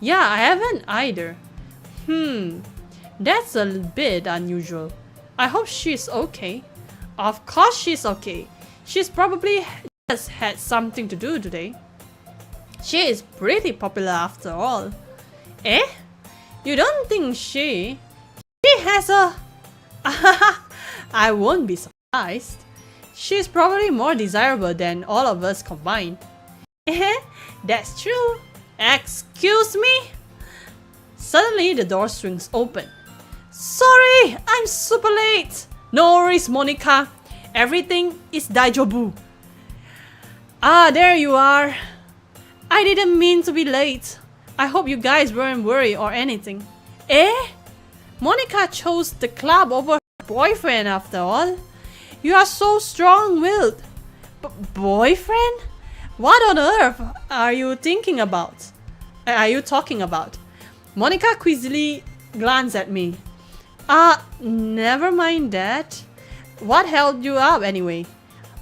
Yeah, I haven't either. That's a bit unusual. I hope she's okay. Of course she's okay. She's probably just had something to do today. She is pretty popular after all. Eh? You don't think she has a... I won't be surprised. She's probably more desirable than all of us combined. Eh? That's true. Excuse me? Suddenly the door swings open. Sorry, I'm super late. No worries, Monica. Everything is daijobu. Ah, there you are. I didn't mean to be late. I hope you guys weren't worried or anything. Eh? Monica chose the club over her boyfriend after all. You are so strong-willed. Boyfriend? What on earth are you thinking about? Are you talking about? Monica quizzically glanced at me. Never mind that. What held you up anyway?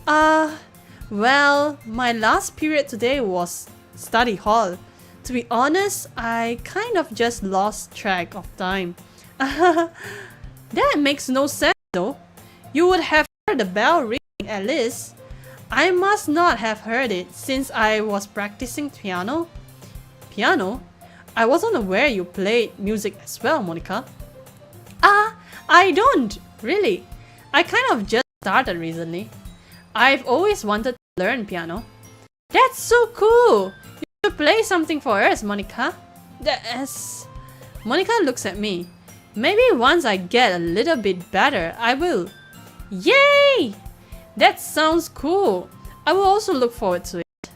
Well, my last period today was study hall. To be honest, I kind of just lost track of time. That makes no sense though. You would have heard the bell ring at least. I must not have heard it since I was practicing piano. Piano? I wasn't aware you played music as well, Monica. I don't, really. I kind of just started recently. I've always wanted to learn piano. That's so cool! You should play something for us, Monica. Monica looks at me. Maybe once I get a little bit better, I will. Yay! That sounds cool. I will also look forward to it.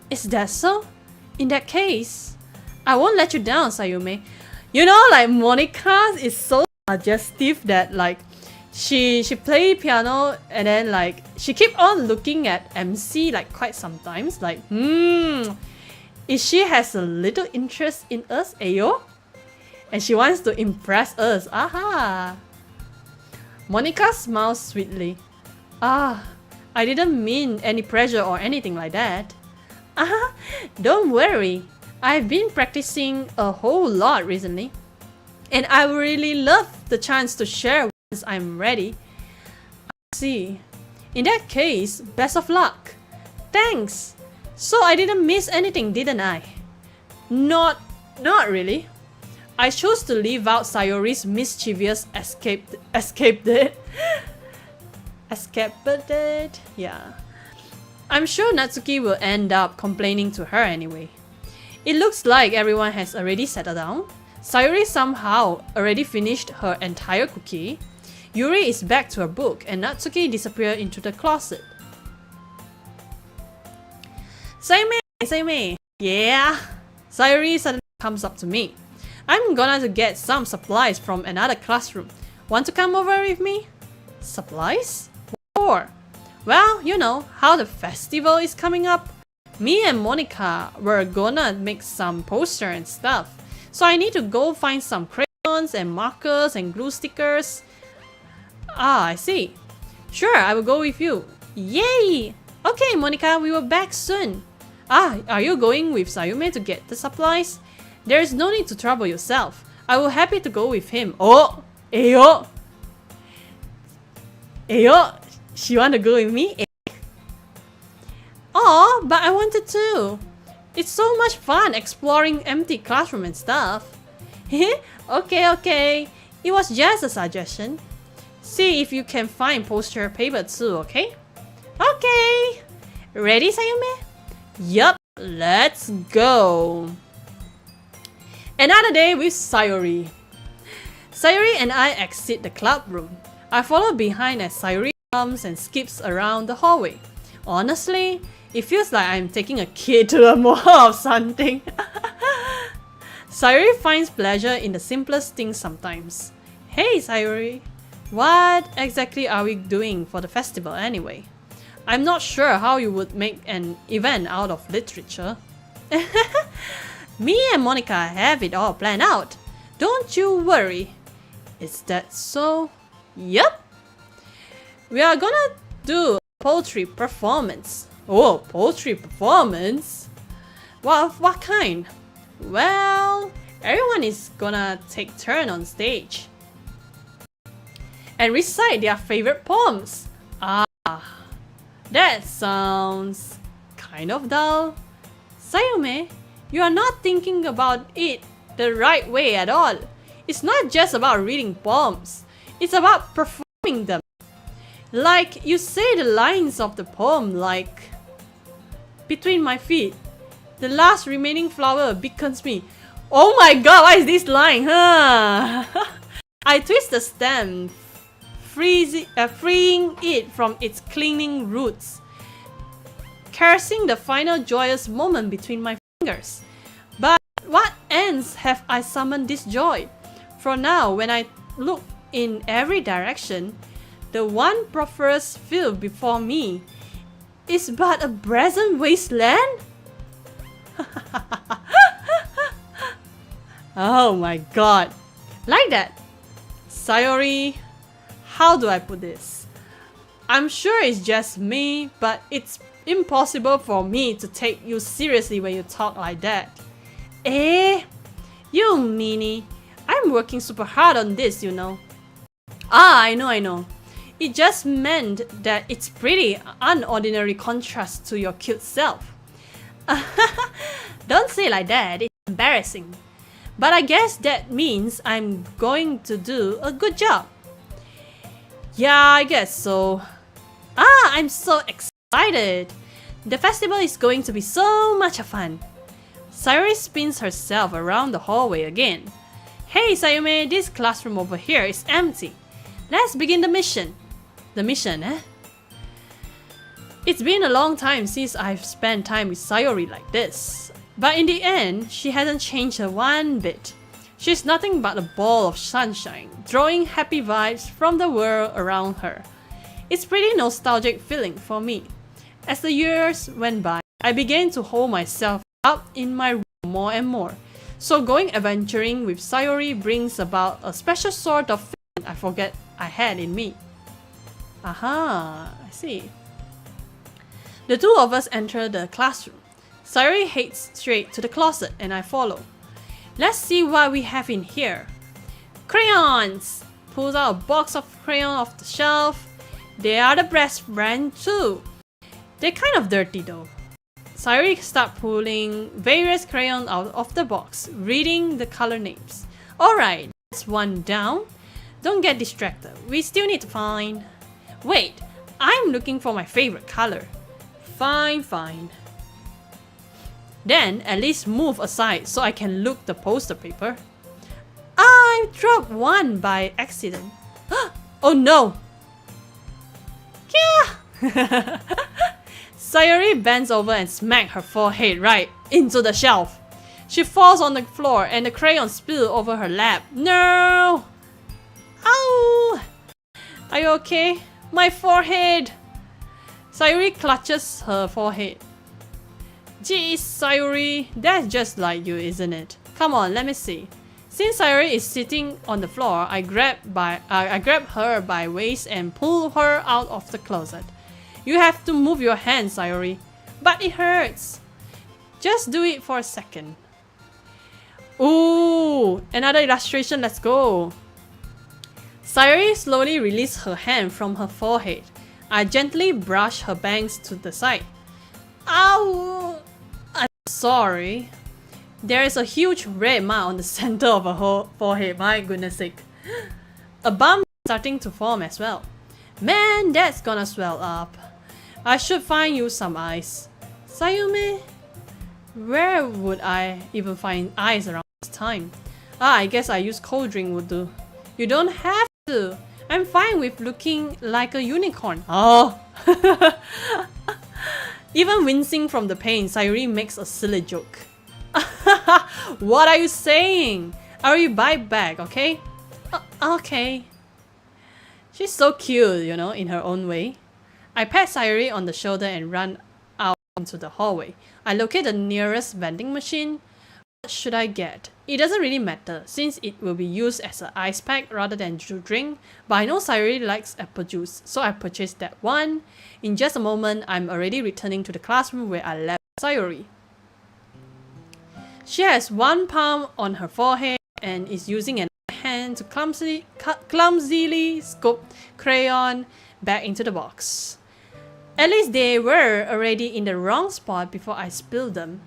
Is that so? In that case, I won't let you down, Sayume. You know, like Monica is so suggestive that like she play piano and then like she keep on looking at MC like quite sometimes like is she has a little interest in us, ayo? And she wants to impress us. Aha! Monica smiles sweetly. Ah, I didn't mean any pressure or anything like that. Ah, don't worry. I've been practicing a whole lot recently. And I would really love the chance to share once I'm ready. I see. In that case, best of luck. Thanks. So I didn't miss anything, didn't I? Not really. I chose to leave out Sayori's mischievous escape date. Yeah. I'm sure Natsuki will end up complaining to her anyway. It looks like everyone has already settled down. Sayori somehow already finished her entire cookie. Yuri is back to her book and Natsuki disappeared into the closet. Sayume! Yeah? Sayori suddenly comes up to me. I'm gonna get some supplies from another classroom. Want to come over with me? Supplies? What for? Well, you know how the festival is coming up. Me and Monica were gonna make some poster and stuff. So I need to go find some crayons and markers and glue stickers. Ah, I see. Sure, I will go with you. Yay! Okay, Monica, we will back soon. Ah, are you going with Sayume to get the supplies? There is no need to trouble yourself. I will happy to go with him. Oh! Ayo! She want to go with me? Oh, but I wanted to. It's so much fun exploring empty classroom and stuff. Okay. It was just a suggestion. See if you can find poster paper too, okay? Okay. Ready, Sayume? Yup, let's go. Another day with Sayori. Sayori and I exit the club room. I follow behind as Sayori comes and skips around the hallway. Honestly, it feels like I'm taking a kid to a mall or something. Sayori finds pleasure in the simplest things sometimes. Hey Sayori, what exactly are we doing for the festival anyway? I'm not sure how you would make an event out of literature. Me and Monica have it all planned out. Don't you worry. Is that so? Yup. We are gonna do a poetry performance. Oh, poetry performance? What kind? Well, everyone is gonna take turn on stage and recite their favorite poems. Ah, that sounds kind of dull. Sayume, you are not thinking about it the right way at all. It's not just about reading poems. It's about performing them. Like you say the lines of the poem like, between my feet, the last remaining flower beckons me. Oh my god, what is this line? Huh? I twist the stem, freeing it from its clinging roots, caressing the final joyous moment between my fingers. But what ends have I summoned this joy? For now, when I look in every direction, the one prosperous field before me is but a brazen wasteland? Oh my god. Like that. Sayori, how do I put this? I'm sure it's just me, but it's impossible for me to take you seriously when you talk like that. Eh? You meanie. I'm working super hard on this, you know. Ah, I know. It just meant that it's pretty unordinary contrast to your cute self. Don't say like that, it's embarrassing. But I guess that means I'm going to do a good job. Yeah, I guess so. Ah, I'm so excited. The festival is going to be so much fun. Sayori spins herself around the hallway again. Hey Sayume, this classroom over here is empty. Let's begin the mission. The mission, eh? It's been a long time since I've spent time with Sayori like this. But in the end, she hasn't changed her one bit. She's nothing but a ball of sunshine, drawing happy vibes from the world around her. It's pretty nostalgic feeling for me. As the years went by, I began to hold myself up in my room more and more. So going adventuring with Sayuri brings about a special sort of feeling I forget I had in me. Aha, I see. The two of us enter the classroom. Sayuri heads straight to the closet and I follow. Let's see what we have in here. Crayons! Pulls out a box of crayons off the shelf. They are the best brand too. They're kind of dirty though. Sayuri starts pulling various crayons out of the box, reading the color names. Alright, that's one down. Don't get distracted. We still need to find... Wait, I'm looking for my favorite color. Fine. Then at least move aside so I can look the poster paper. I dropped one by accident. Oh no! Yeah! Sayuri bends over and smacks her forehead right into the shelf. She falls on the floor and the crayons spill over her lap. No! Ow! Are you okay? My forehead! Sayuri clutches her forehead. Geez, Sayuri, that's just like you, isn't it? Come on, let me see. Since Sayuri is sitting on the floor, I grab her by waist and pull her out of the closet. You have to move your hands, Sayuri. But it hurts. Just do it for a second. Ooh, another illustration, let's go. Sayuri slowly releases her hand from her forehead. I gently brush her bangs to the side. Ow! I'm sorry. There is a huge red mark on the center of her forehead, my goodness sake. A bump is starting to form as well. Man, that's gonna swell up. I should find you some ice. Sayume? Where would I even find ice around this time? I guess I use cold drink would do. You don't have to. I'm fine with looking like a unicorn. Oh! Even wincing from the pain, Sayuri makes a silly joke. What are you saying? I will bite back, okay? Okay. She's so cute, you know, in her own way. I pat Sayuri on the shoulder and run out into the hallway. I locate the nearest vending machine. What should I get? It doesn't really matter since it will be used as an ice pack rather than to drink, but I know Sayuri likes apple juice, so I purchased that one. In just a moment, I'm already returning to the classroom where I left Sayuri. She has one palm on her forehead and is using an hand to clumsily scoop crayon back into the box. At least they were already in the wrong spot before I spilled them.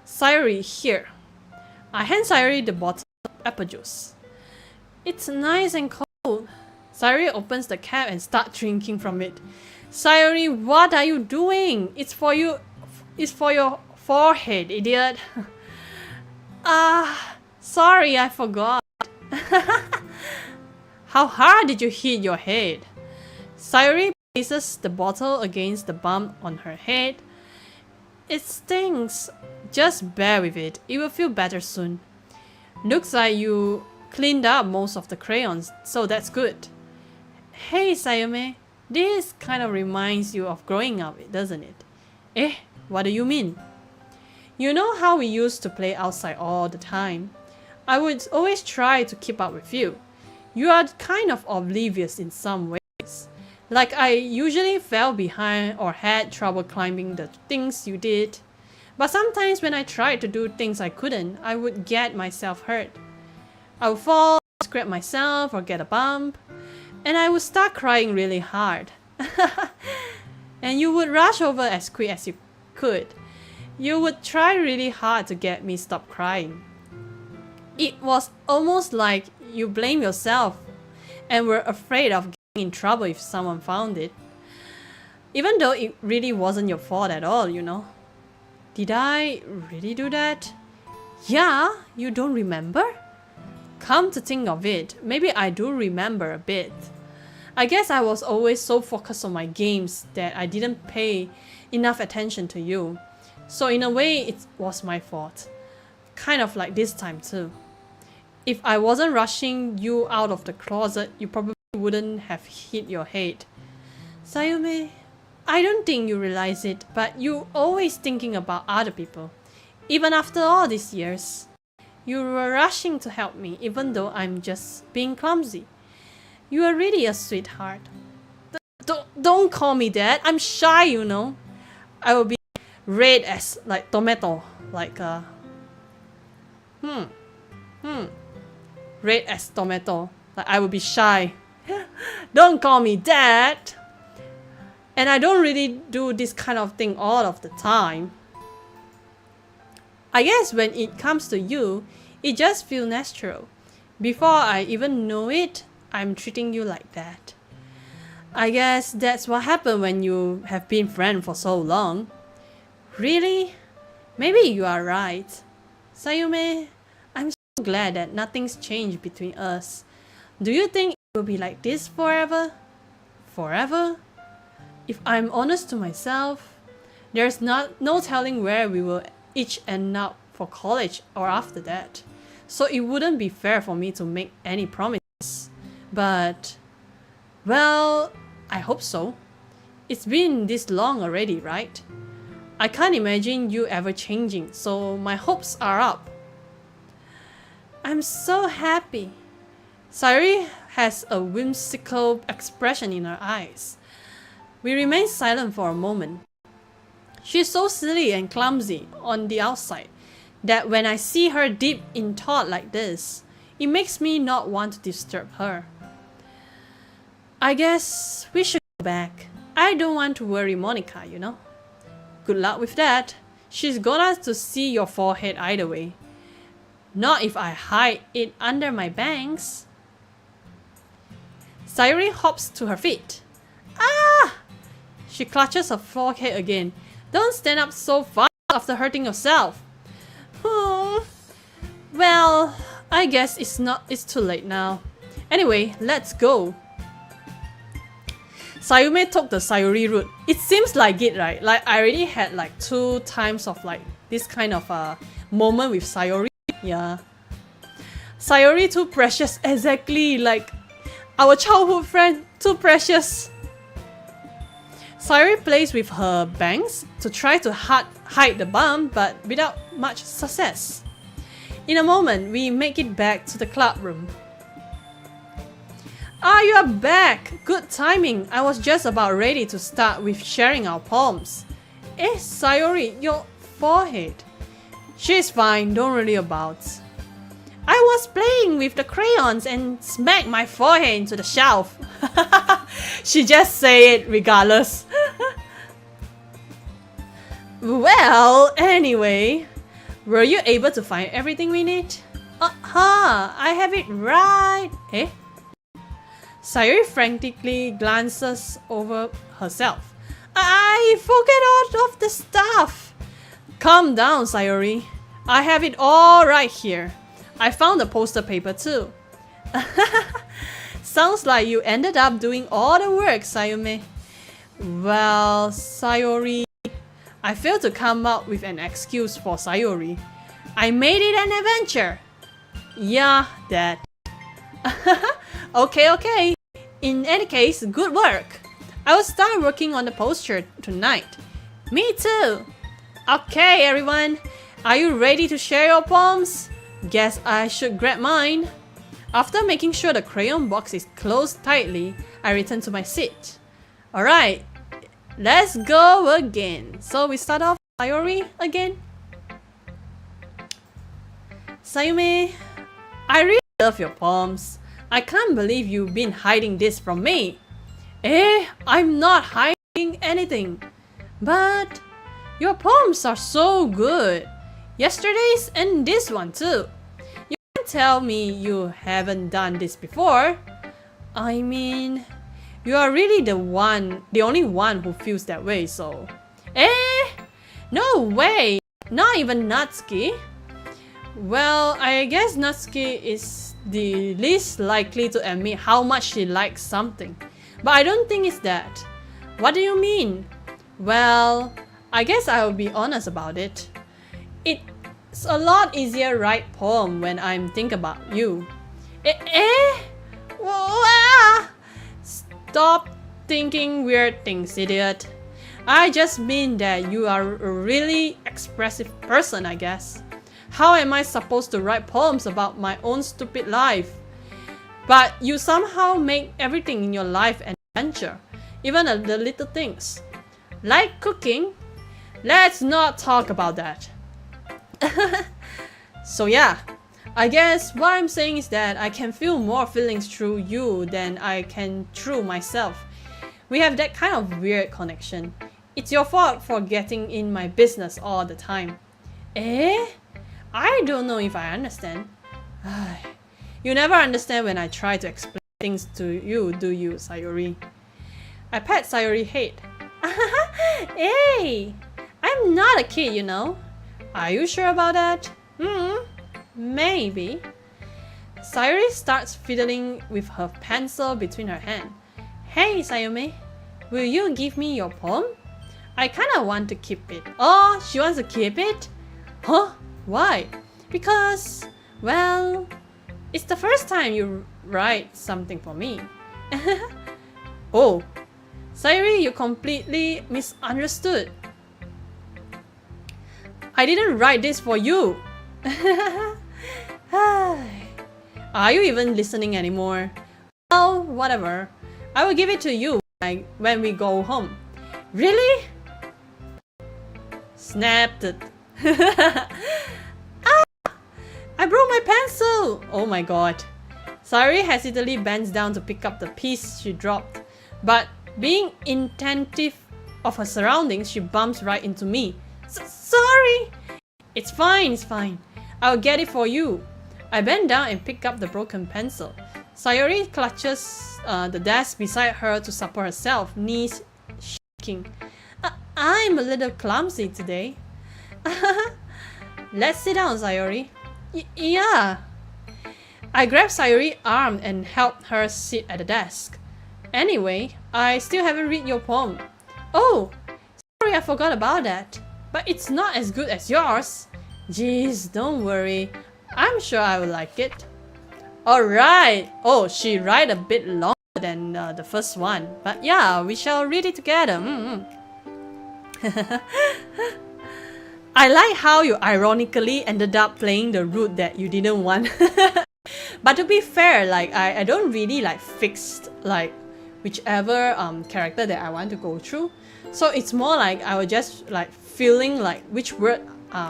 Sayuri, here. I hand Sayuri the bottle of apple juice. It's nice and cold. Sayuri opens the cap and starts drinking from it. Sayuri, what are you doing? It's for you. It's for your forehead, idiot. Sorry, I forgot. How hard did you hit your head? Sayuri places the bottle against the bump on her head. It stings. Just bear with it. It will feel better soon. Looks like you cleaned up most of the crayons, so that's good. Hey Sayume, this kind of reminds you of growing up, doesn't it? Eh, what do you mean? You know how we used to play outside all the time? I would always try to keep up with you. You are kind of oblivious in some ways. Like I usually fell behind or had trouble climbing the things you did. But sometimes when I tried to do things I couldn't, I would get myself hurt. I would fall, scrape myself or get a bump, and I would start crying really hard. And you would rush over as quick as you could. You would try really hard to get me stop crying. It was almost like you blame yourself and were afraid of getting in trouble if someone found it. Even though it really wasn't your fault at all, you know. Did I really do that? Yeah, you don't remember? Come to think of it, maybe I do remember a bit. I guess I was always so focused on my games that I didn't pay enough attention to you. So in a way, it was my fault. Kind of like this time too. If I wasn't rushing you out of the closet, you probably wouldn't have hit your head. Sayume, I don't think you realize it, but you're always thinking about other people. Even after all these years, you were rushing to help me, even though I'm just being clumsy. You are really a sweetheart. Don't call me that. I'm shy, you know. I will be red as like tomato, like red as tomato. Like I will be shy. Don't call me that. And I don't really do this kind of thing all of the time. I guess when it comes to you, it just feels natural. Before I even know it, I'm treating you like that. I guess that's what happened when you have been friends for so long. Really? Maybe you are right. Sayume, I'm so glad that nothing's changed between us. Do you think it will be like this forever? Forever? If I'm honest to myself, there's no telling where we will each end up for college or after that. So it wouldn't be fair for me to make any promises. But, well, I hope so. It's been this long already, right? I can't imagine you ever changing, so my hopes are up. I'm so happy. Sayuri has a whimsical expression in her eyes. We remain silent for a moment. She's so silly and clumsy on the outside that when I see her deep in thought like this, it makes me not want to disturb her. I guess we should go back. I don't want to worry Monica, you know. Good luck with that. She's gonna to see your forehead either way. Not if I hide it under my bangs. Sayuri hops to her feet. Ah! She clutches her forehead again. Don't stand up so fast after hurting yourself. Oh. Well, I guess it's too late now. Anyway, let's go. Sayume took the Sayuri route. It seems like it, right? Like I already had like 2 times of like this kind of moment with Sayuri. Yeah. Sayuri too precious, exactly like our childhood friend, too precious. Sayuri plays with her bangs to try to hide the bump, but without much success. In a moment, we make it back to the club room. Ah, you are back! Good timing. I was just about ready to start with sharing our poems. Sayuri, your forehead. She's fine, don't worry about. I was playing with the crayons and smacked my forehead into the shelf. She just say it regardless. Well, anyway, were you able to find everything we need? I have it right. Sayuri frantically glances over herself. I forget all of the stuff. Calm down, Sayuri. I have it all right here. I found the poster paper too. Sounds like you ended up doing all the work, Sayume. Well, Sayuri, I failed to come up with an excuse for Sayuri. I made it an adventure. Yeah, that. Okay. In any case, good work. I will start working on the poster tonight. Me too. Okay, everyone. Are you ready to share your poems? Guess I should grab mine. After making sure the crayon box is closed tightly, I return to my seat. Alright, let's go again. So we start off Sayuri again. Sayume, I really love your poems. I can't believe you've been hiding this from me. I'm not hiding anything. But your poems are so good. Yesterday's and this one too. You can't tell me you haven't done this before. I mean, you are really the only one who feels that way, so... No way! Not even Natsuki. Well, I guess Natsuki is the least likely to admit how much she likes something. But I don't think it's that. What do you mean? Well, I guess I'll be honest about it. It's a lot easier to write poem when I'm thinking about you. Stop thinking weird things, idiot. I just mean that you are a really expressive person, I guess. How am I supposed to write poems about my own stupid life? But you somehow make everything in your life an adventure, even the little things. Like cooking. Let's not talk about that. So yeah, I guess what I'm saying is that I can feel more feelings through you than I can through myself. We have that kind of weird connection. It's your fault for getting in my business all the time. I don't know if I understand. You never understand when I try to explain things to you, do you, Sayuri? I pat Sayuri's head. Hey, I'm not a kid, you know. Are you sure about that? Maybe. Sayuri starts fiddling with her pencil between her hands. Hey, Sayume, will you give me your poem? I kinda want to keep it. Oh, she wants to keep it? Huh? Why? Because, well, it's the first time you write something for me. Oh, Sayuri, you completely misunderstood. I didn't write this for you. Are you even listening anymore? Well, whatever. I will give it to you when we go home. Really? Snapped it. I broke my pencil! Oh my god. Sayuri hesitantly bends down to pick up the piece she dropped. But being inattentive of her surroundings, she bumps right into me. Sorry! It's fine, it's fine. I'll get it for you. I bend down and pick up the broken pencil. Sayuri clutches the desk beside her to support herself, knees shaking. I'm a little clumsy today. Let's sit down, Sayuri. Yeah. I grabbed Sayuri's arm and helped her sit at the desk. Anyway, I still haven't read your poem. Oh, sorry, I forgot about that. But it's not as good as yours. Jeez, don't worry. I'm sure I will like it. Alright. Oh, she write a bit longer than the first one. But yeah, we shall read it together. I like how you ironically ended up playing the route that you didn't want. But to be fair, like I don't really like fixed like whichever character that I want to go through. So it's more like I will just like feeling like which word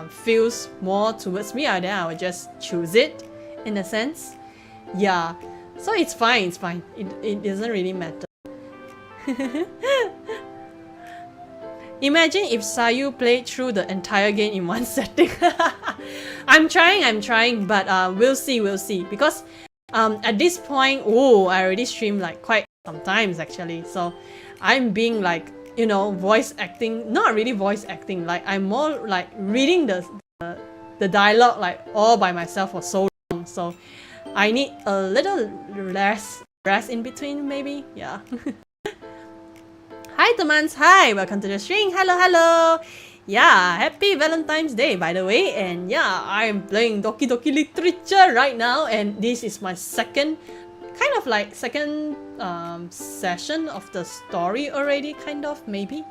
feels more towards me, and then I will just choose it in a sense. Yeah. So it's fine, it's fine. It doesn't really matter. Imagine if Sayu played through the entire game in one setting. I'm trying, but we'll see. Because at this point, I already streamed like quite sometimes actually. So I'm being like, you know, voice acting, not really voice acting, like I'm more like reading the dialogue like all by myself for so long. So I need a little rest in between maybe, yeah. Hi Tomans, hi, welcome to the stream. Hello. Yeah, happy Valentine's Day by the way. And yeah, I'm playing Doki-Doki Literature right now, and this is my second session of the story already, kind of, maybe,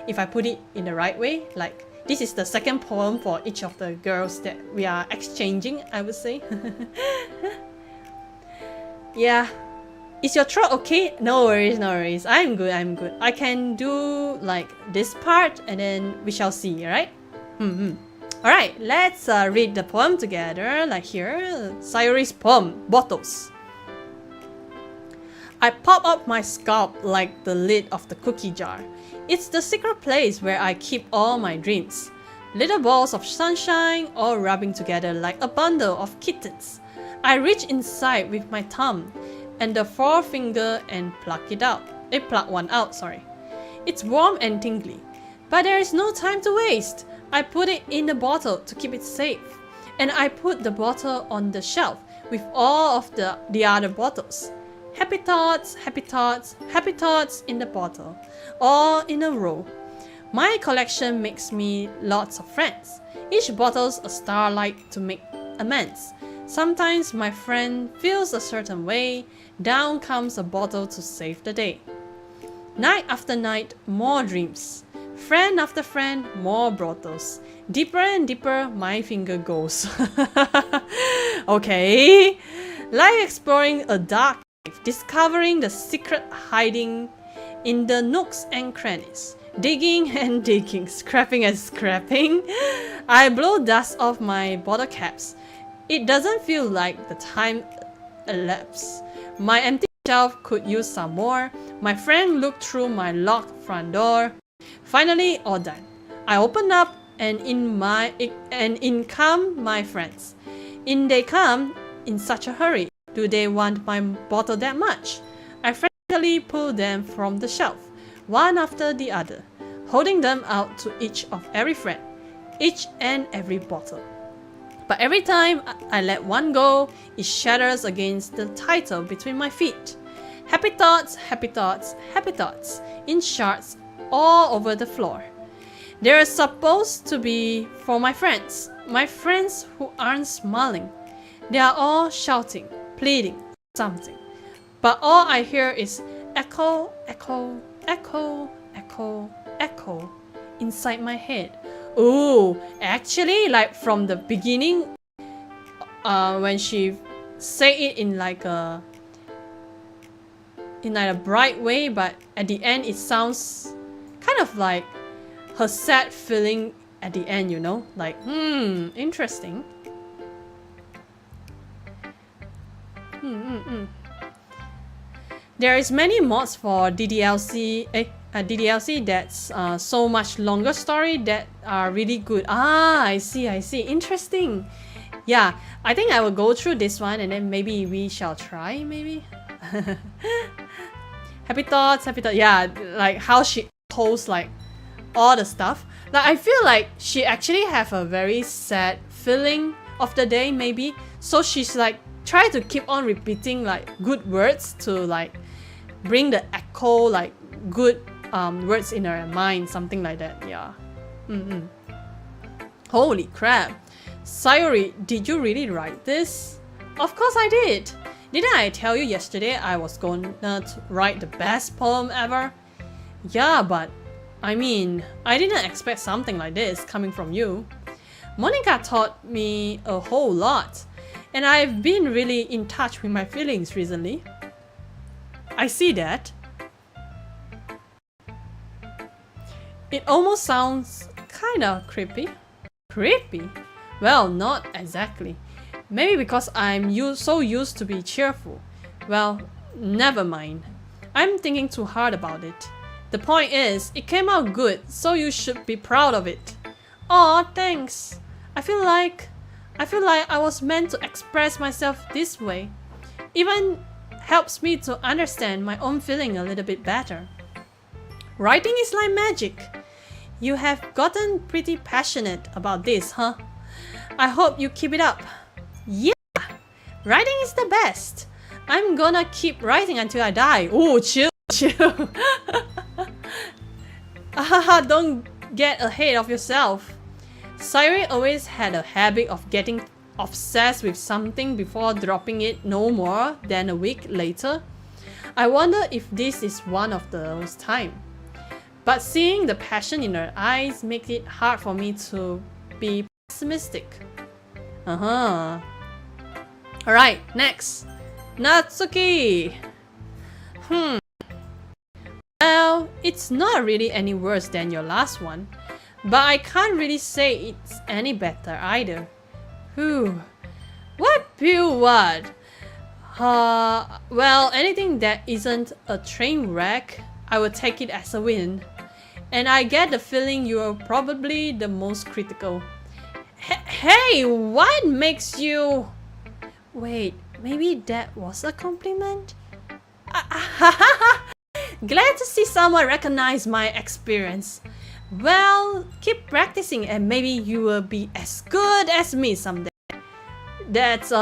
if I put it in the right way. Like, this is the second poem for each of the girls that we are exchanging, I would say. Yeah. Is your throat okay? No worries. I'm good. I can do like this part and then we shall see, right? Alright, let's read the poem together. Like here, Sayuri's poem, Bottles. I pop up my scalp like the lid of the cookie jar. It's the secret place where I keep all my dreams. Little balls of sunshine all rubbing together like a bundle of kittens. I reach inside with my thumb and the forefinger and pluck one out, sorry. It's warm and tingly, but there is no time to waste. I put it in the bottle to keep it safe, and I put the bottle on the shelf with all of the other bottles. Happy thoughts in the bottle, all in a row. My collection makes me lots of friends. Each bottle's a starlight to make amends. Sometimes my friend feels a certain way, down comes a bottle to save the day. Night after night, more dreams. Friend after friend, more bottles. Deeper and deeper, my finger goes. Okay. Like exploring a dark cave, discovering the secret hiding in the nooks and crannies. Digging and digging, scrapping and scrapping. I blow dust off my bottle caps. It doesn't feel like the time elapsed. My empty shelf could use some more. My friend looked through my locked front door. Finally, all done. I open up and in come my friends. In they come in such a hurry. Do they want my bottle that much? I frantically pull them from the shelf, one after the other, holding them out to each of every friend, each and every bottle. But every time I let one go, it shatters against the title between my feet. Happy thoughts, happy thoughts, happy thoughts, in shards all over the floor. They're supposed to be for my friends who aren't smiling. They are all shouting, pleading, something. But all I hear is echo, echo, echo, echo, echo inside my head. Ooh, actually, like from the beginning, when she say it in like a bright way, but at the end it sounds kind of like her sad feeling at the end, you know, like interesting. There is many mods for DDLC that's so much longer story that are really good. Ah, I see. Interesting. Yeah, I think I will go through this one and then maybe we shall try, maybe. Happy thoughts. Yeah, like how she posts like all the stuff. Like I feel like she actually have a very sad feeling of the day, maybe. So she's like try to keep on repeating like good words to like bring the echo, like good words in her mind, something like that. Yeah. Holy crap. Sayuri, did you really write this? Of course I did. Didn't I tell you yesterday I was gonna write the best poem ever? Yeah, but I mean, I didn't expect something like this coming from you. Monica taught me a whole lot, and I've been really in touch with my feelings recently. I see that. It almost sounds kinda creepy. Creepy? Well, not exactly. Maybe because I'm so used to be cheerful. Well, never mind. I'm thinking too hard about it. The point is, it came out good, so you should be proud of it. Aw, thanks. I feel like I was meant to express myself this way. Even helps me to understand my own feeling a little bit better. Writing is like magic. You have gotten pretty passionate about this, huh? I hope you keep it up. Yeah! Writing is the best. I'm gonna keep writing until I die. Ooh, chill. Don't get ahead of yourself. Sayuri always had a habit of getting obsessed with something before dropping it no more than a week later. I wonder if this is one of those times. But seeing the passion in her eyes makes it hard for me to be pessimistic. Alright, next. Natsuki! Well, it's not really any worse than your last one, but I can't really say it's any better either. Whew. What pure what? Well, anything that isn't a train wreck, I will take it as a win. And I get the feeling you're probably the most critical. Hey, what makes you... Wait, maybe that was a compliment? Glad to see someone recognize my experience. Well, keep practicing and maybe you will be as good as me someday. That's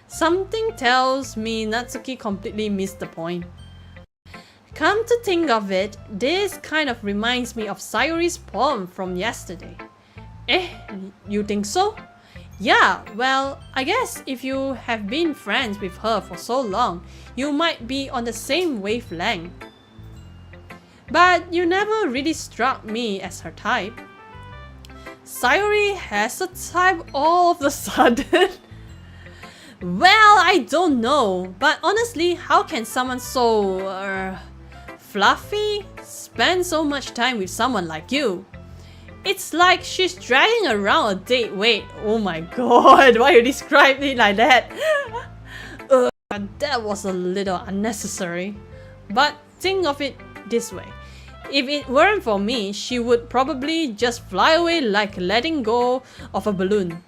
something tells me Natsuki completely missed the point. Come to think of it, this kind of reminds me of Sayuri's poem from yesterday. Eh, you think so? Yeah, well, I guess if you have been friends with her for so long, you might be on the same wavelength. But you never really struck me as her type. Sayuri has a type all of a sudden. Well, I don't know, but honestly, how can someone so fluffy spend so much time with someone like you? It's like she's dragging around a date. Wait, oh my god, why you describe it like that? That was a little unnecessary. But think of it this way. If it weren't for me, she would probably just fly away like letting go of a balloon.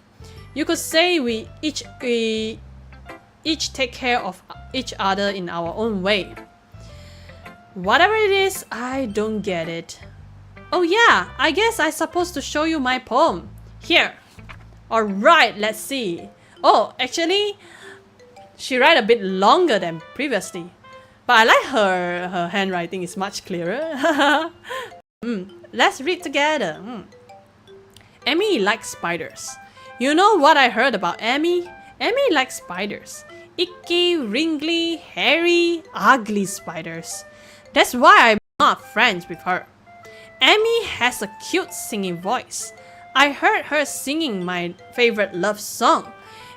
You could say we each take care of each other in our own way. Whatever it is, I don't get it. Oh yeah, I guess I'm supposed to show you my poem. Here. Alright, let's see. Oh, actually, she write a bit longer than previously. But I like her handwriting is much clearer. Let's read together. Amy likes spiders. You know what I heard about Amy? Amy likes spiders. Icky, wrinkly, hairy, ugly spiders. That's why I'm not friends with her. Amy has a cute singing voice. I heard her singing my favorite love song.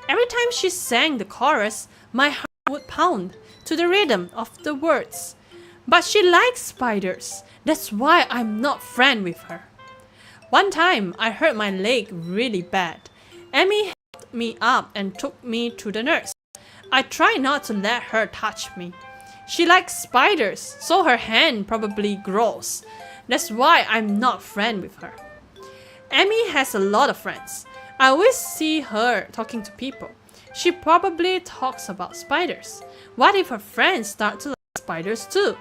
Every time she sang the chorus, my heart would pound to the rhythm of the words. But she likes spiders. That's why I'm not friends with her. One time, I hurt my leg really bad. Amy helped me up and took me to the nurse. I tried not to let her touch me. She likes spiders, so her hand probably grows. That's why I'm not friends with her. Amy has a lot of friends. I always see her talking to people. She probably talks about spiders. What if her friends start to like spiders too?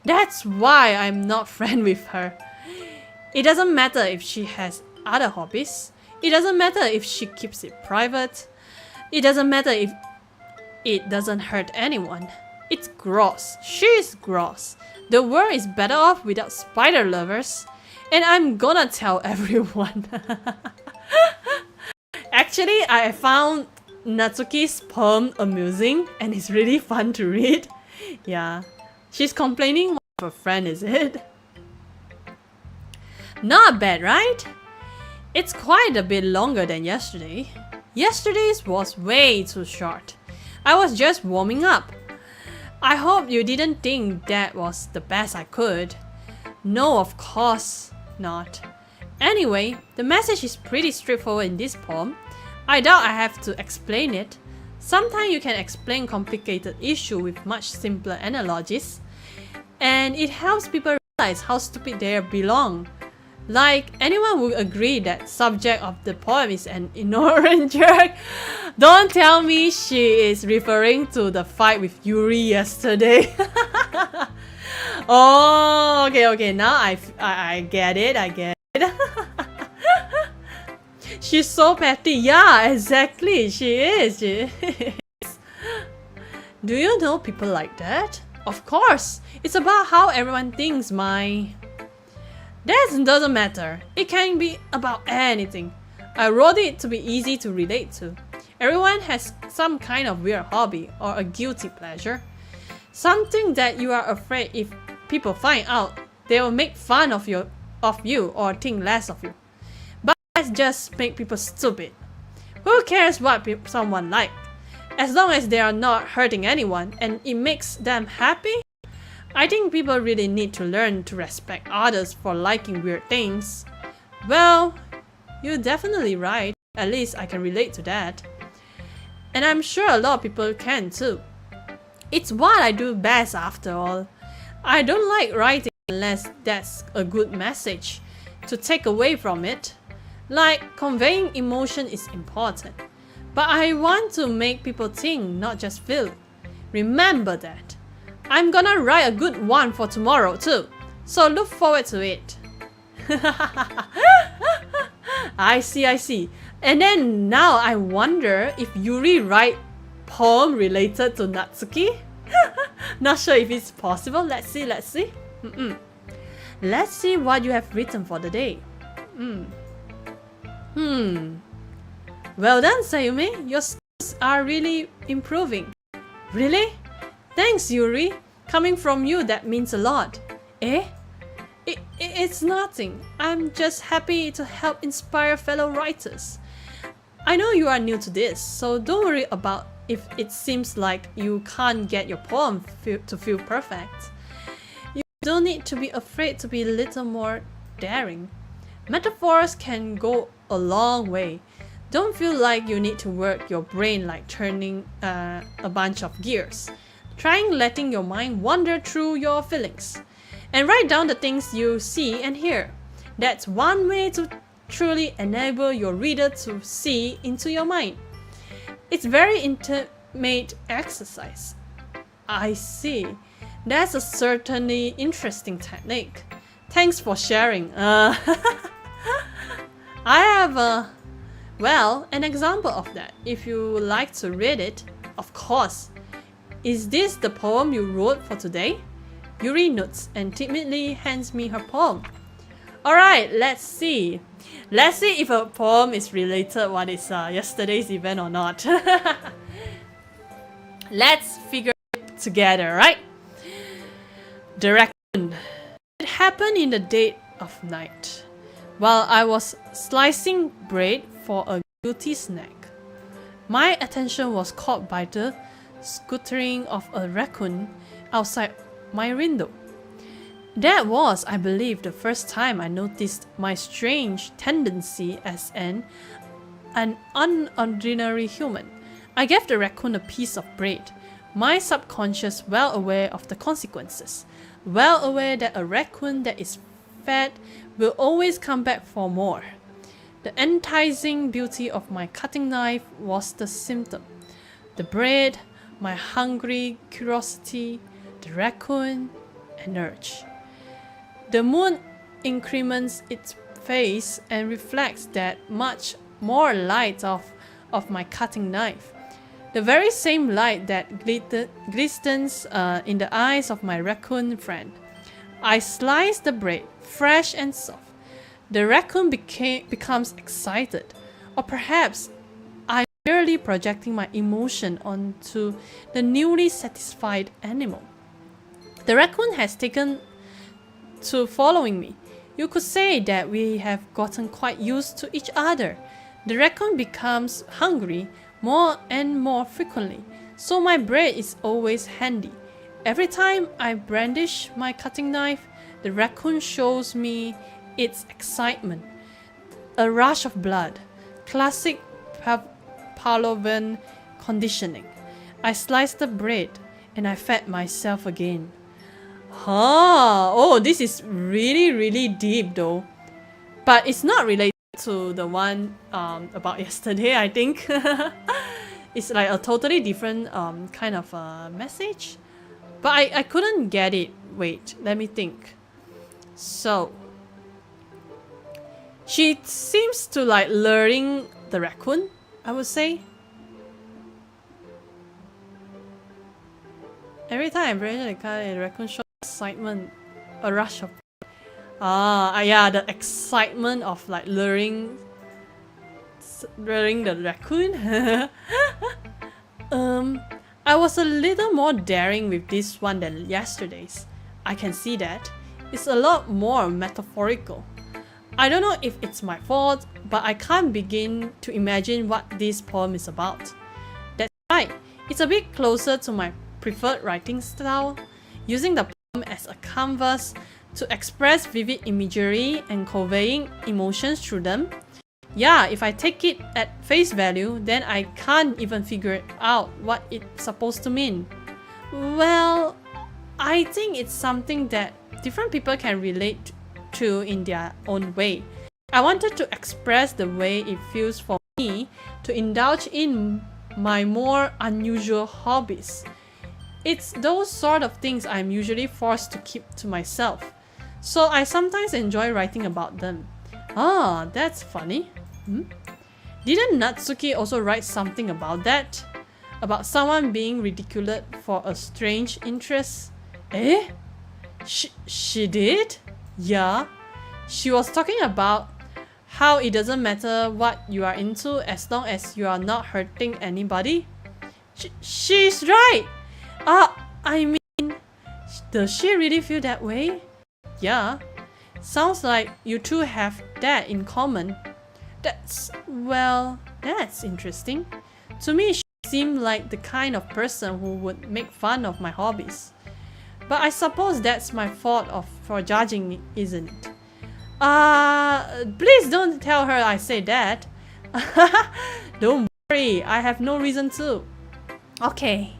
That's why I'm not friends with her. It doesn't matter if she has other hobbies. It doesn't matter if she keeps it private. It doesn't matter if it doesn't hurt anyone. It's gross. She's gross. The world is better off without spider lovers. And I'm gonna tell everyone. Actually, I found Natsuki's poem amusing and it's really fun to read. Yeah, she's complaining of her friend, is it? Not bad, right? It's quite a bit longer than yesterday. Yesterday's was way too short. I was just warming up. I hope you didn't think that was the best I could. No, of course not. Anyway, the message is pretty straightforward in this poem. I doubt I have to explain it. Sometimes you can explain complicated issues with much simpler analogies. And it helps people realize how stupid they belong. Like, anyone would agree that subject of the poem is an ignorant jerk. Don't tell me she is referring to the fight with Yuri yesterday. Oh, okay, now I get it, She's so petty. Yeah, exactly, she is. Do you know people like that? Of course, it's about how everyone thinks That doesn't matter. It can be about anything. I wrote it to be easy to relate to. Everyone has some kind of weird hobby or a guilty pleasure. Something that you are afraid if people find out, they will make fun of you or think less of you. But let's just make people stupid. Who cares what someone likes? As long as they are not hurting anyone and it makes them happy? I think people really need to learn to respect others for liking weird things. Well, you're definitely right. At least I can relate to that. And I'm sure a lot of people can too. It's what I do best after all. I don't like writing unless that's a good message to take away from it. Like, conveying emotion is important. But I want to make people think, not just feel. Remember that. I'm gonna write a good one for tomorrow too, so look forward to it. I see. And then now I wonder if Yuri write poem related to Natsuki? Not sure if it's possible. Let's see. Let's see what you have written for the day. Well done, Sayume. Your skills are really improving. Really? Thanks, Yuri. Coming from you, that means a lot. Eh? It's nothing. I'm just happy to help inspire fellow writers. I know you are new to this, so don't worry about if it seems like you can't get your poem to feel perfect. You don't need to be afraid to be a little more daring. Metaphors can go a long way. Don't feel like you need to work your brain like turning a bunch of gears. Trying letting your mind wander through your feelings. And write down the things you see and hear. That's one way to truly enable your reader to see into your mind. It's very intimate exercise. I see. That's a certainly interesting technique. Thanks for sharing. I have an example of that. If you would like to read it, of course. Is this the poem you wrote for today? Yuri nods and timidly hands me her poem. Alright, let's see. Let's see if a poem is related what is yesterday's event or not. Let's figure it together, right? The raccoon. It happened in the dead of night, while I was slicing bread for a guilty snack. My attention was caught by the scuttering of a raccoon outside my window. That was, I believe, the first time I noticed my strange tendency as an unordinary human. I gave the raccoon a piece of bread, my subconscious well aware of the consequences, well aware that a raccoon that is fed will always come back for more. The enticing beauty of my cutting knife was the symptom. The bread, my hungry curiosity, the raccoon, an urge. The moon increments its face and reflects that much more light of my cutting knife. The very same light that glistens in the eyes of my raccoon friend. I slice the bread, fresh and soft. The raccoon becomes excited, or perhaps I'm merely projecting my emotion onto the newly satisfied animal. The raccoon has taken to following me. You could say that we have gotten quite used to each other. The raccoon becomes hungry more and more frequently, so my bread is always handy. Every time I brandish my cutting knife, the raccoon shows me its excitement. A rush of blood. Classic Pavlovian conditioning. I sliced the bread and I fed myself again. Oh, this is really deep though. But it's not related to the one about yesterday, I think. It's like a totally different kind of message. But I couldn't get it. Wait, let me think. So, she seems to like luring the raccoon, I would say. Every time I brandish the cut, the raccoon shows excitement, a rush of yeah, the excitement of like luring the raccoon. I was a little more daring with this one than yesterday's. I can see that. It's a lot more metaphorical. I don't know if it's my fault, but I can't begin to imagine what this poem is about. That's right, it's a bit closer to my preferred writing style, using the poem as a canvas to express vivid imagery and conveying emotions through them. Yeah, if I take it at face value, then I can't even figure out what it's supposed to mean. Well, I think it's something that different people can relate to in their own way. I wanted to express the way it feels for me to indulge in my more unusual hobbies. It's those sort of things I'm usually forced to keep to myself. So I sometimes enjoy writing about them. Ah, that's funny. Didn't Natsuki also write something about that? about someone being ridiculed for a strange interest. Eh? She did? Yeah. She was talking about how it doesn't matter what you are into as long as you are not hurting anybody. She's right! I mean, does she really feel that way? Yeah. Sounds like you two have that in common. That's interesting. To me, she seemed like the kind of person who would make fun of my hobbies. But I suppose that's my fault for judging me, isn't it? Please don't tell her I say that. Don't worry, I have no reason to. Okay.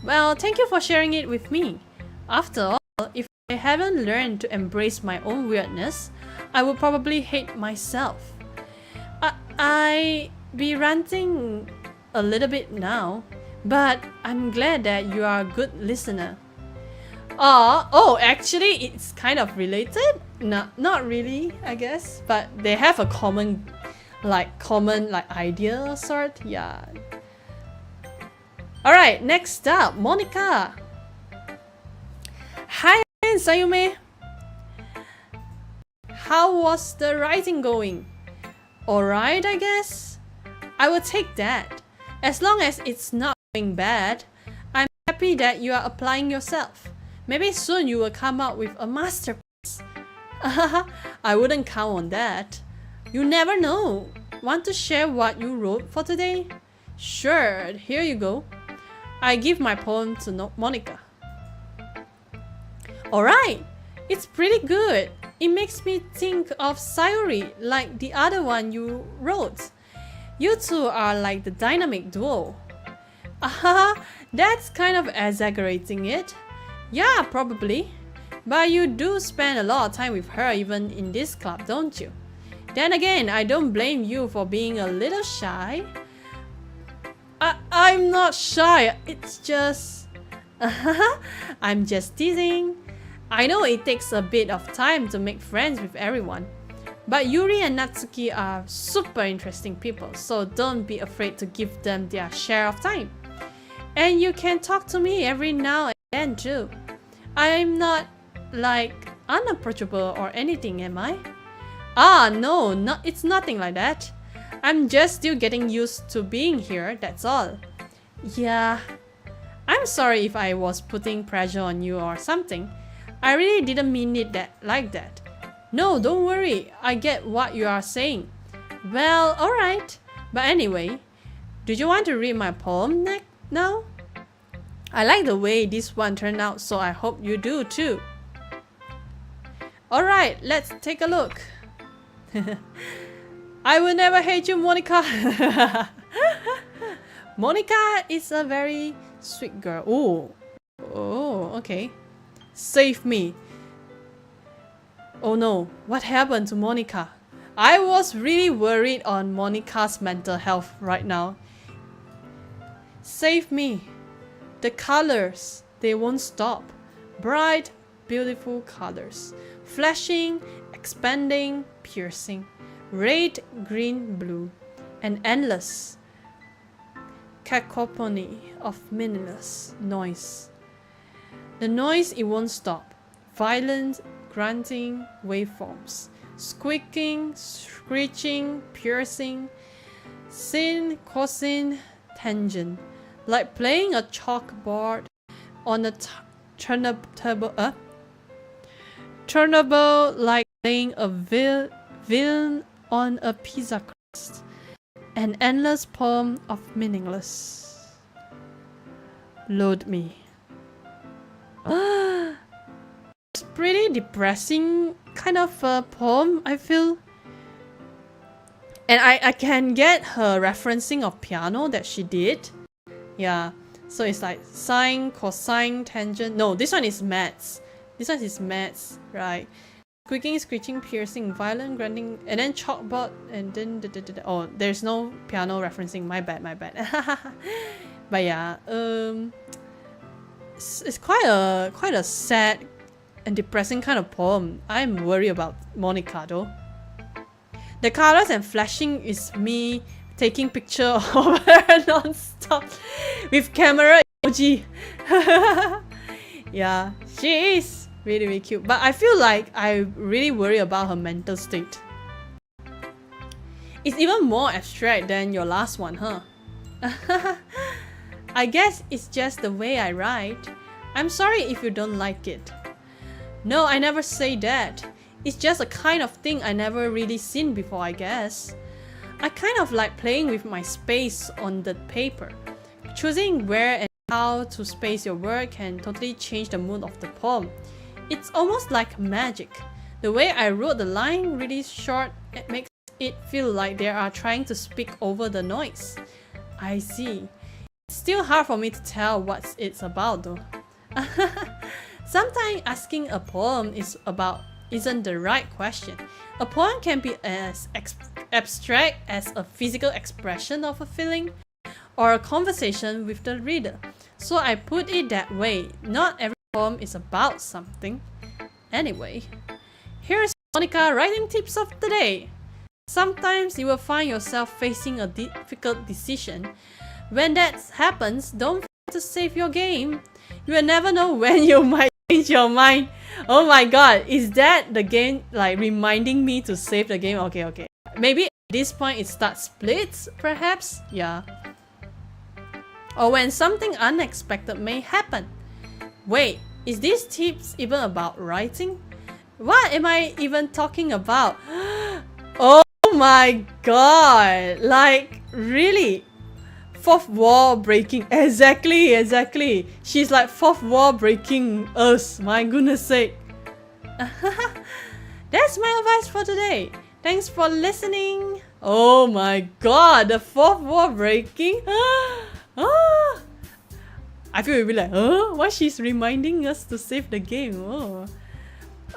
Well, thank you for sharing it with me. After all, if I haven't learned to embrace my own weirdness, I would probably hate myself. I be ranting a little bit now, but I'm glad that you are a good listener. Actually, it's kind of related. Not really, I guess, but they have a common idea sort. Yeah. All right, next up, Monica. Hi, Sayume. How was the writing going? Alright, I guess. I will take that. As long as it's not going bad, I'm happy that you are applying yourself. Maybe soon you will come out with a masterpiece. I wouldn't count on that. You never know. Want to share what you wrote for today? Sure, here you go. I give my poem to Monica. Alright, it's pretty good. It makes me think of Sayuri, like the other one you wrote. You two are like the dynamic duo. That's kind of exaggerating it. Yeah, probably. But you do spend a lot of time with her even in this club, don't you? Then again, I don't blame you for being a little shy. I'm not shy, it's just... I'm just teasing. I know it takes a bit of time to make friends with everyone. But Yuri and Natsuki are super interesting people, so don't be afraid to give them their share of time. And you can talk to me every now and then too. I'm not, like, unapproachable or anything, am I? No, it's nothing like that. I'm just still getting used to being here, that's all. Yeah, I'm sorry if I was putting pressure on you or something. I really didn't mean it like that. No, don't worry, I get what you are saying. Well, alright. But anyway, do you want to read my poem now? I like the way this one turned out, so I hope you do too. Alright, let's take a look. I will never hate you, Monica. Monica is a very sweet girl. Oh, okay. Save me. Oh no, what happened to Monica? I was really worried on Monica's mental health right now. Save me. The colors, they won't stop. Bright, beautiful colors. Flashing, expanding, piercing. Red, green, blue. An endless cacophony of meaningless noise. The noise, it won't stop. Violent, grunting waveforms. Squeaking, screeching, piercing. Sine, cosine, tangent. Like playing a chalkboard on a turnable, like playing a villain on a pizza crust. An endless poem of meaningless. Load me. It's pretty depressing kind of a poem, I feel. And I can get her referencing of piano that she did. Yeah, so it's like sine, cosine, tangent. No, this one is maths. This one is maths, right? Squeaking, screeching, piercing, violent, grunting, and then chalkboard, and then oh, there's no piano referencing. My bad. But yeah, it's quite a sad and depressing kind of poem. I'm worried about Monica though. The colors and flashing is me taking picture of her non-stop with camera emoji. Yeah, she is really, really cute. But I feel like I really worry about her mental state. It's even more abstract than your last one, huh? I guess it's just the way I write. I'm sorry if you don't like it. No, I never say that. It's just a kind of thing I never really seen before, I guess. I kind of like playing with my space on the paper. Choosing where and how to space your work can totally change the mood of the poem. It's almost like magic. The way I wrote the line really short, it makes it feel like they are trying to speak over the noise. I see. It's still hard for me to tell what it's about though. Sometimes asking a poem isn't the right question. A poem can be as abstract as a physical expression of a feeling or a conversation with the reader. So I put it that way. Not every poem is about something. Anyway, here's Monica writing tips of the day. Sometimes you will find yourself facing a difficult decision. When that happens, don't forget to save your game. You will never know when you might change your mind. Oh my god, is that the game like reminding me to save the game? Okay. Maybe at this point it starts splits, perhaps? Yeah. Or when something unexpected may happen. Wait, is these tips even about writing? What am I even talking about? Oh my god! Like, really? Fourth wall breaking. Exactly. She's like fourth wall breaking us. My goodness sake. That's my advice for today. Thanks for listening. Oh my god, the fourth wall breaking. I feel really like, why she's reminding us to save the game. Oh.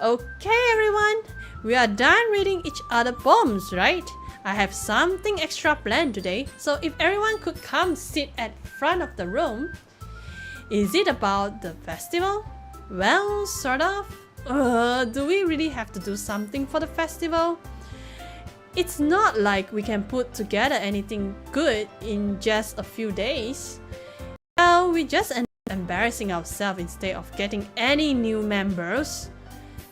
Okay everyone, we are done reading each other poems, right? I have something extra planned today, so if everyone could come sit at front of the room. Is it about the festival? Well, sort of. Do we really have to do something for the festival? It's not like we can put together anything good in just a few days. Well, we just end up embarrassing ourselves instead of getting any new members.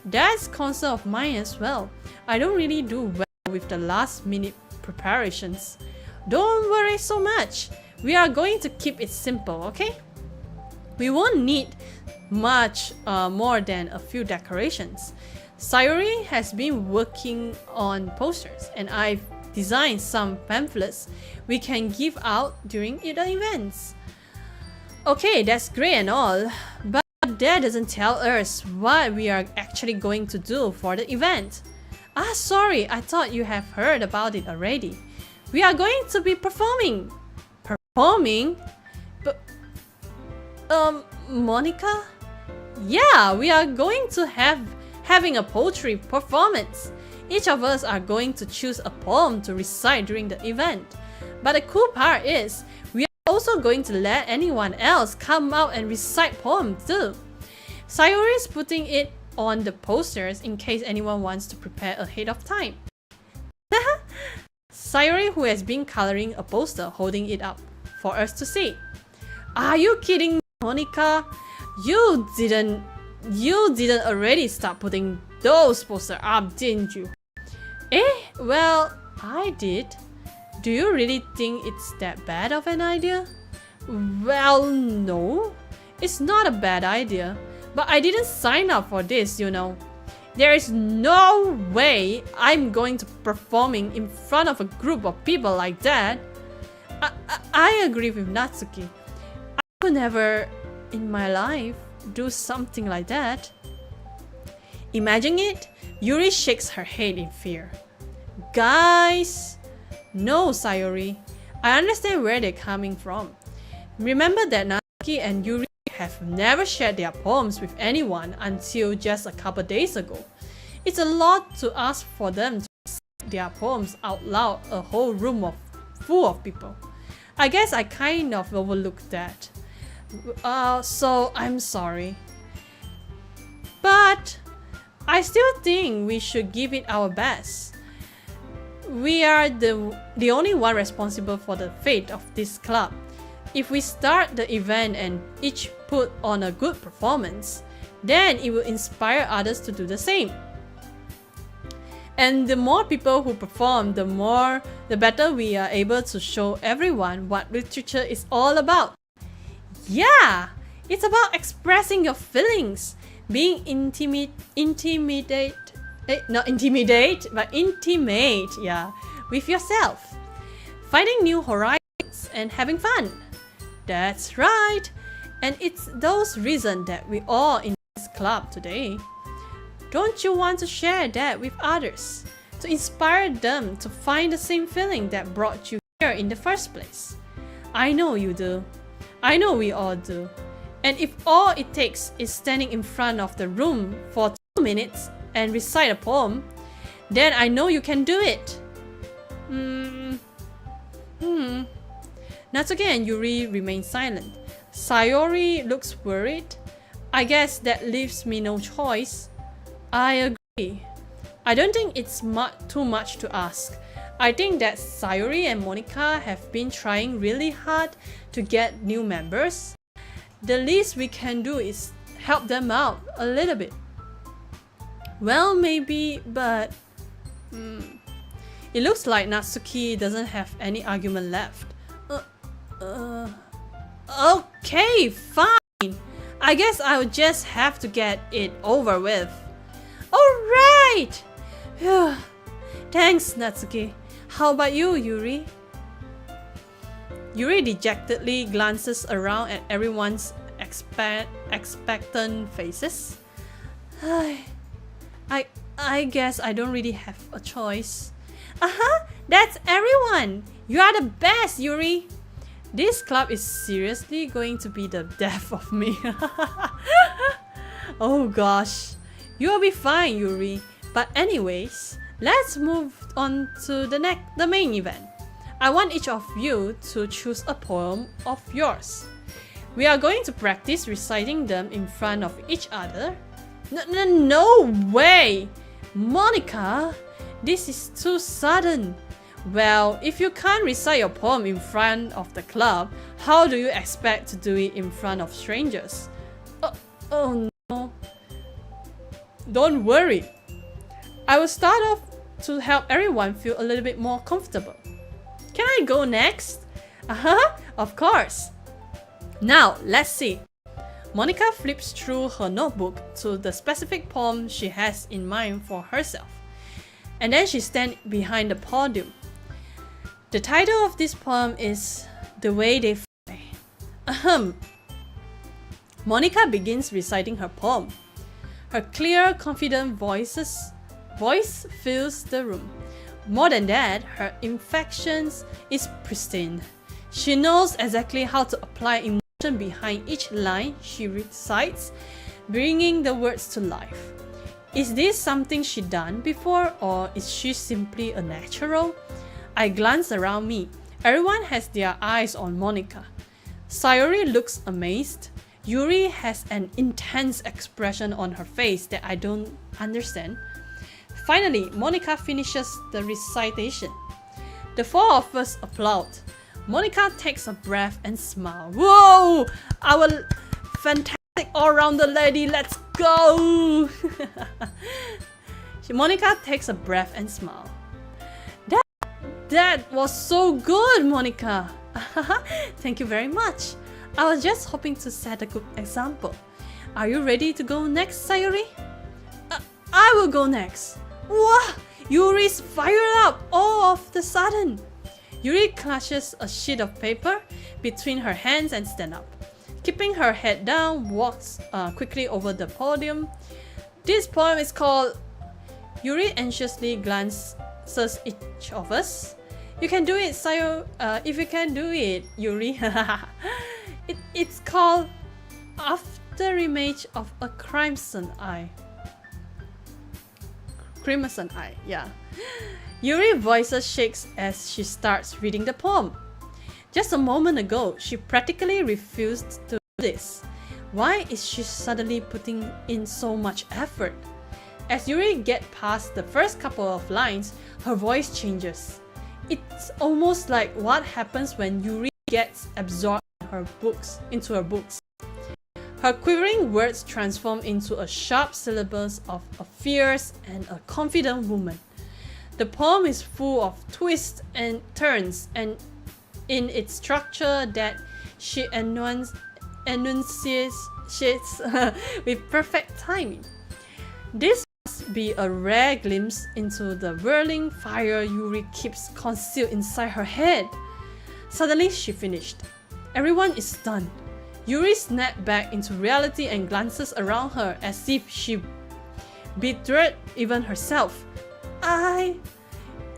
That's concern of mine as well. I don't really do well with the last minute preparations. Don't worry so much. We are going to keep it simple, okay? We won't need much more than a few decorations. Sayuri has been working on posters and I've designed some pamphlets we can give out during the events. Okay, that's great and all, but that doesn't tell us what we are actually going to do for the event. Sorry, I thought you have heard about it already. We are going to be performing. Performing? But, Monica? Yeah, we are going to having a poetry performance. Each of us are going to choose a poem to recite during the event. But the cool part is, we are also going to let anyone else come out and recite poems too. Sayuri is putting it on the posters in case anyone wants to prepare ahead of time. Sayuri, who has been coloring a poster, holding it up for us to see. Are you kidding me, Monica? You didn't already start putting those posters up, didn't you? Well, I did. Do you really think it's that bad of an idea? Well, no. It's not a bad idea. But I didn't sign up for this, you know. There is no way I'm going to performing in front of a group of people like that. I agree with Natsuki. I would never in my life do something like that. Imagine it. Yuri shakes her head in fear. Guys! No, Sayuri. I understand where they're coming from. Remember that Natsuki and Yuri have never shared their poems with anyone until just a couple days ago. It's a lot to ask for them to recite their poems out loud, a whole room full of people. I guess I kind of overlooked that. So I'm sorry. But I still think we should give it our best. we are the only one responsible for the fate of this club. If we start the event and each put on a good performance, then it will inspire others to do the same. And the more people who perform, the better we are able to show everyone what literature is all about. Yeah, it's about expressing your feelings, being intimate, yeah, with yourself, finding new horizons and having fun. That's right, and it's those reasons that we all in this club today. Don't you want to share that with others, to inspire them to find the same feeling that brought you here in the first place? I know you do. I know we all do. And if all it takes is standing in front of the room for 2 minutes and recite a poem, then I know you can do it. Natsuki and Yuri remain silent. Sayori looks worried. I guess that leaves me no choice. I agree. I don't think it's too much to ask. I think that Sayori and Monica have been trying really hard to get new members. The least we can do is help them out a little bit. Well, maybe, but it looks like Natsuki doesn't have any argument left. Okay, fine. I guess I'll just have to get it over with. Alright! Thanks, Natsuki. How about you, Yuri? Yuri dejectedly glances around at everyone's expectant faces. I guess I don't really have a choice. That's everyone! You are the best, Yuri! This club is seriously going to be the death of me. Oh gosh. You'll be fine, Yuri. But anyways, let's move on to the main event. I want each of you to choose a poem of yours. We are going to practice reciting them in front of each other. No way! Monica, this is too sudden. Well, if you can't recite your poem in front of the club, how do you expect to do it in front of strangers? Oh no. Don't worry. I will start off to help everyone feel a little bit more comfortable. Can I go next? Of course. Now, let's see. Monica flips through her notebook to the specific poem she has in mind for herself. And then she stands behind the podium. The title of this poem is The Way They Fly. Monica begins reciting her poem. Her clear, confident voice fills the room. More than that, her inflection is pristine. She knows exactly how to apply emotion behind each line she recites, bringing the words to life. Is this something she done before, or is she simply a natural? I glance around me. Everyone has their eyes on Monica. Sayori looks amazed. Yuri has an intense expression on her face that I don't understand. Finally, Monica finishes the recitation. The four of us applaud. Monica takes a breath and smiles. Whoa! Our fantastic all-rounder lady, let's go! Monica takes a breath and smiles. That was so good, Monica! Thank you very much. I was just hoping to set a good example. Are you ready to go next, Sayori? I will go next. Wow! Yuri's fired up all of the sudden. Yuri clutches a sheet of paper between her hands and stands up. Keeping her head down, walks quickly over the podium. This poem is called... Yuri anxiously glances each of us. You can do it, Sayo. If you can do it, Yuri. It's called Afterimage of a Crimson Eye. Crimson Eye, yeah. Yuri's voice shakes as she starts reading the poem. Just a moment ago, she practically refused to do this. Why is she suddenly putting in so much effort? As Yuri gets past the first couple of lines, her voice changes. It's almost like what happens when Yuri gets absorbed into her books. Her quivering words transform into a sharp syllables of a fierce and a confident woman. The poem is full of twists and turns, and in its structure that she enunciates with perfect timing. This must be a rare glimpse into the whirling fire Yuri keeps concealed inside her head. Suddenly she finished. Everyone is stunned. Yuri snapped back into reality and glances around her as if she betrayed even herself.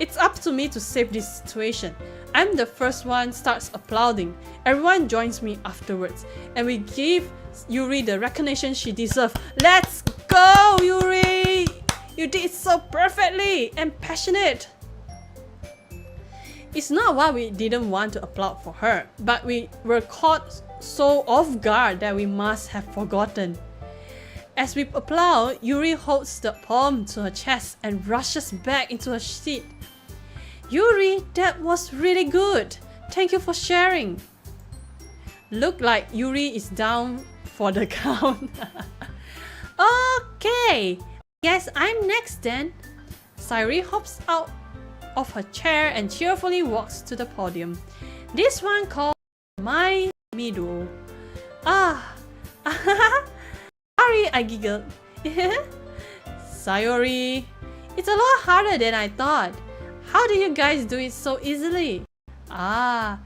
It's up to me to save this situation. I'm the first one starts applauding. Everyone joins me afterwards, and we give Yuri the recognition she deserves. Let's go, Yuri! You did so perfectly and passionate. It's not what we didn't want to applaud for her, but we were caught so off guard that we must have forgotten. As we applaud, Yuri holds the poem to her chest and rushes back into her seat. Yuri, that was really good. Thank you for sharing. Look like Yuri is down for the count. Okay, guess I'm next then. Sayuri hops out of her chair and cheerfully walks to the podium. This one called My Middle. Sorry, I giggled. Sayuri, it's a lot harder than I thought. How do you guys do it so easily? Try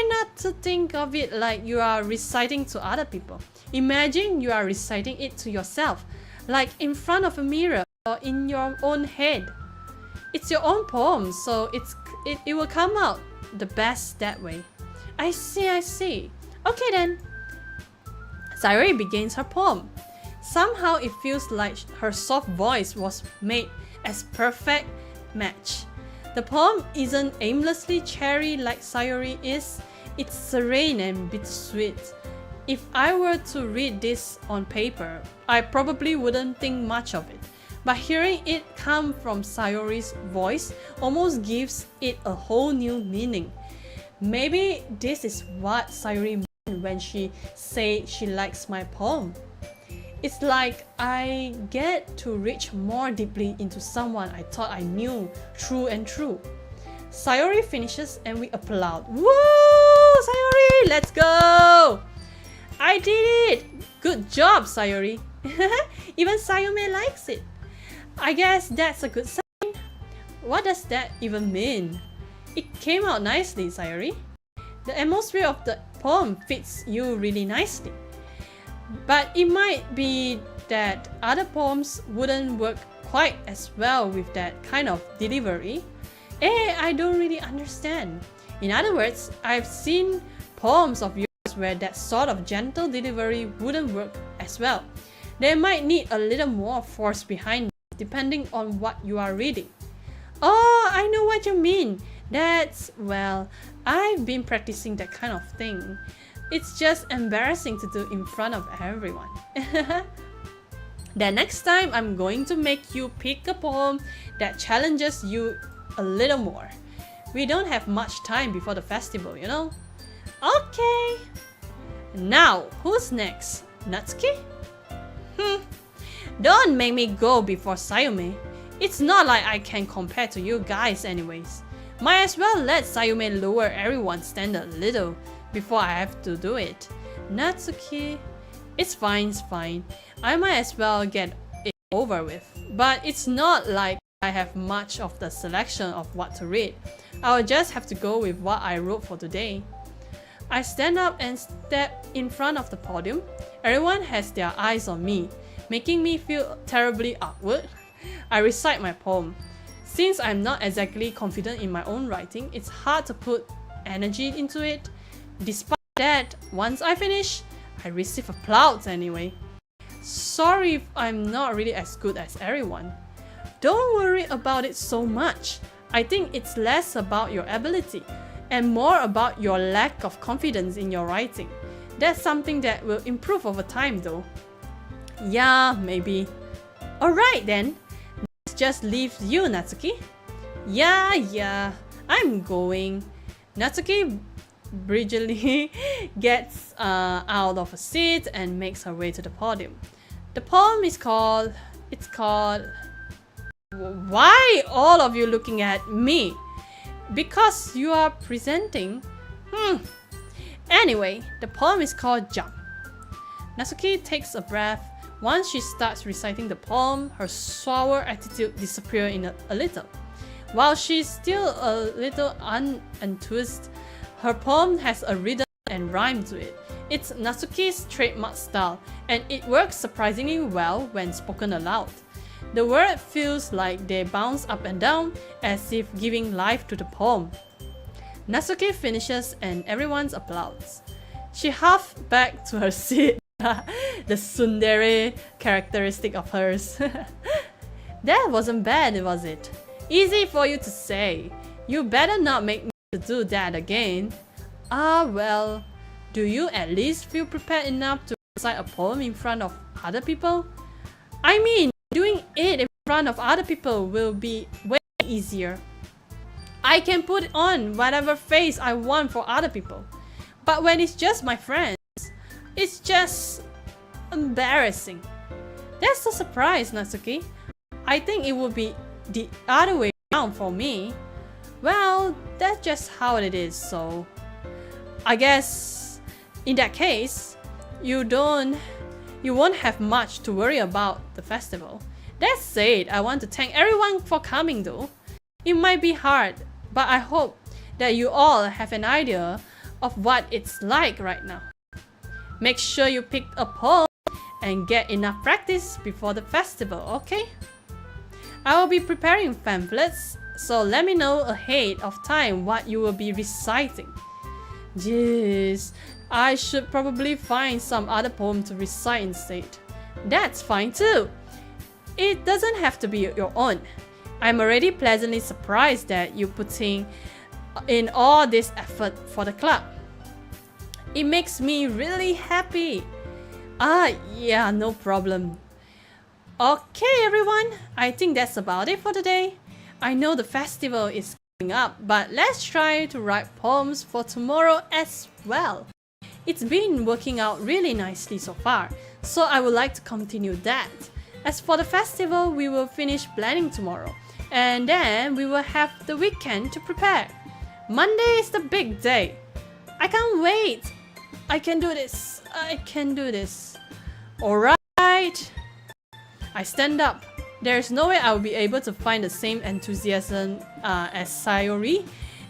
not to think of it like you are reciting to other people. Imagine you are reciting it to yourself, like in front of a mirror or in your own head. It's your own poem, so it will come out the best that way. I see. Okay then. Sayuri begins her poem. Somehow it feels like her soft voice was made as perfect match. The poem isn't aimlessly cherry like Sayuri is. It's serene and bittersweet. If I were to read this on paper, I probably wouldn't think much of it. But hearing it come from Sayuri's voice almost gives it a whole new meaning. Maybe this is what Sayuri meant when she said she likes my poem. It's like I get to reach more deeply into someone I thought I knew true and true. Sayuri finishes and we applaud. Woo! Sayuri, let's go! I did it! Good job, Sayuri. Even Sayume likes it. I guess that's a good sign. What does that even mean? It came out nicely, Sayuri. The atmosphere of the poem fits you really nicely. But it might be that other poems wouldn't work quite as well with that kind of delivery. I don't really understand. In other words, I've seen poems of yours where that sort of gentle delivery wouldn't work as well. They might need a little more force behind it, depending on what you are reading. Oh, I know what you mean. Well, I've been practicing that kind of thing. It's just embarrassing to do in front of everyone. The next time I'm going to make you pick a poem that challenges you a little more. We don't have much time before the festival, you know? Okay. Now, who's next? Natsuki? Don't make me go before Sayume. It's not like I can compare to you guys anyways. Might as well let Sayume lower everyone's standard a little before I have to do it. Natsuki, it's fine. I might as well get it over with. But it's not like I have much of the selection of what to read. I'll just have to go with what I wrote for today. I stand up and step in front of the podium. Everyone has their eyes on me, making me feel terribly awkward. I recite my poem. Since I'm not exactly confident in my own writing, it's hard to put energy into it. Despite that, once I finish, I receive applause anyway. Sorry if I'm not really as good as everyone. Don't worry about it so much. I think it's less about your ability and more about your lack of confidence in your writing. That's something that will improve over time though. Yeah, maybe. Alright then. can't just leave you, Natsuki. Yeah, I'm going. Natsuki bridgely gets out of a seat and makes her way to the podium. The poem is called... Why all of you looking at me? Because you are presenting? Anyway, the poem is called Jump. Natsuki takes a breath. Once she starts reciting the poem, her sour attitude disappears in a little. While she's still a little unenthused, her poem has a rhythm and rhyme to it. It's Natsuki's trademark style, and it works surprisingly well when spoken aloud. The word feels like they bounce up and down, as if giving life to the poem. Natsuki finishes and everyone applauds. She huffs back to her seat, the tsundere characteristic of hers. That wasn't bad, was it? Easy for you to say. You better not make me do that again. Well, do you at least feel prepared enough to recite a poem in front of other people? I mean, doing it in front of other people will be way easier. I can put on whatever face I want for other people. But when it's just my friends, it's just embarrassing. That's a surprise, Natsuki. I think it would be the other way around for me. Well, that's just how it is, so I guess in that case, you won't have much to worry about the festival. That said, I want to thank everyone for coming though. It might be hard, but I hope that you all have an idea of what it's like right now. Make sure you pick a poem and get enough practice before the festival, okay? I will be preparing pamphlets, so let me know ahead of time what you will be reciting. Jeez, I should probably find some other poem to recite instead. That's fine too. It doesn't have to be your own. I'm already pleasantly surprised that you're putting in all this effort for the club. It makes me really happy. Yeah, no problem. Okay everyone, I think that's about it for today. I know the festival is coming up, but let's try to write poems for tomorrow as well. It's been working out really nicely so far, so I would like to continue that. As for the festival, we will finish planning tomorrow, and then we will have the weekend to prepare. Monday is the big day. I can't wait. I can do this. Alright. I stand up. There is no way I will be able to find the same enthusiasm as Sayori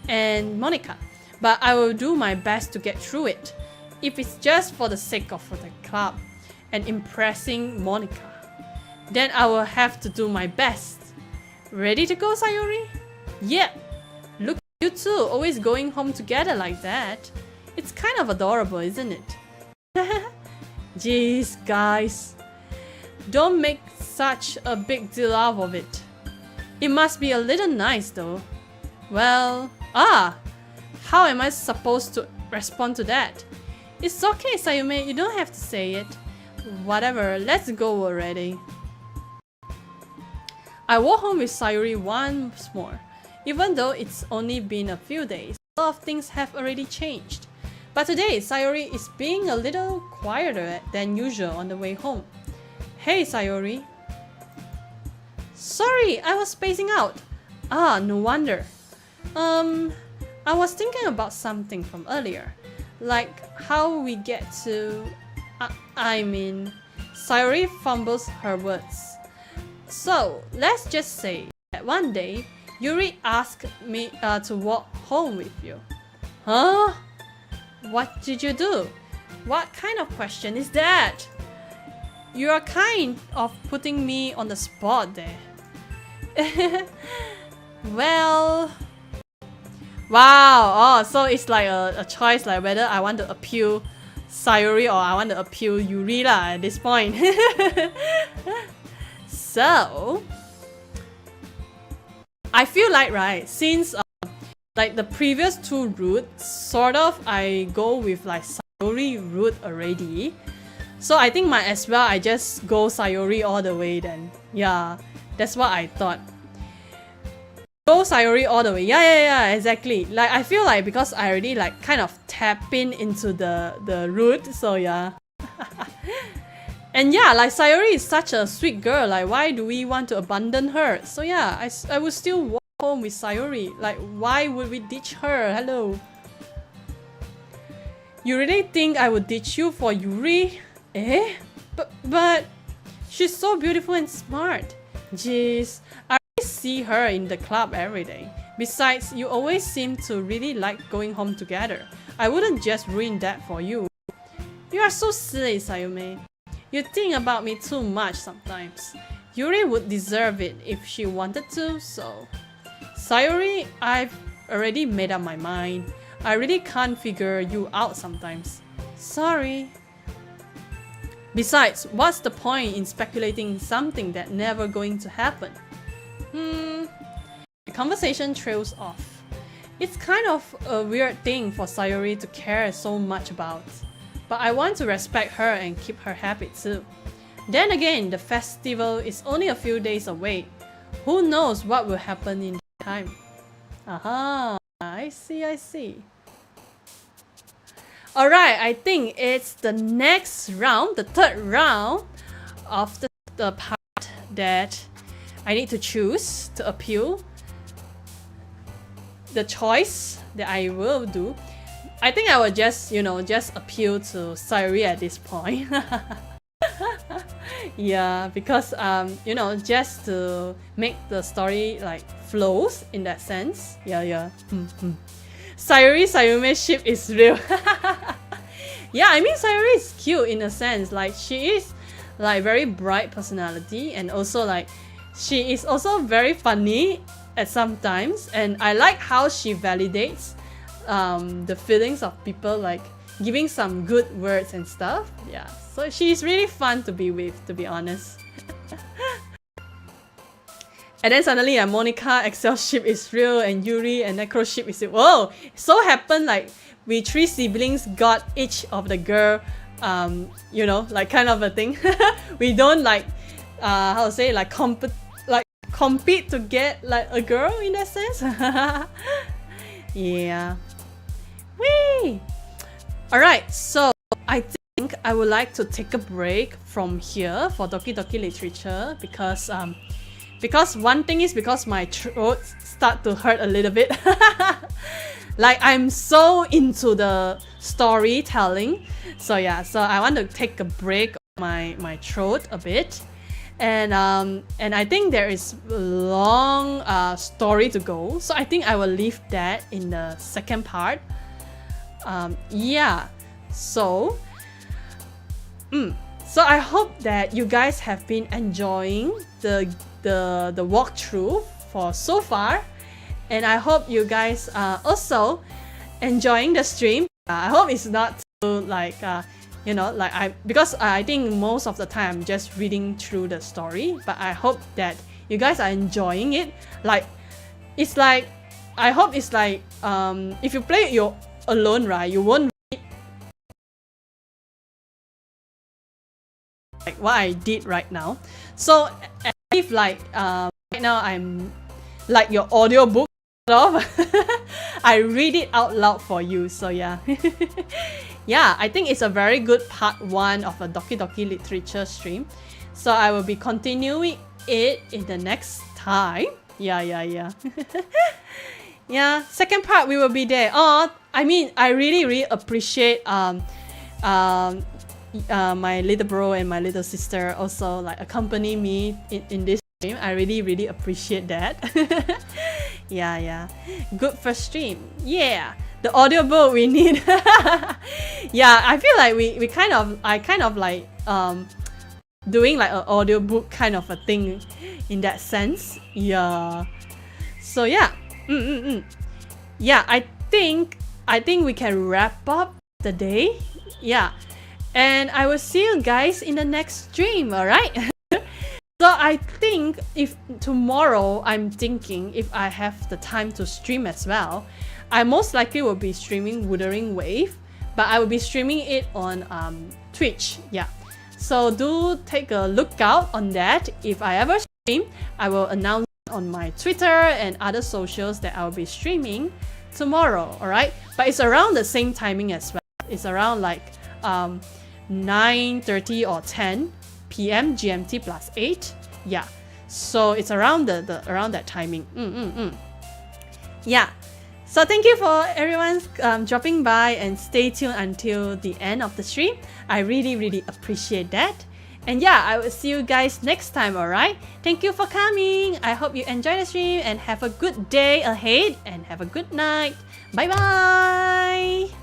and Monica, but I will do my best to get through it, if it's just for the sake of the club and impressing Monica. Then I will have to do my best. Ready to go, Sayori? Yeah. Look at you two, always going home together like that. It's kind of adorable, isn't it? Jeez, guys. Don't make such a big deal out of it. It must be a little nice though. Well, how am I supposed to respond to that? It's okay, Sayume, you don't have to say it. Whatever, let's go already. I walk home with Sayuri once more. Even though it's only been a few days, a lot of things have already changed. But today, Sayuri is being a little quieter than usual on the way home. Hey, Sayuri. Sorry, I was spacing out. No wonder. I was thinking about something from earlier. Like how we get to... Sayuri fumbles her words. So, let's just say that one day, Yuri asked me to walk home with you. Huh? What did you do? What kind of question is that? You are kind of putting me on the spot there. Well... Wow, so it's like a choice, like whether I want to appeal Sayuri or I want to appeal Yuri at this point. So... I feel like, right, since like the previous two routes, sort of I go with like Sayuri route already. So I think might as well I just go Sayuri all the way then. Yeah, That's what I thought. Go Sayuri all the way. Yeah, exactly. Like I feel like because I already like kind of tapping into the root, so yeah. And yeah, like Sayuri is such a sweet girl. Like why do we want to abandon her? So yeah, I would still walk home with Sayuri. Like why would we ditch her? Hello. You really think I would ditch you for Yuri? Eh? But she's so beautiful and smart. Jeez, I see her in the club every day. Besides, you always seem to really like going home together. I wouldn't just ruin that for you. You are so silly, Sayume. You think about me too much sometimes. Yuri would deserve it if she wanted to, so... Sayuri, I've already made up my mind. I really can't figure you out sometimes. Sorry. Besides, what's the point in speculating something that never going to happen? The conversation trails off. It's kind of a weird thing for Sayuri to care so much about. But I want to respect her and keep her happy too. Then again, the festival is only a few days away. Who knows what will happen in that time? Aha, I see. Alright, I think it's the next round, the third round of the part that I need to choose to appeal. The choice that I will do. I think I will just, just appeal to Sayuri at this point. Yeah, because, just to make the story like flows in that sense. Yeah. Sayume ship is real. Yeah, I mean Sayuri is cute in a sense. Like she is like very bright personality, and also like she is also very funny at some times, and I like how she validates the feelings of people, like giving some good words and stuff. Yeah, so she's really fun to be with, to be honest. And then suddenly Monica Excel ship is real, and Yuri and Necro ship is real. Whoa! So happened like we three siblings got each of the girl, like kind of a thing. We don't like, how to say, like compete to get like a girl in that sense. Yeah. Whee! Alright, so I think I would like to take a break from here for Doki-Doki Literature because one thing is because my throat start to hurt a little bit. Like I'm so into the storytelling. So yeah, so I want to take a break of my throat a bit. And I think there is a long story to go. So I think I will leave that in the second part. Yeah. So I hope that you guys have been enjoying the walkthrough for so far, and I hope you guys are also enjoying the stream. I hope it's not too like because I think most of the time I'm just reading through the story, but I hope that you guys are enjoying it. Like it's like I hope it's like if you play it alone, right, you won't read like what I did right now. So if like right now I'm like your audiobook of I read it out loud for you. So yeah. Yeah, I think it's a very good part 1 of a Doki-Doki Literature stream. So I will be continuing it in the next time. Yeah. Yeah, second part we will be there. I mean, I really appreciate my little bro and my little sister also like accompany me in this stream. I really appreciate that. Yeah. Good first stream. Yeah. The audiobook we need. Yeah, I feel like I kind of like doing like an audiobook kind of a thing in that sense. Yeah. So yeah. Yeah, I think we can wrap up the day. Yeah. And I will see you guys in the next stream, alright? So I think if tomorrow I'm thinking if I have the time to stream as well, I most likely will be streaming Wuthering Wave, but I will be streaming it on Twitch. Yeah. So do take a look out on that if I ever stream, I will announce on my Twitter and other socials that I'll be streaming tomorrow, alright? But it's around the same timing as well. It's around like 9:30 or 10 p.m. GMT plus 8. Yeah. So it's around around that timing. Yeah. So thank you for everyone dropping by and stay tuned until the end of the stream. I really appreciate that. And yeah, I will see you guys next time, alright? Thank you for coming. I hope you enjoy the stream and have a good day ahead and have a good night. Bye bye.